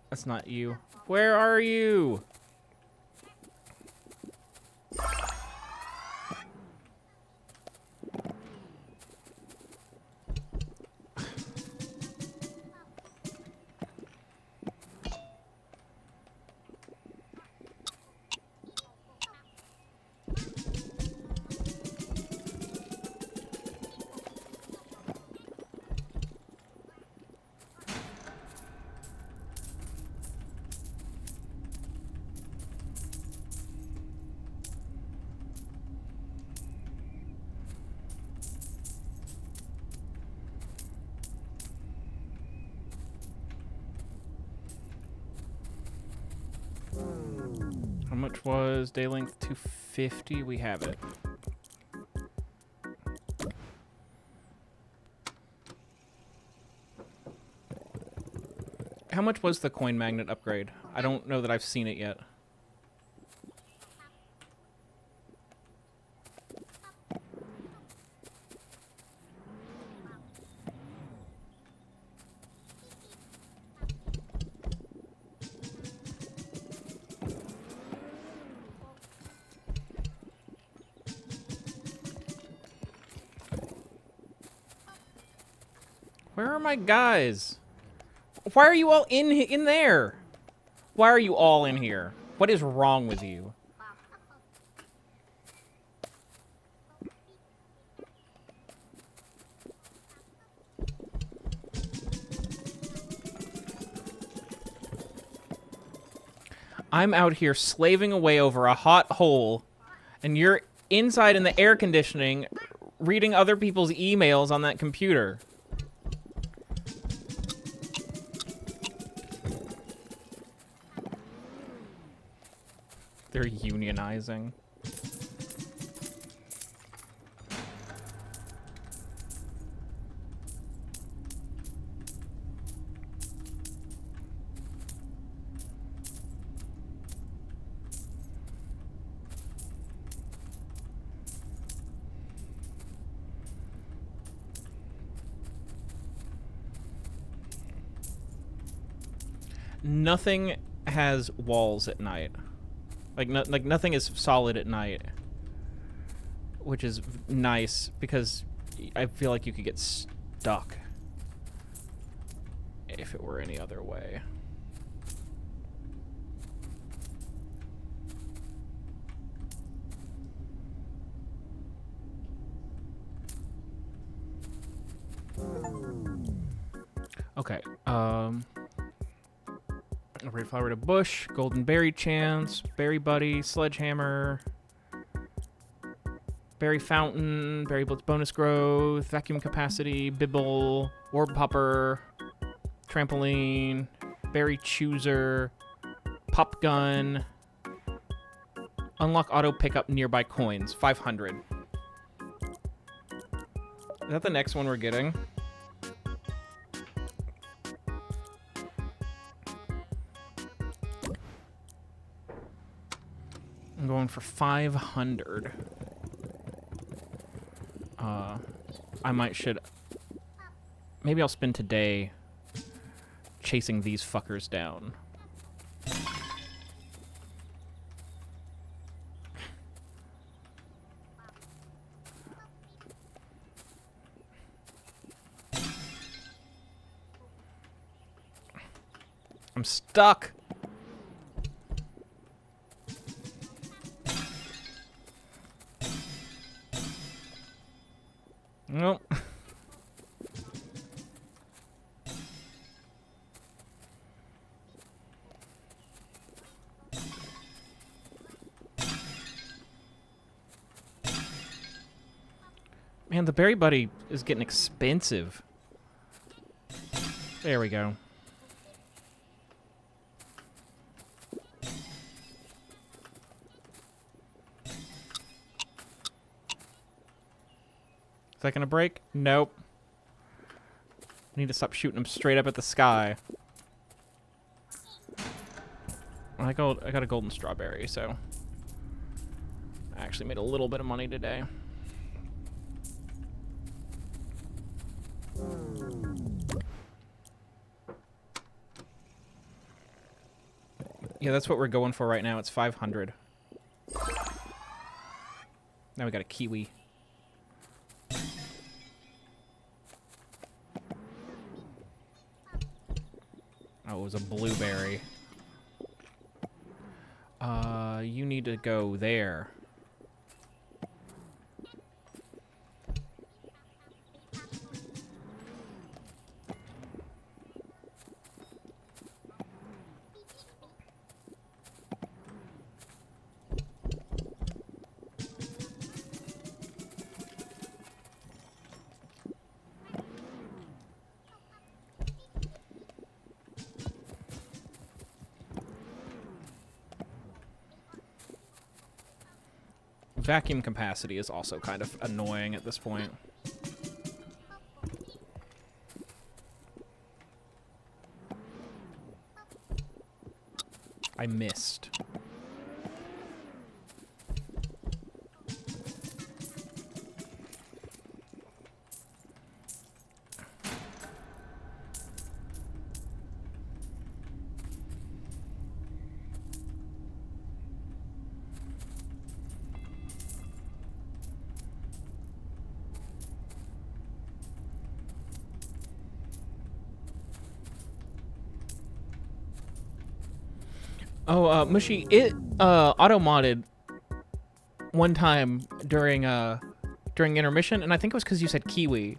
That's not you. Where are you? How much was day length? 250. We have it. How much was the coin magnet upgrade? I don't know that I've seen it yet. Where are my guys? Why are you all in there? Why are you all in here? What is wrong with you? I'm out here slaving away over a hot hole, and you're inside in the air conditioning reading other people's emails on that computer. They're unionizing. Nothing has walls at night. Like nothing is solid at night, which is nice because I feel like you could get stuck if it were any other way. Okay, Red flower to bush, golden berry chance, berry buddy, sledgehammer, berry fountain, berry blitz bonus growth, vacuum capacity, bibble, orb popper, trampoline, berry chooser, pop gun, unlock auto pickup nearby coins, 500. Is that the next one we're getting? I'm going for 500. Maybe I'll spend today chasing these fuckers down. I'm stuck. Nope. Man, the berry buddy is getting expensive. There we go. Is that gonna break? Nope. I need to stop shooting them straight up at the sky. I got a golden strawberry, so I actually made a little bit of money today. Yeah, that's what we're going for right now. It's 500. Now we got a kiwi. Oh, it was a blueberry. You need to go there. Vacuum capacity is also kind of annoying at this point. I missed. Oh, Mushy, it auto-modded one time during intermission, and I think it was because you said kiwi.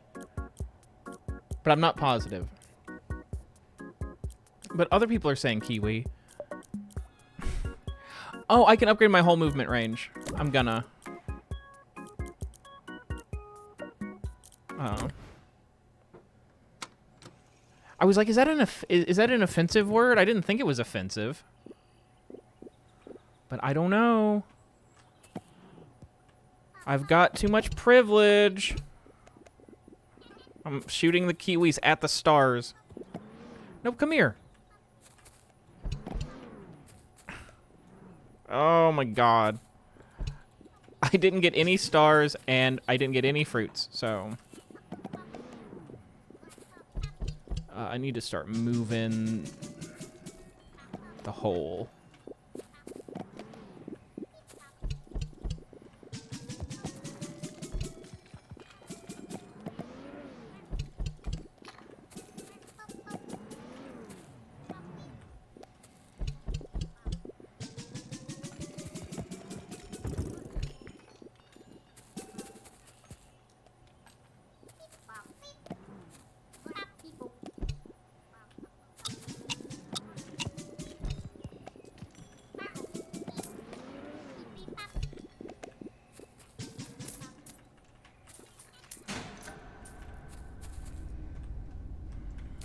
But I'm not positive. But other people are saying kiwi. Oh, I can upgrade my whole movement range. I'm gonna. I was like, is that an offensive word? I didn't think it was offensive. But I don't know. I've got too much privilege. I'm shooting the kiwis at the stars. Nope, come here. Oh my god. I didn't get any stars and I didn't get any fruits, so... I need to start moving the hole.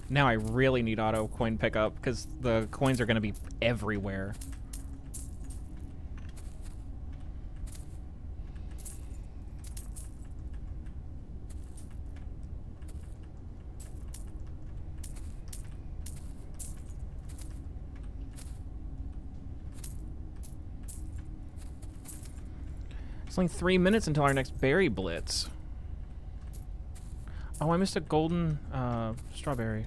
Now I really need auto coin pickup because the coins are going to be everywhere. It's only 3 minutes until our next berry blitz. Oh, I missed a golden strawberry.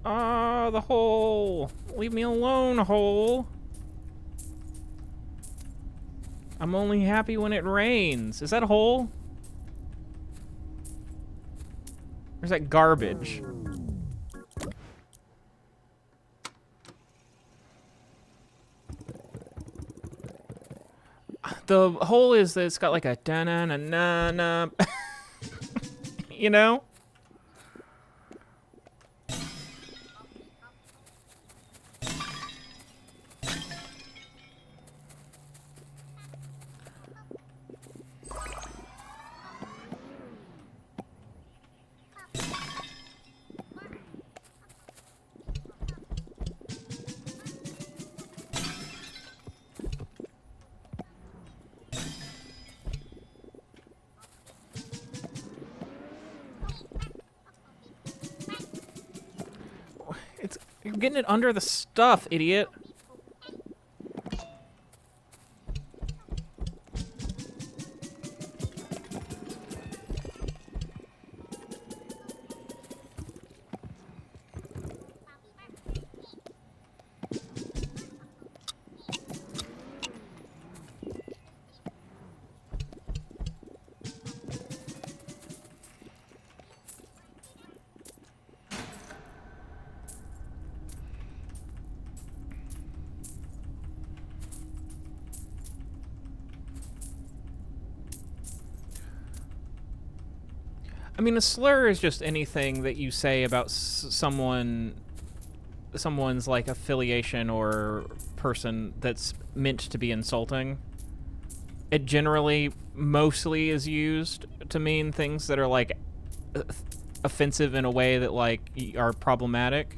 Ah, the hole! Leave me alone, hole! I'm only happy when it rains. Is that a hole? Or is that garbage? The whole is that it's got like a da-na-na-na-na, you know? You're getting it under the stuff, idiot. I mean, a slur is just anything that you say about someone's like affiliation or person that's meant to be insulting. It generally mostly is used to mean things that are like offensive in a way that like are problematic.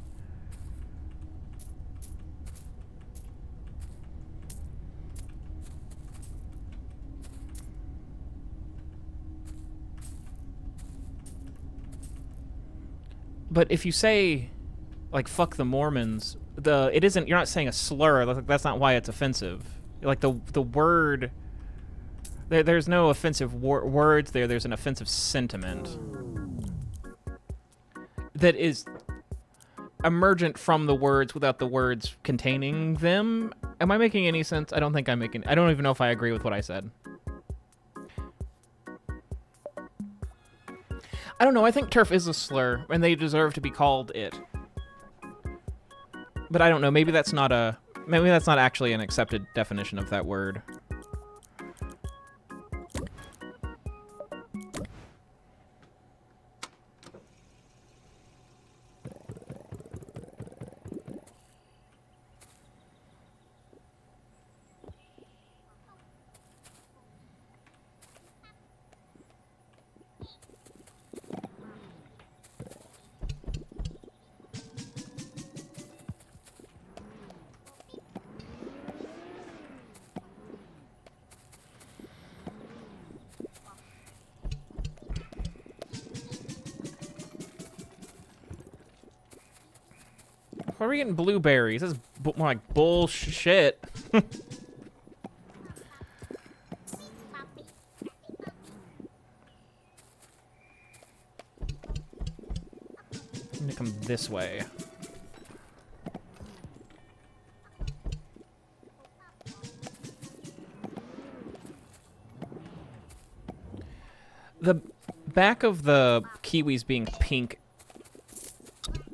But if you say, like, fuck the Mormons, you're not saying a slur. That's not why it's offensive. Like, the word, there's no offensive words there. There's an offensive sentiment that is emergent from the words without the words containing them. Am I making any sense? I don't think I'm making... I don't even know if I agree with what I said. I don't know, I think turf is a slur, and they deserve to be called it. But I don't know, maybe that's not actually an accepted definition of that word. Why are we getting blueberries? This is more like bullshit. I'm gonna come this way. The back of the kiwis being pink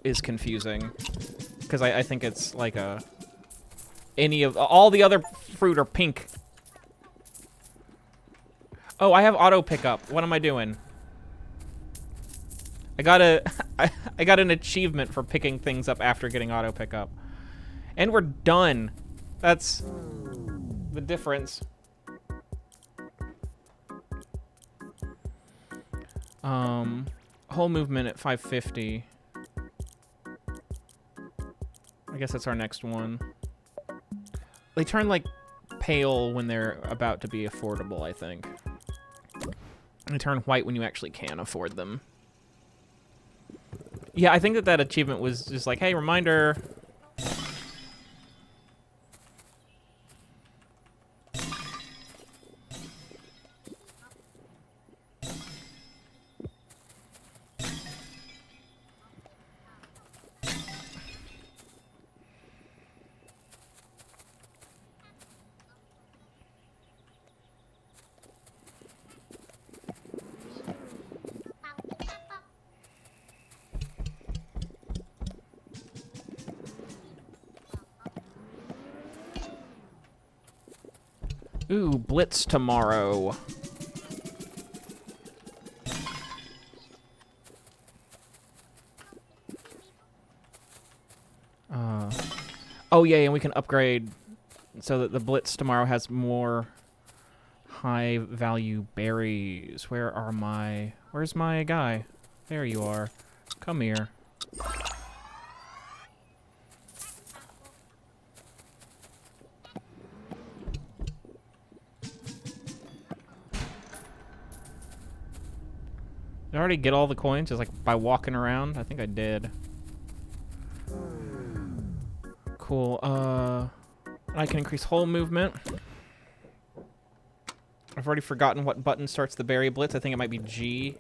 is confusing. Because I think it's like all the other fruit are pink. Oh, I have auto pickup. What am I doing? I got an achievement for picking things up after getting auto pickup. And we're done. That's the difference. Whole movement at 550. I guess that's our next one. They turn, like, pale when they're about to be affordable, I think. And they turn white when you actually can afford them. Yeah, I think that achievement was just like, hey, reminder. Ooh, blitz tomorrow. Oh yeah, and we can upgrade so that the blitz tomorrow has more high value berries. Where's my guy? There you are. Come here. Did I already get all the coins just like by walking around? I think I did. Cool. I can increase whole movement. I've already forgotten what button starts the berry blitz. I think it might be G.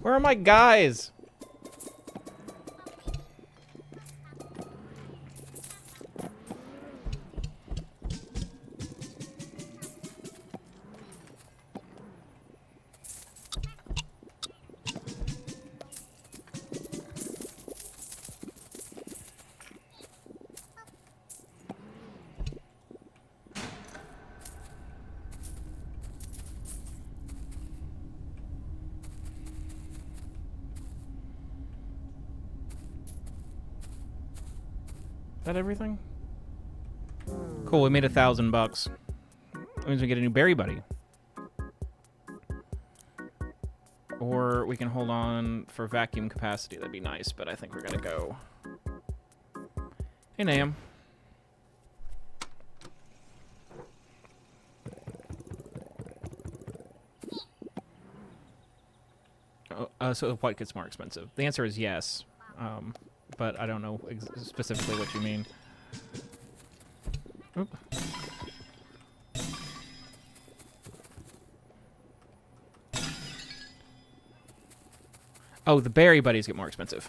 Where are my guys? Is that everything? Cool, we made $1,000. That means we get a new berry buddy. Or we can hold on for vacuum capacity. That'd be nice, but I think we're gonna go. Hey, Nam. Oh, so what gets more expensive? The answer is yes. But I don't know specifically what you mean. Oop. Oh, the berry buddies get more expensive.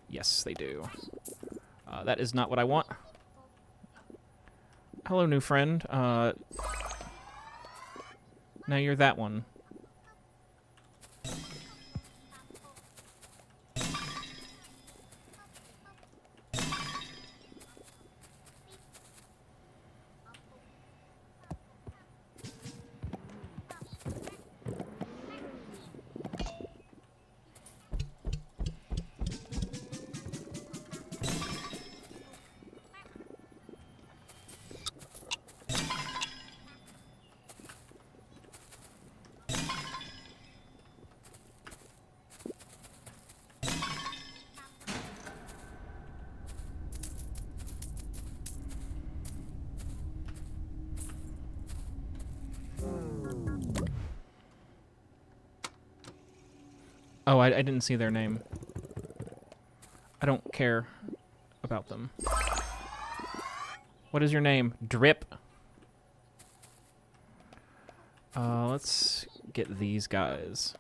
Yes, they do. That is not what I want. Hello, new friend. Now you're that one. Oh, I didn't see their name. I don't care about them. What is your name? Drip? Let's get these guys.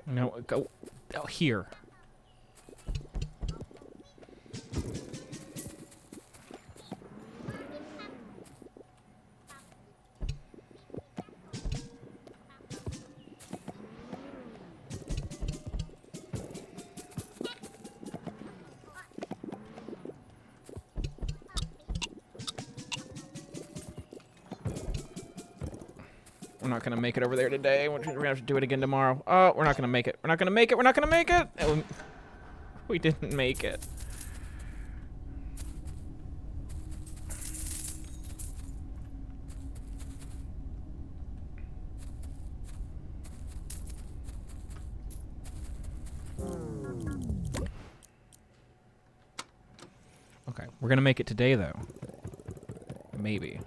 No, go here. not gonna make it over there today. We're gonna have to do it again tomorrow. Oh, we're not gonna make it. We're not gonna make it. We're not gonna make it. We didn't make it. Okay, we're gonna make it today though. Maybe.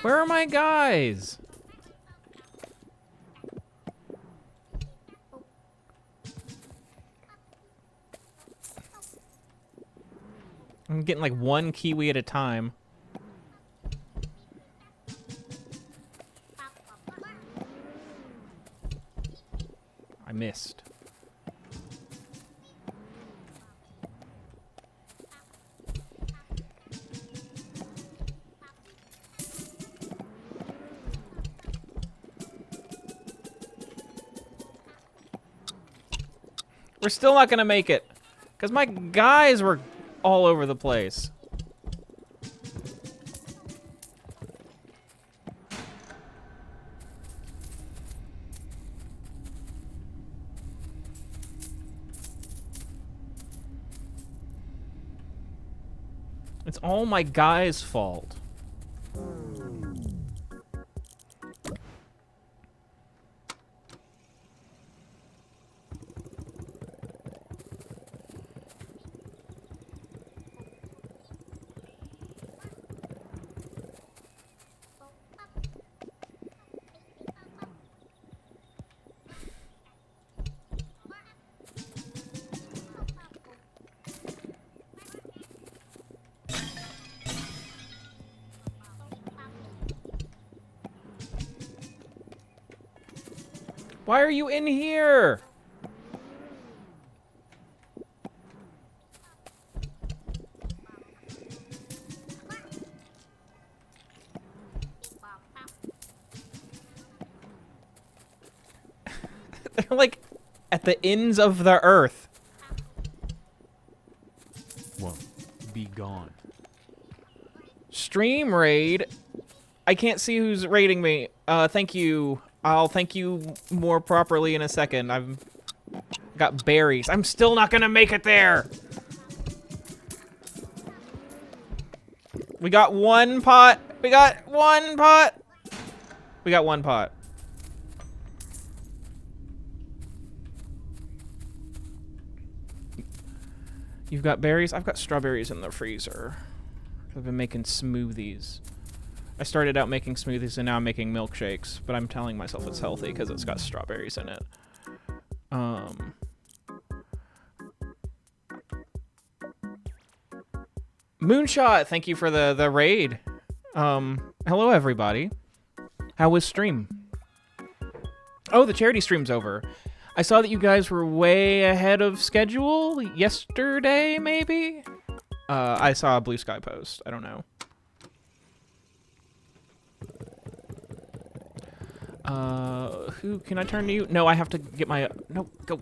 Where are my guys? I'm getting like one kiwi at a time. I missed. We're still not gonna make it, because my guys were all over the place. It's all my guys' fault. Why are you in here? They're like at the ends of the earth. WOE.BEGONE. Stream raid. I can't see who's raiding me. Thank you. I'll thank you more properly in a second. I've got berries. I'm still not gonna make it there. We got one pot. We got one pot. We got one pot. You've got berries? I've got strawberries in the freezer. I've been making smoothies. I started out making smoothies and now I'm making milkshakes, but I'm telling myself it's healthy because it's got strawberries in it. Moonshot, thank you for the raid. Hello everybody. How was stream? Oh, the charity stream's over. I saw that you guys were way ahead of schedule yesterday, maybe? I saw a Blue Sky post. I don't know. Who can I turn to you? No, I have to get my... No, go.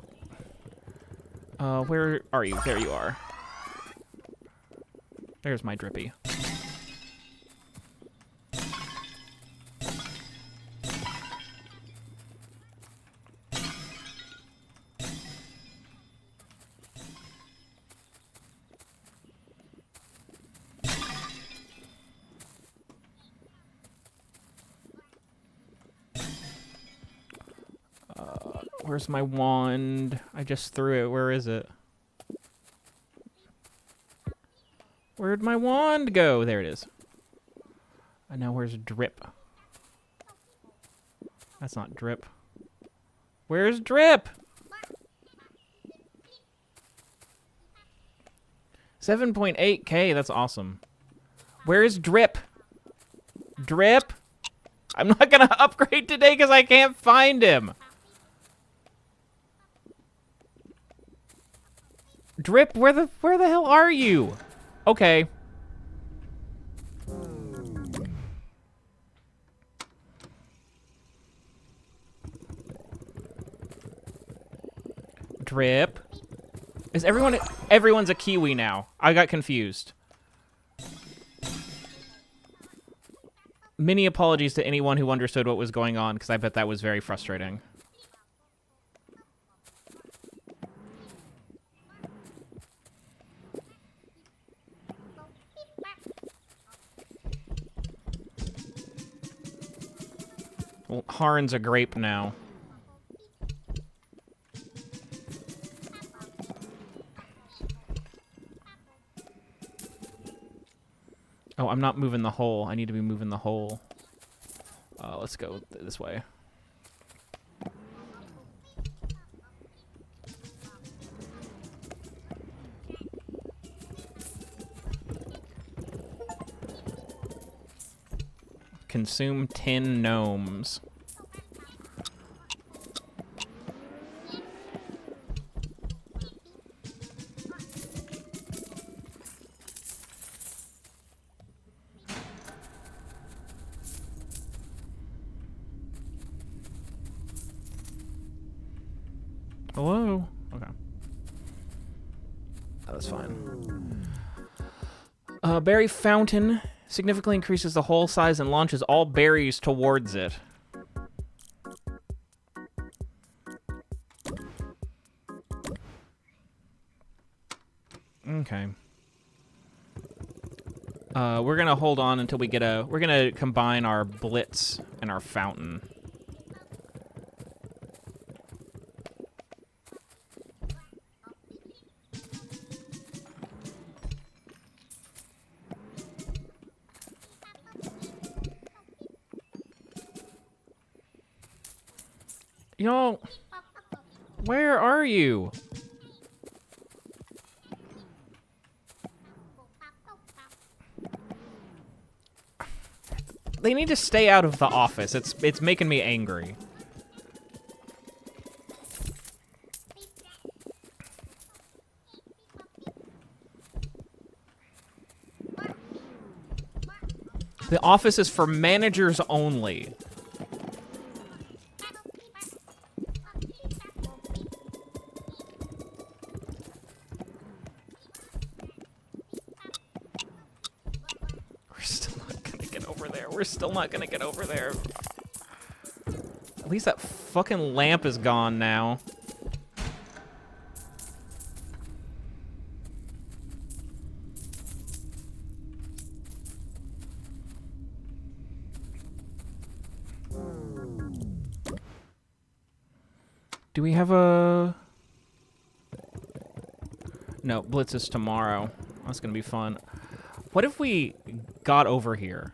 Where are you? There you are. There's my drippy. Where's my wand? I just threw it. Where is it? Where'd my wand go? There it is. And now where's drip? That's not drip. Where's drip? 7.8K. That's awesome. Where's drip? Drip? I'm not gonna upgrade today because I can't find him. Drip, where the hell are you? Okay. Drip. Is everyone... Everyone's a Kiwi now. I got confused. Many apologies to anyone who understood what was going on, because I bet that was very frustrating. Well, Harn's a grape now. Oh, I'm not moving the hole. I need to be moving the hole. Let's go this way. Consume 10 gnomes. Hello? Okay. Oh, that's fine. Berry fountain significantly increases the hole size and launches all berries towards it. Okay. We're gonna hold on until we get a... We're gonna combine our blitz and our fountain. Y'all, where are you? They need to stay out of the office. It's making me angry. The office is for managers only. We're still not gonna get over there. At least that fucking lamp is gone now. Do we have a... No, Blitz is tomorrow. That's gonna be fun. What if we got over here?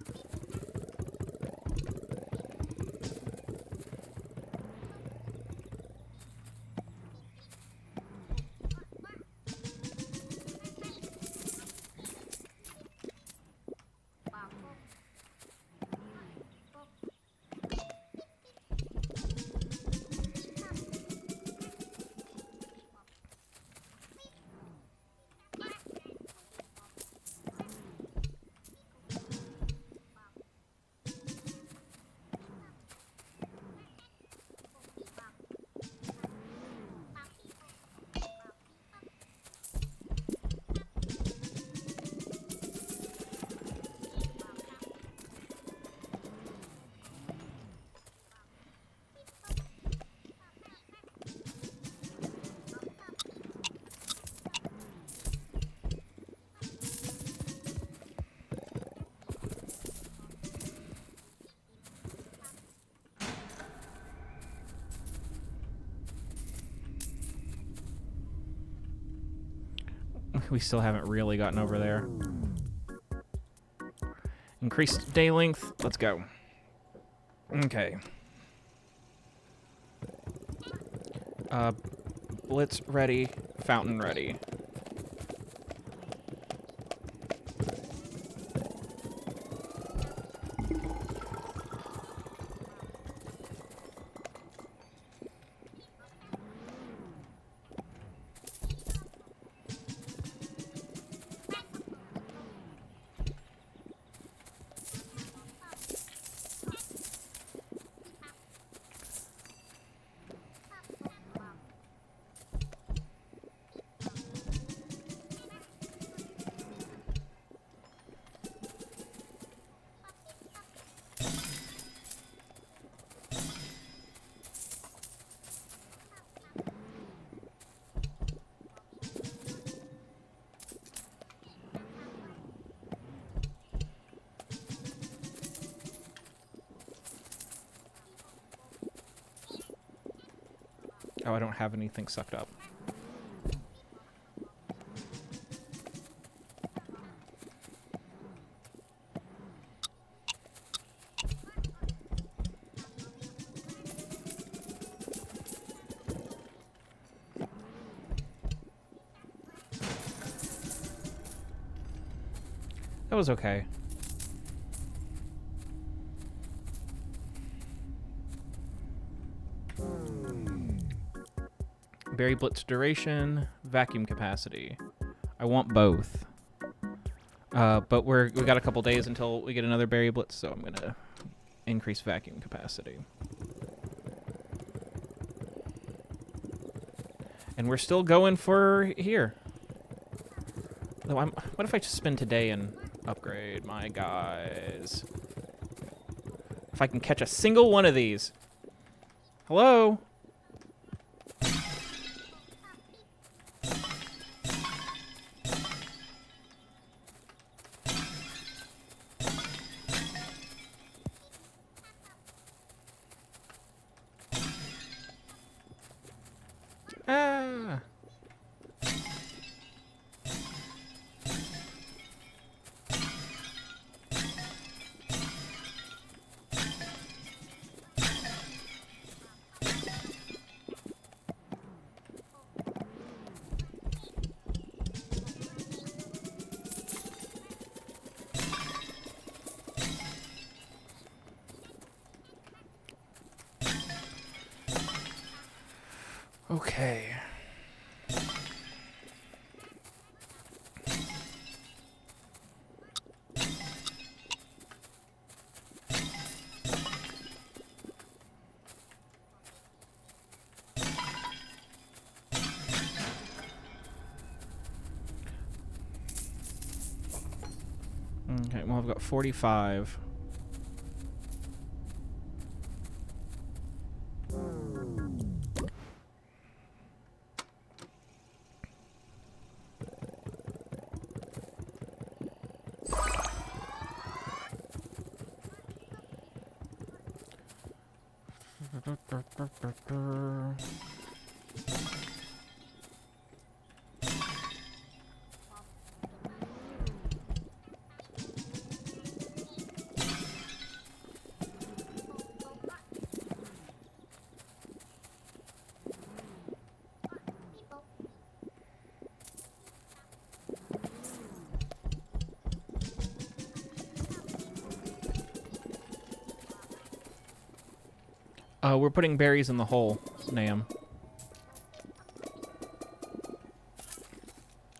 We still haven't really gotten over there. Increased day length. Let's go. Okay. Blitz ready. Fountain ready. Oh, I don't have anything sucked up. That was okay. Berry blitz duration, vacuum capacity. I want both. But we got a couple days until we get another berry blitz, so I'm gonna increase vacuum capacity. And we're still going for here. Though what if I just spend today and upgrade my guys? If I can catch a single one of these. Hello? Ah. Okay. Okay, well, I've got 45. We're putting berries in the hole, Nam.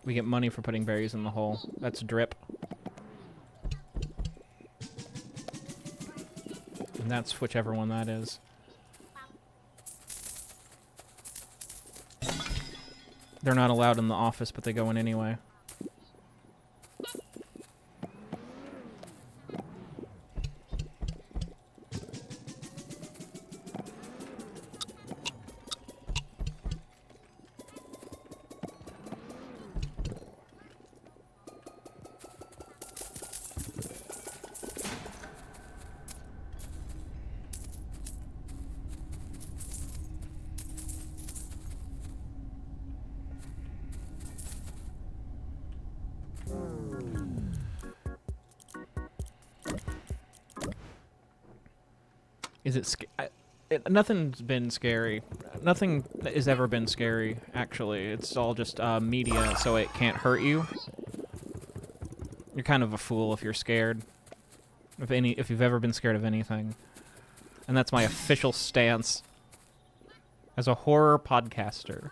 We get money for putting berries in the hole. That's drip. And that's whichever one that is. They're not allowed in the office, but they go in anyway. Is it nothing's been scary. Nothing has ever been scary, actually. It's all just media, so it can't hurt you. You're kind of a fool if you're scared. If you've ever been scared of anything. And that's my official stance as a horror podcaster.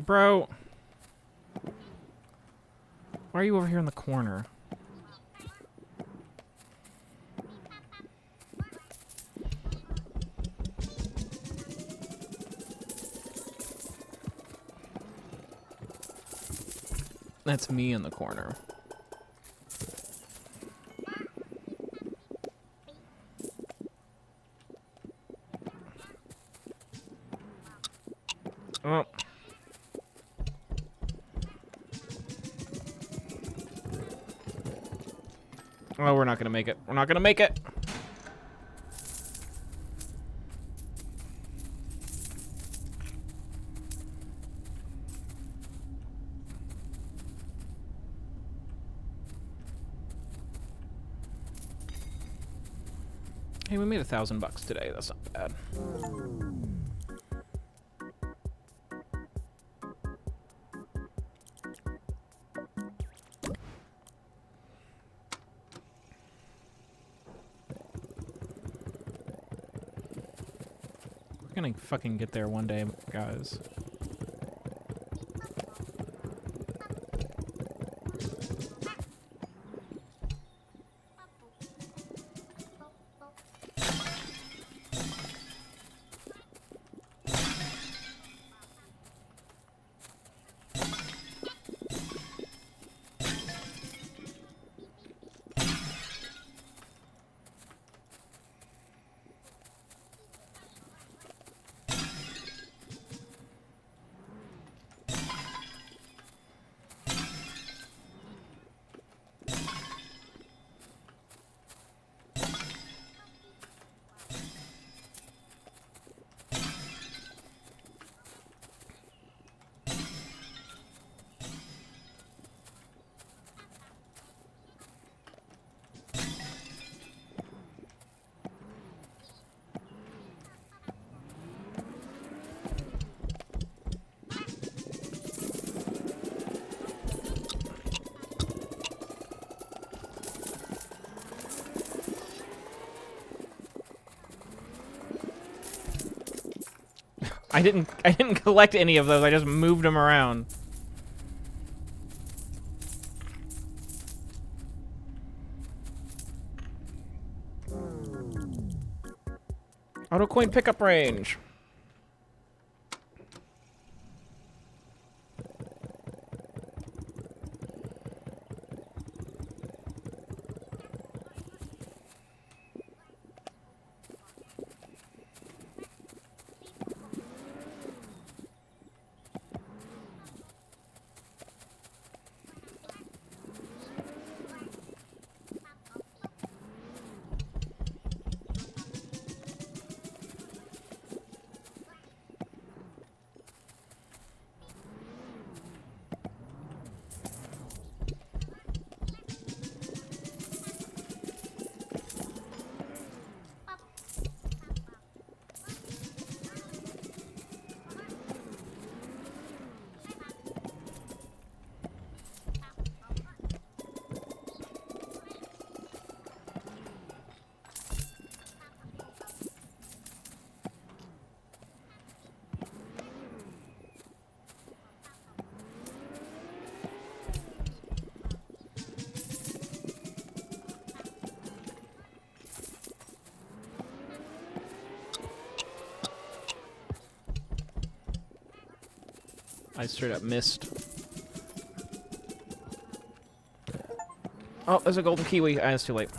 Bro. Why are you over here in the corner? That's me in the corner. Oh, we're not gonna make it. We're not gonna make it. Hey, we made $1,000 today. That's not bad. We're gonna fucking get there one day, guys. I didn't collect any of those. I just moved them around. Auto coin pickup range. I straight up missed. Oh, there's a golden kiwi. Ah, it's too late.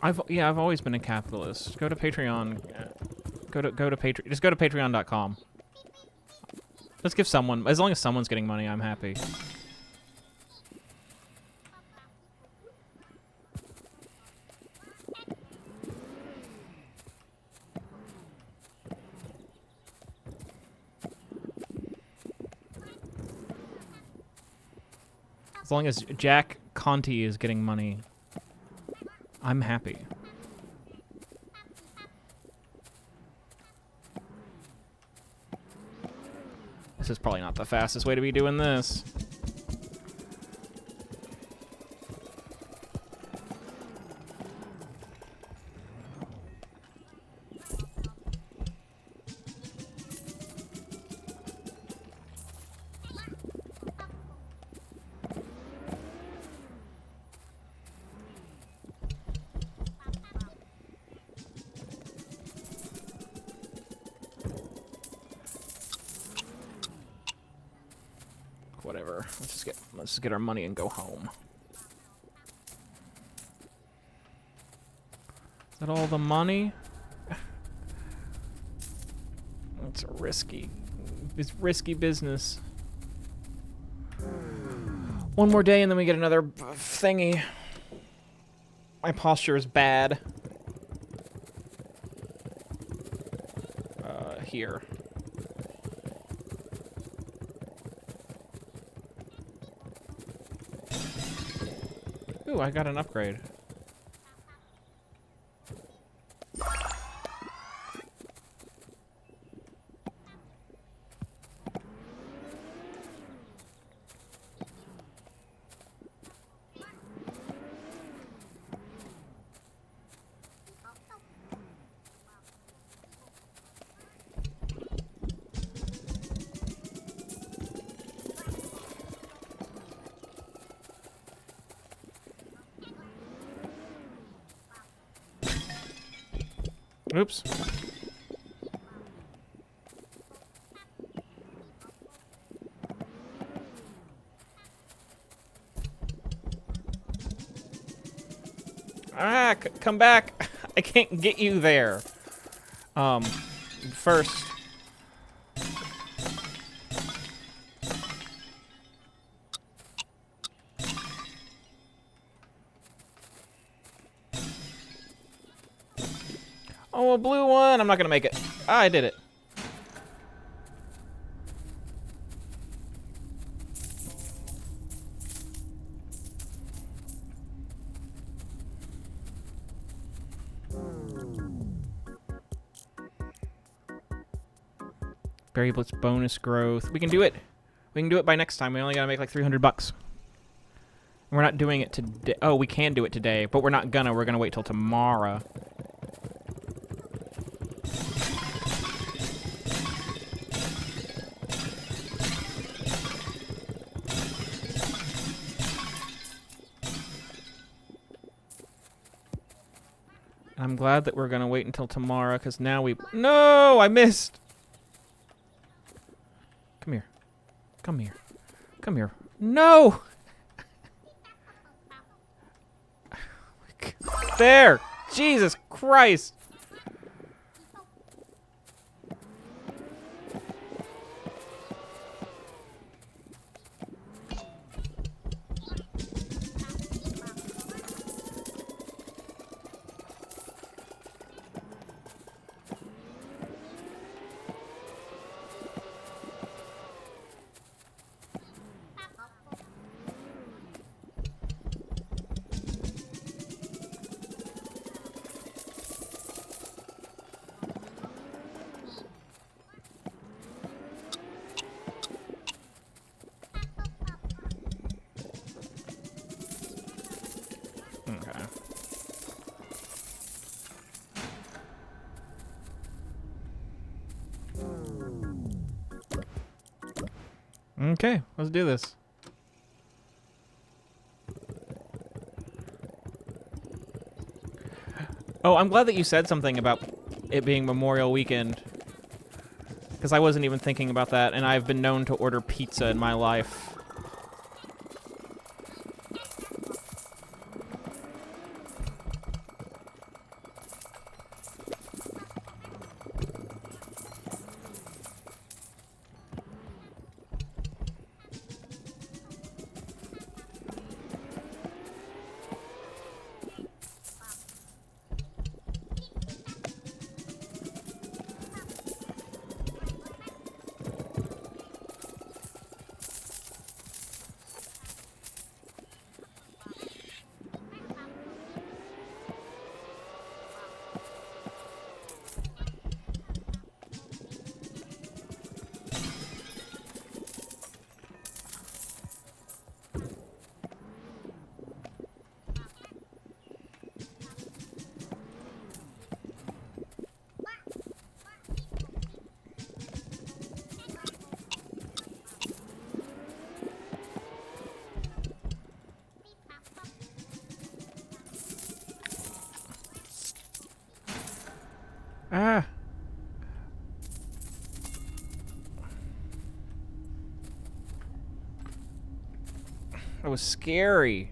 I've always been a capitalist. Go to Patreon. Go to Patreon. Just go to patreon.com. Let's give someone, as long as someone's getting money, I'm happy. As long as Jack Conti is getting money, I'm happy. This is probably not the fastest way to be doing this. Whatever. Let's just get our money and go home. that all the money? It's risky business. One more day and then we get another thingy. My posture is bad. Here. Ooh, I got an upgrade. Oops. Ah, come back. I can't get you there. First. Oh, a blue one. I'm not gonna make it. Ah, I did it. Berry Blitz bonus growth. We can do it. We can do it by next time. We only gotta make like 300 bucks. We're not doing it today. Oh, we can do it today, but we're not gonna. We're gonna wait till tomorrow. I'm glad that we're gonna wait until tomorrow, because now we... No! I missed! Come here. Come here. Come here. No! There! Jesus Christ! Okay, let's do this. Oh, I'm glad that you said something about it being Memorial Weekend, because I wasn't even thinking about that, and I've been known to order pizza in my life. Ah. That was scary.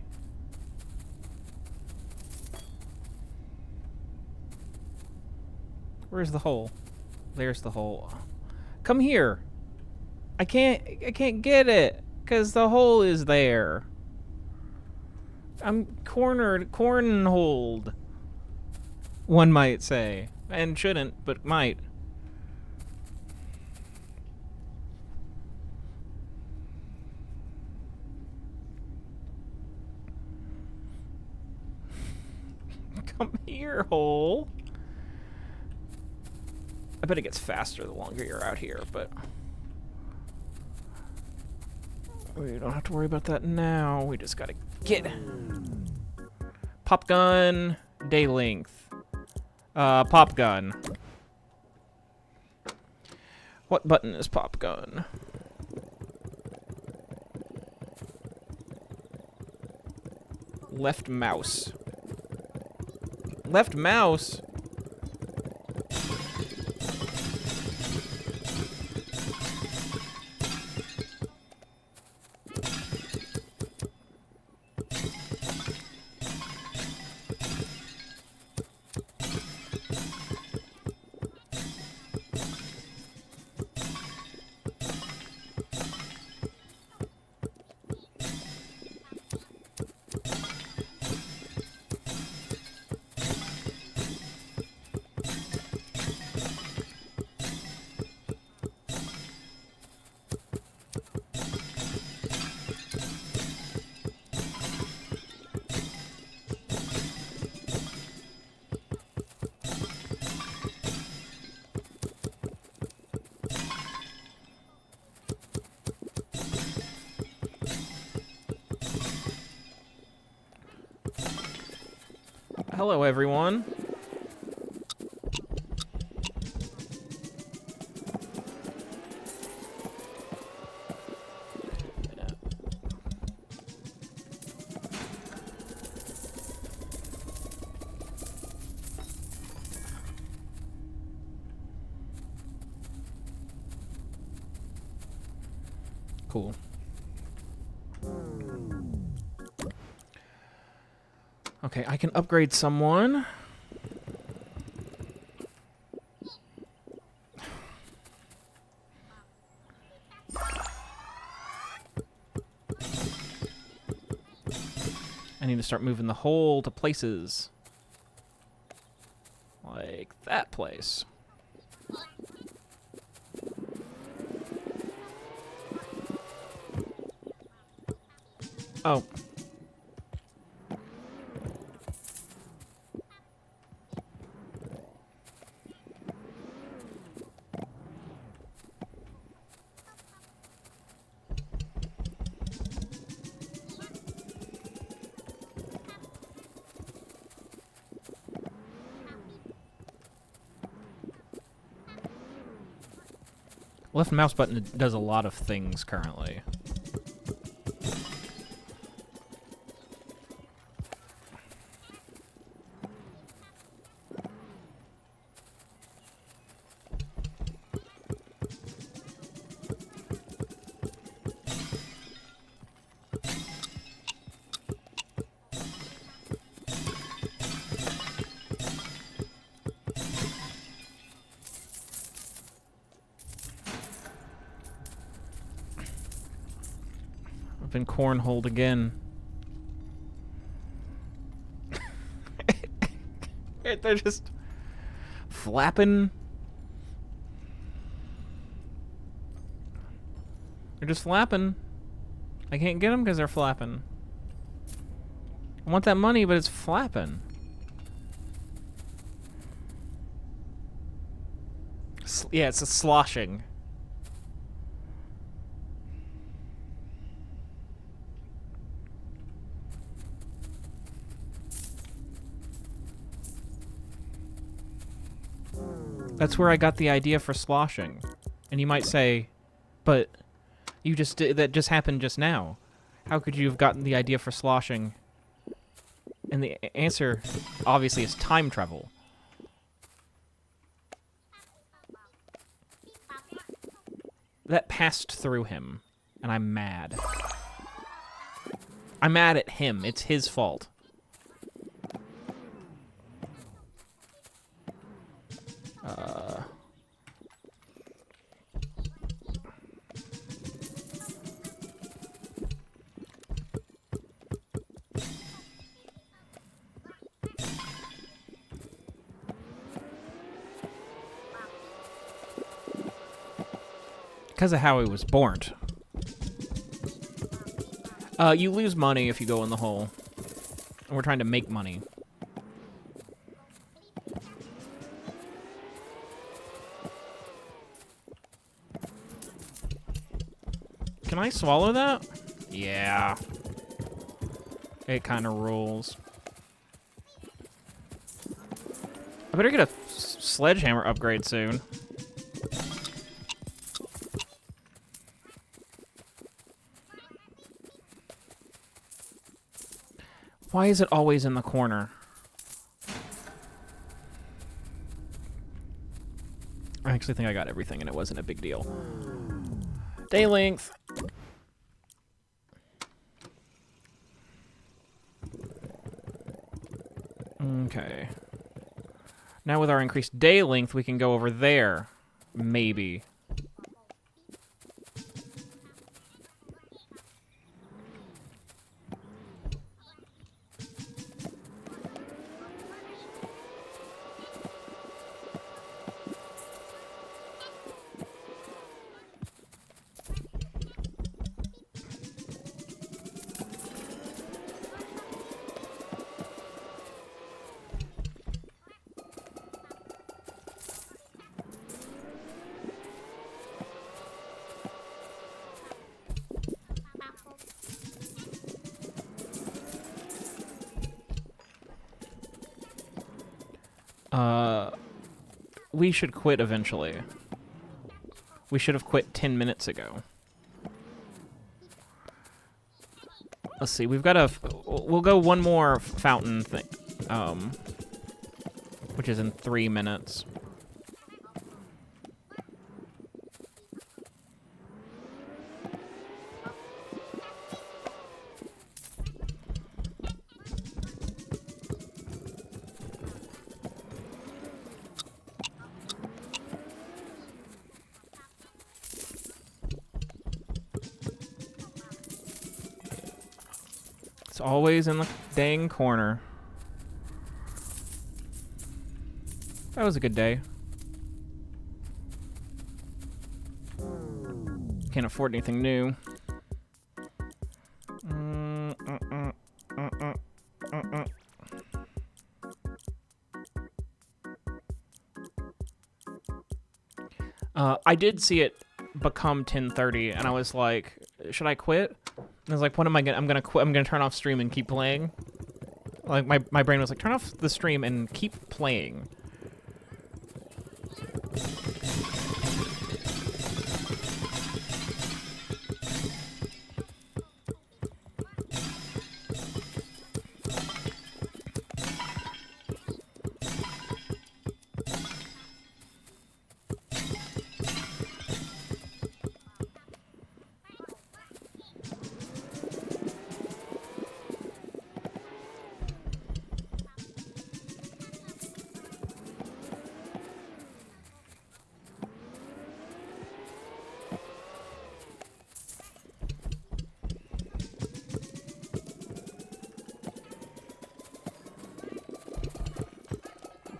Where's the hole? There's the hole. Come here. I can't get it because the hole is there. I'm cornholed. One might say, and shouldn't, but might. Come here, hole. I bet it gets faster the longer you're out here, but we don't have to worry about that now. We just gotta get pop gun, day length, pop gun. What button is pop gun? Left mouse. Left mouse? Hello, everyone. Cool. Okay, I can upgrade someone. I need to start moving the hole to places. Like that place. Oh. Left mouse button does a lot of things currently. I've been cornholed again. They're just flapping. They're just flapping. I can't get them because they're flapping. I want that money, but it's flapping. Yeah, it's a sloshing. That's where I got the idea for sloshing. And you might say, but you just did, that just happened just now. How could you have gotten the idea for sloshing? And the answer, obviously, is time travel. That passed through him, and I'm mad. I'm mad at him. It's his fault. Because of how he was born. You lose money if you go in the hole. And we're trying to make money. Can I swallow that? Yeah. It kind of rules. I better get a sledgehammer upgrade soon. Why is it always in the corner? I actually think I got everything and it wasn't a big deal. Day length. Okay. Now with our increased day length, we can go over there. Maybe. We should quit eventually. We should have quit 10 minutes ago. Let's see, we've got a... We'll go one more fountain thing. Which is in 3 minutes. It's always in the dang corner. That was a good day. Can't afford anything new. I did see it become 10:30, and I was like, should I quit? And I was like, what am I gonna... I'm gonna quit. I'm gonna turn off stream and keep playing. Like, my brain was like, turn off the stream and keep playing.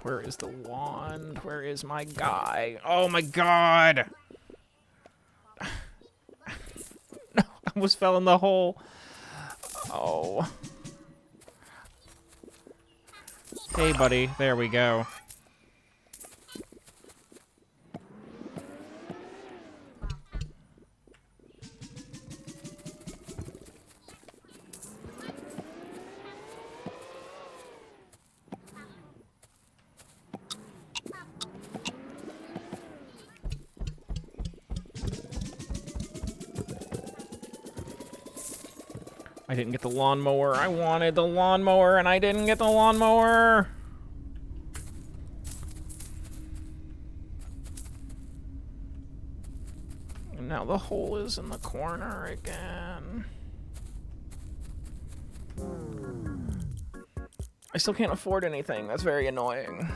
Where is the wand? Where is my guy? Oh my god! No, I almost fell in the hole. Oh. Hey, buddy. There we go. I didn't get the lawnmower. I wanted the lawnmower, and I didn't get the lawnmower. And now the hole is in the corner again. I still can't afford anything. That's very annoying.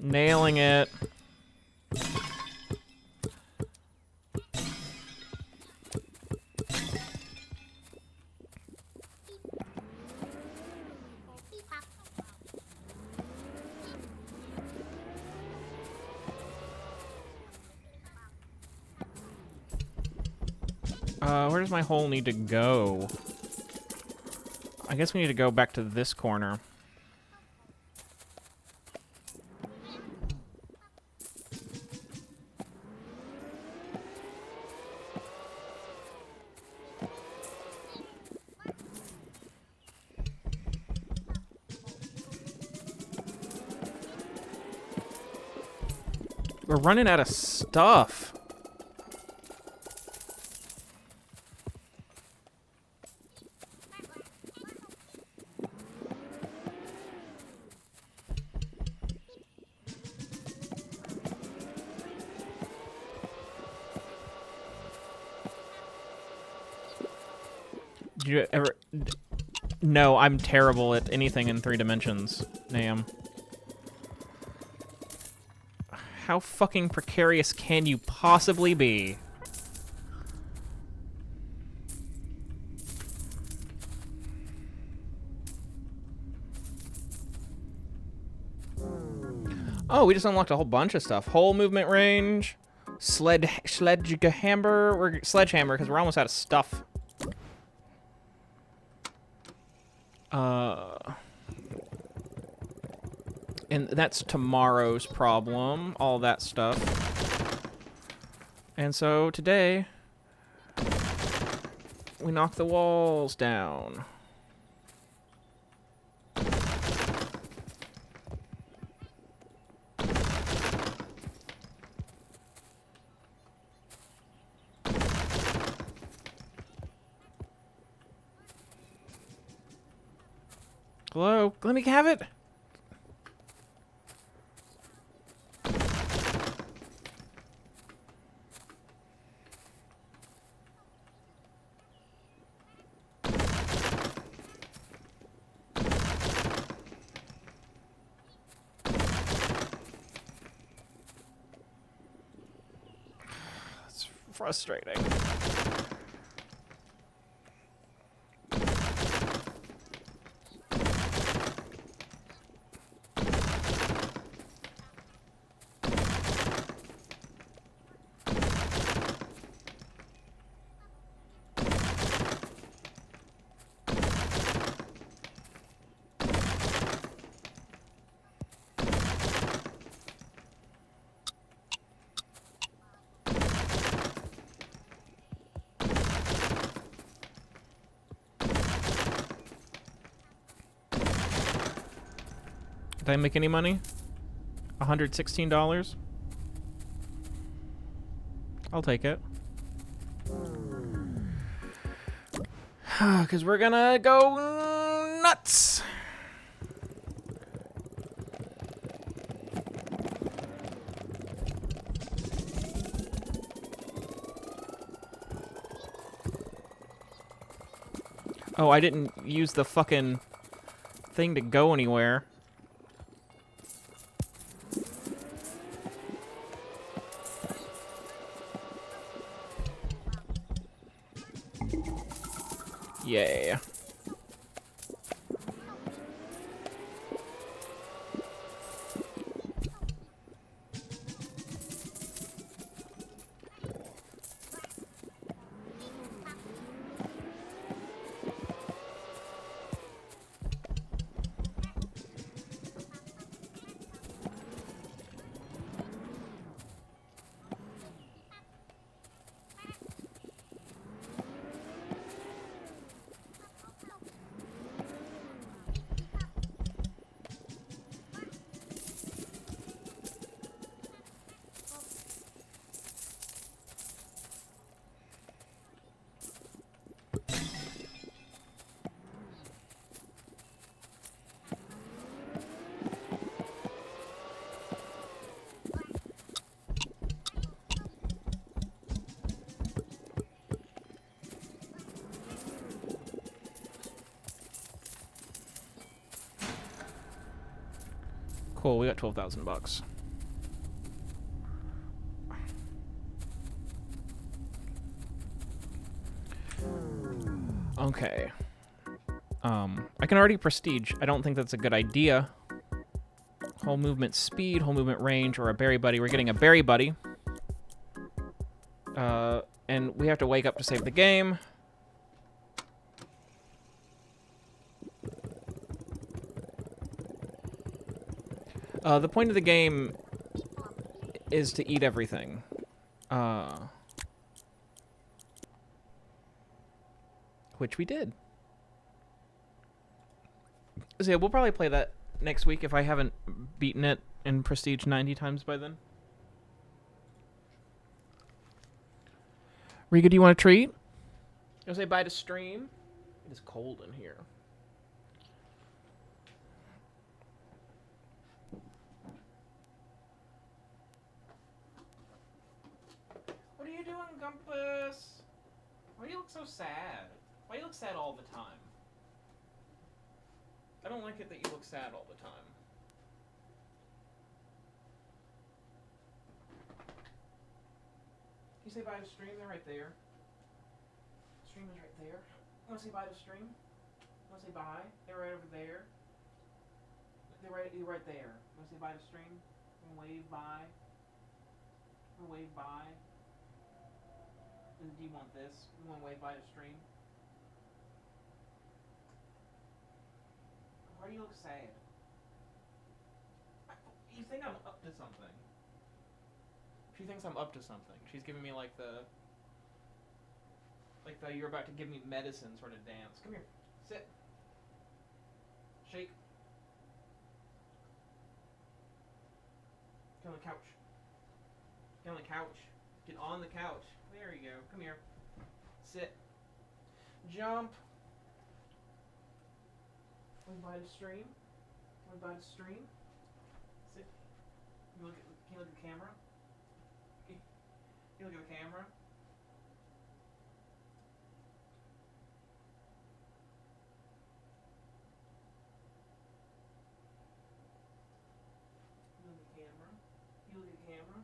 Nailing it. Where does my hole need to go? I guess we need to go back to this corner. We're running out of stuff. Did you ever... No, I'm terrible at anything in 3 dimensions, Nam. How fucking precarious can you possibly be? Oh, we just unlocked a whole bunch of stuff. Hole movement range, sledgehammer, because we're almost out of stuff. And that's tomorrow's problem, all that stuff. And so today, we knock the walls down. Hello? Let me have it? That's frustrating. Did I make any money? $116? I'll take it. Because we're gonna go nuts! Oh, I didn't use the fucking thing to go anywhere. Yay. Cool, we got 12,000 bucks. Okay. I can already prestige. I don't think that's a good idea. Whole movement speed, whole movement range, or a berry buddy. We're getting a berry buddy. And we have to wake up to save the game. The point of the game is to eat everything. Which we did. So yeah, we'll probably play that next week if I haven't beaten it in Prestige 90 times by then. Riga, do you want a treat? You'll say bye to stream? It is cold in here. What are you doing, Gumpus? Why do you look so sad? Why do you look sad all the time? I don't like it that you look sad all the time. Can you say bye to stream? They're right there. Stream is right there. You want to say bye to stream? You want to say bye? They're right over there. You're right there. You want to say bye to stream? You want to wave bye? You want to wave bye? And do you want this? You want to wave bye to stream? Why do you look sad? You think I'm up to something. She thinks I'm up to something. She's giving me like the you're about to give me medicine sort of dance. Come here. Sit. Shake. Get on the couch. Get on the couch. Get on the couch. There you go. Come here. Sit. Jump. Want to buy the stream? Want to buy the stream? Sit. Can you look at the camera? Can you look at the camera? You look at the camera? You look at the camera?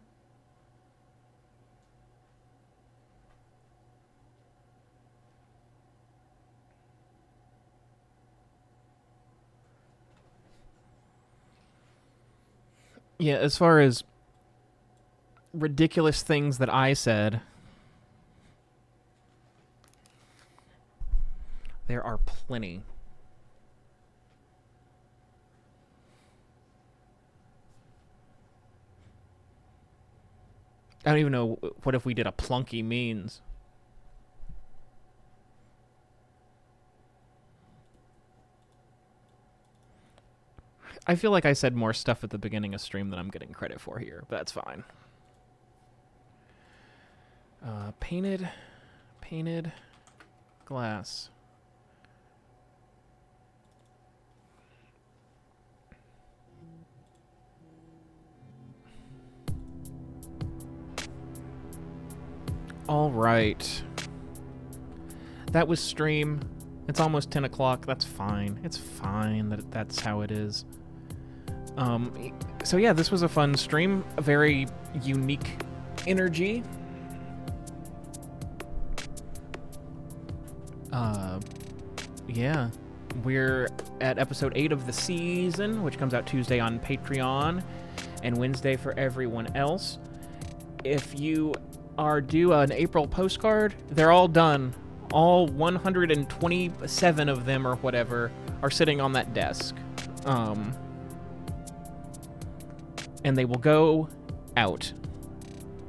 Yeah, as far as ridiculous things that I said, there are plenty. I don't even know what if we did a plunky means. I feel like I said more stuff at the beginning of stream than I'm getting credit for here, but that's fine. Painted glass. All right. That was stream. It's almost 10 o'clock. That's fine. It's fine that's how it is. So yeah, this was a fun stream. A very unique energy. Yeah. We're at episode 8 of the season, which comes out Tuesday on Patreon and Wednesday for everyone else. If you are due an April postcard, they're all done. All 127 of them or whatever are sitting on that desk. And they will go out.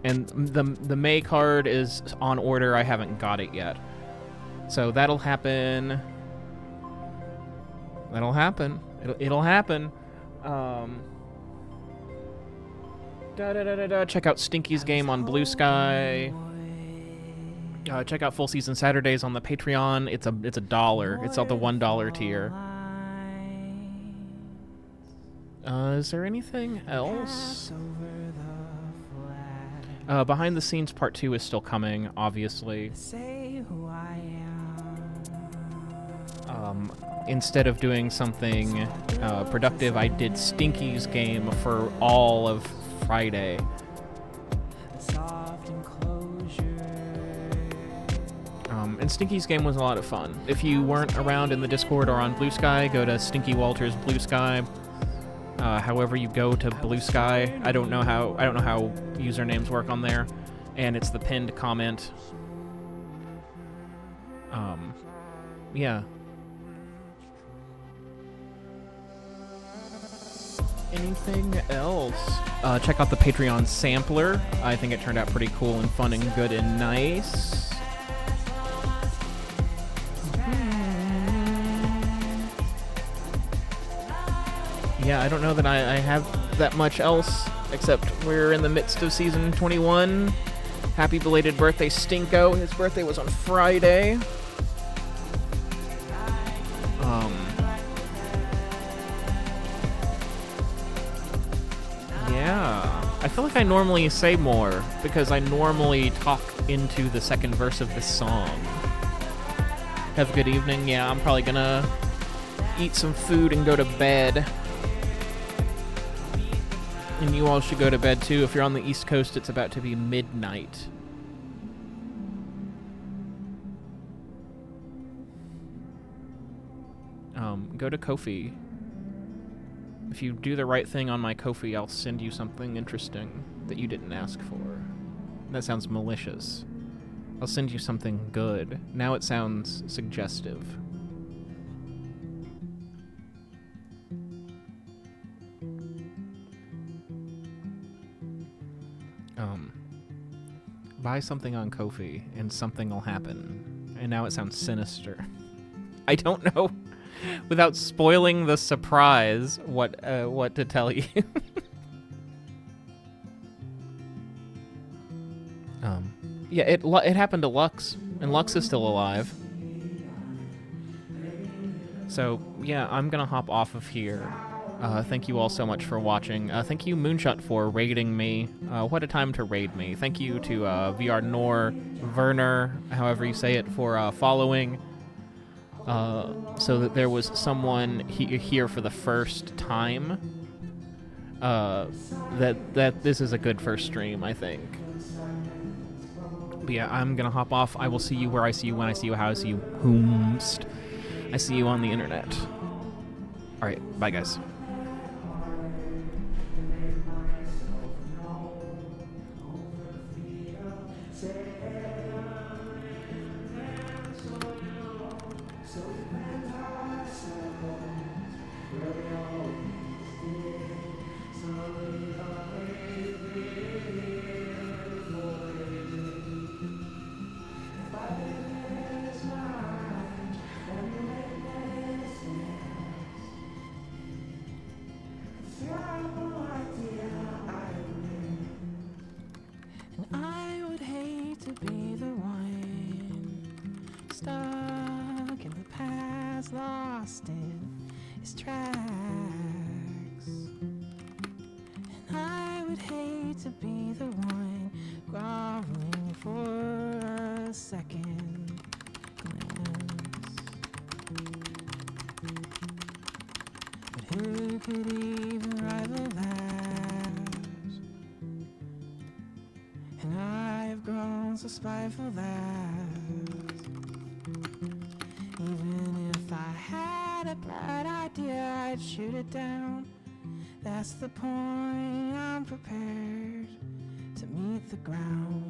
And the May card is on order. I haven't got it yet. So that'll happen. That'll happen. It'll happen. Check out Stinky's game on Blue Sky. Check out Full Season Saturdays on the Patreon. It's $1. It's on the $1 tier. Is there anything else? Behind the Scenes Part 2 is still coming, obviously. Instead of doing something productive, I did Stinky's game for all of Friday. And Stinky's game was a lot of fun. If you weren't around in the Discord or on Blue Sky, go to Stinky Walters Blue Sky. However you go to Blue Sky, I don't know how usernames work on there, and it's the pinned comment Yeah. Anything else? Check out the Patreon sampler. I think it turned out pretty cool and fun and good and nice. Yeah, I don't know that I have that much else, except we're in the midst of season 21. Happy belated birthday, Stinko. His birthday was on Friday. Yeah. I feel like I normally say more, because I normally talk into the second verse of this song. Have a good evening. Yeah, I'm probably gonna eat some food and go to bed. And you all should go to bed too. If you're on the East Coast, it's about to be midnight. Go to Ko-fi. If you do the right thing on my Ko-fi, I'll send you something interesting that you didn't ask for. That sounds malicious. I'll send you something good. Now it sounds suggestive. Buy something on Ko-fi and something will happen. And now it sounds sinister. I don't know, without spoiling the surprise, what to tell you. Yeah, it happened to Lux, and Lux is still alive. So, yeah, I'm gonna hop off of here. Thank you all so much for watching. Thank you, Moonshot, for raiding me. What a time to raid me. Thank you to VR Nor, Werner, however you say it, for following. So that there was someone here for the first time. That this is a good first stream, I think. But yeah, I'm gonna hop off. I will see you where I see you, when I see you, how I see you, whomst. I see you on the internet. Alright, bye guys. And I would hate to be the one stuck in the past, lost in its tracks. And I would hate to be the one groveling for a second glance. But who could even rival that? And I have grown so spiteful that even if I had a bright idea, I'd shoot it down. That's the point, I'm prepared to meet the ground.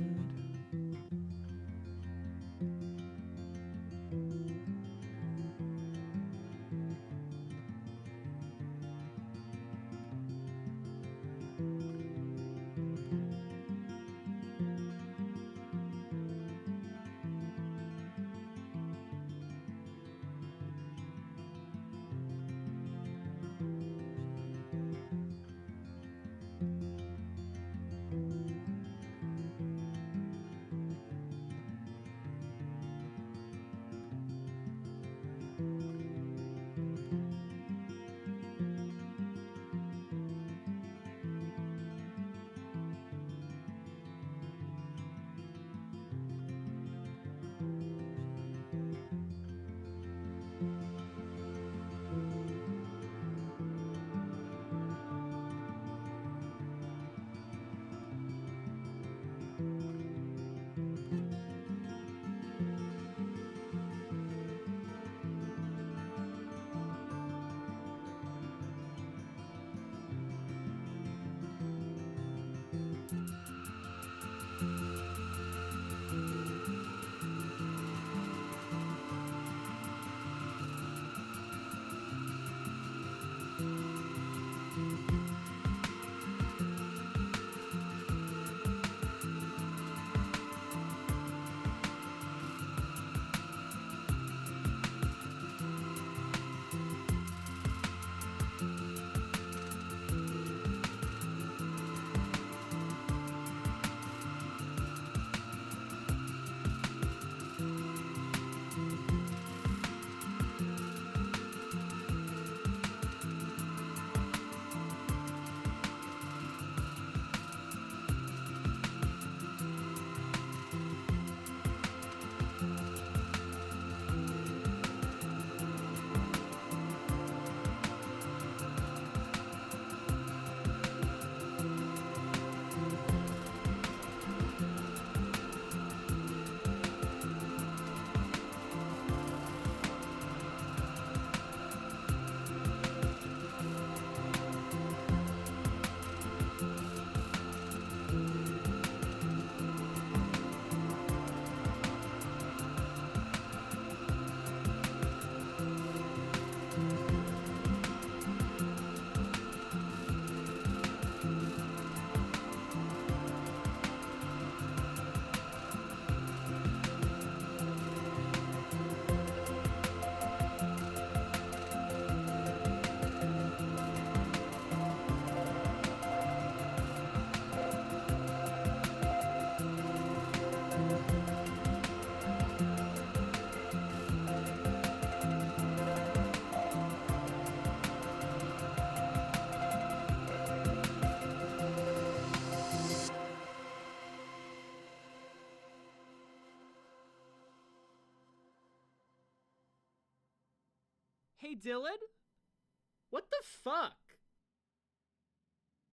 Hey, Dylan? What the fuck?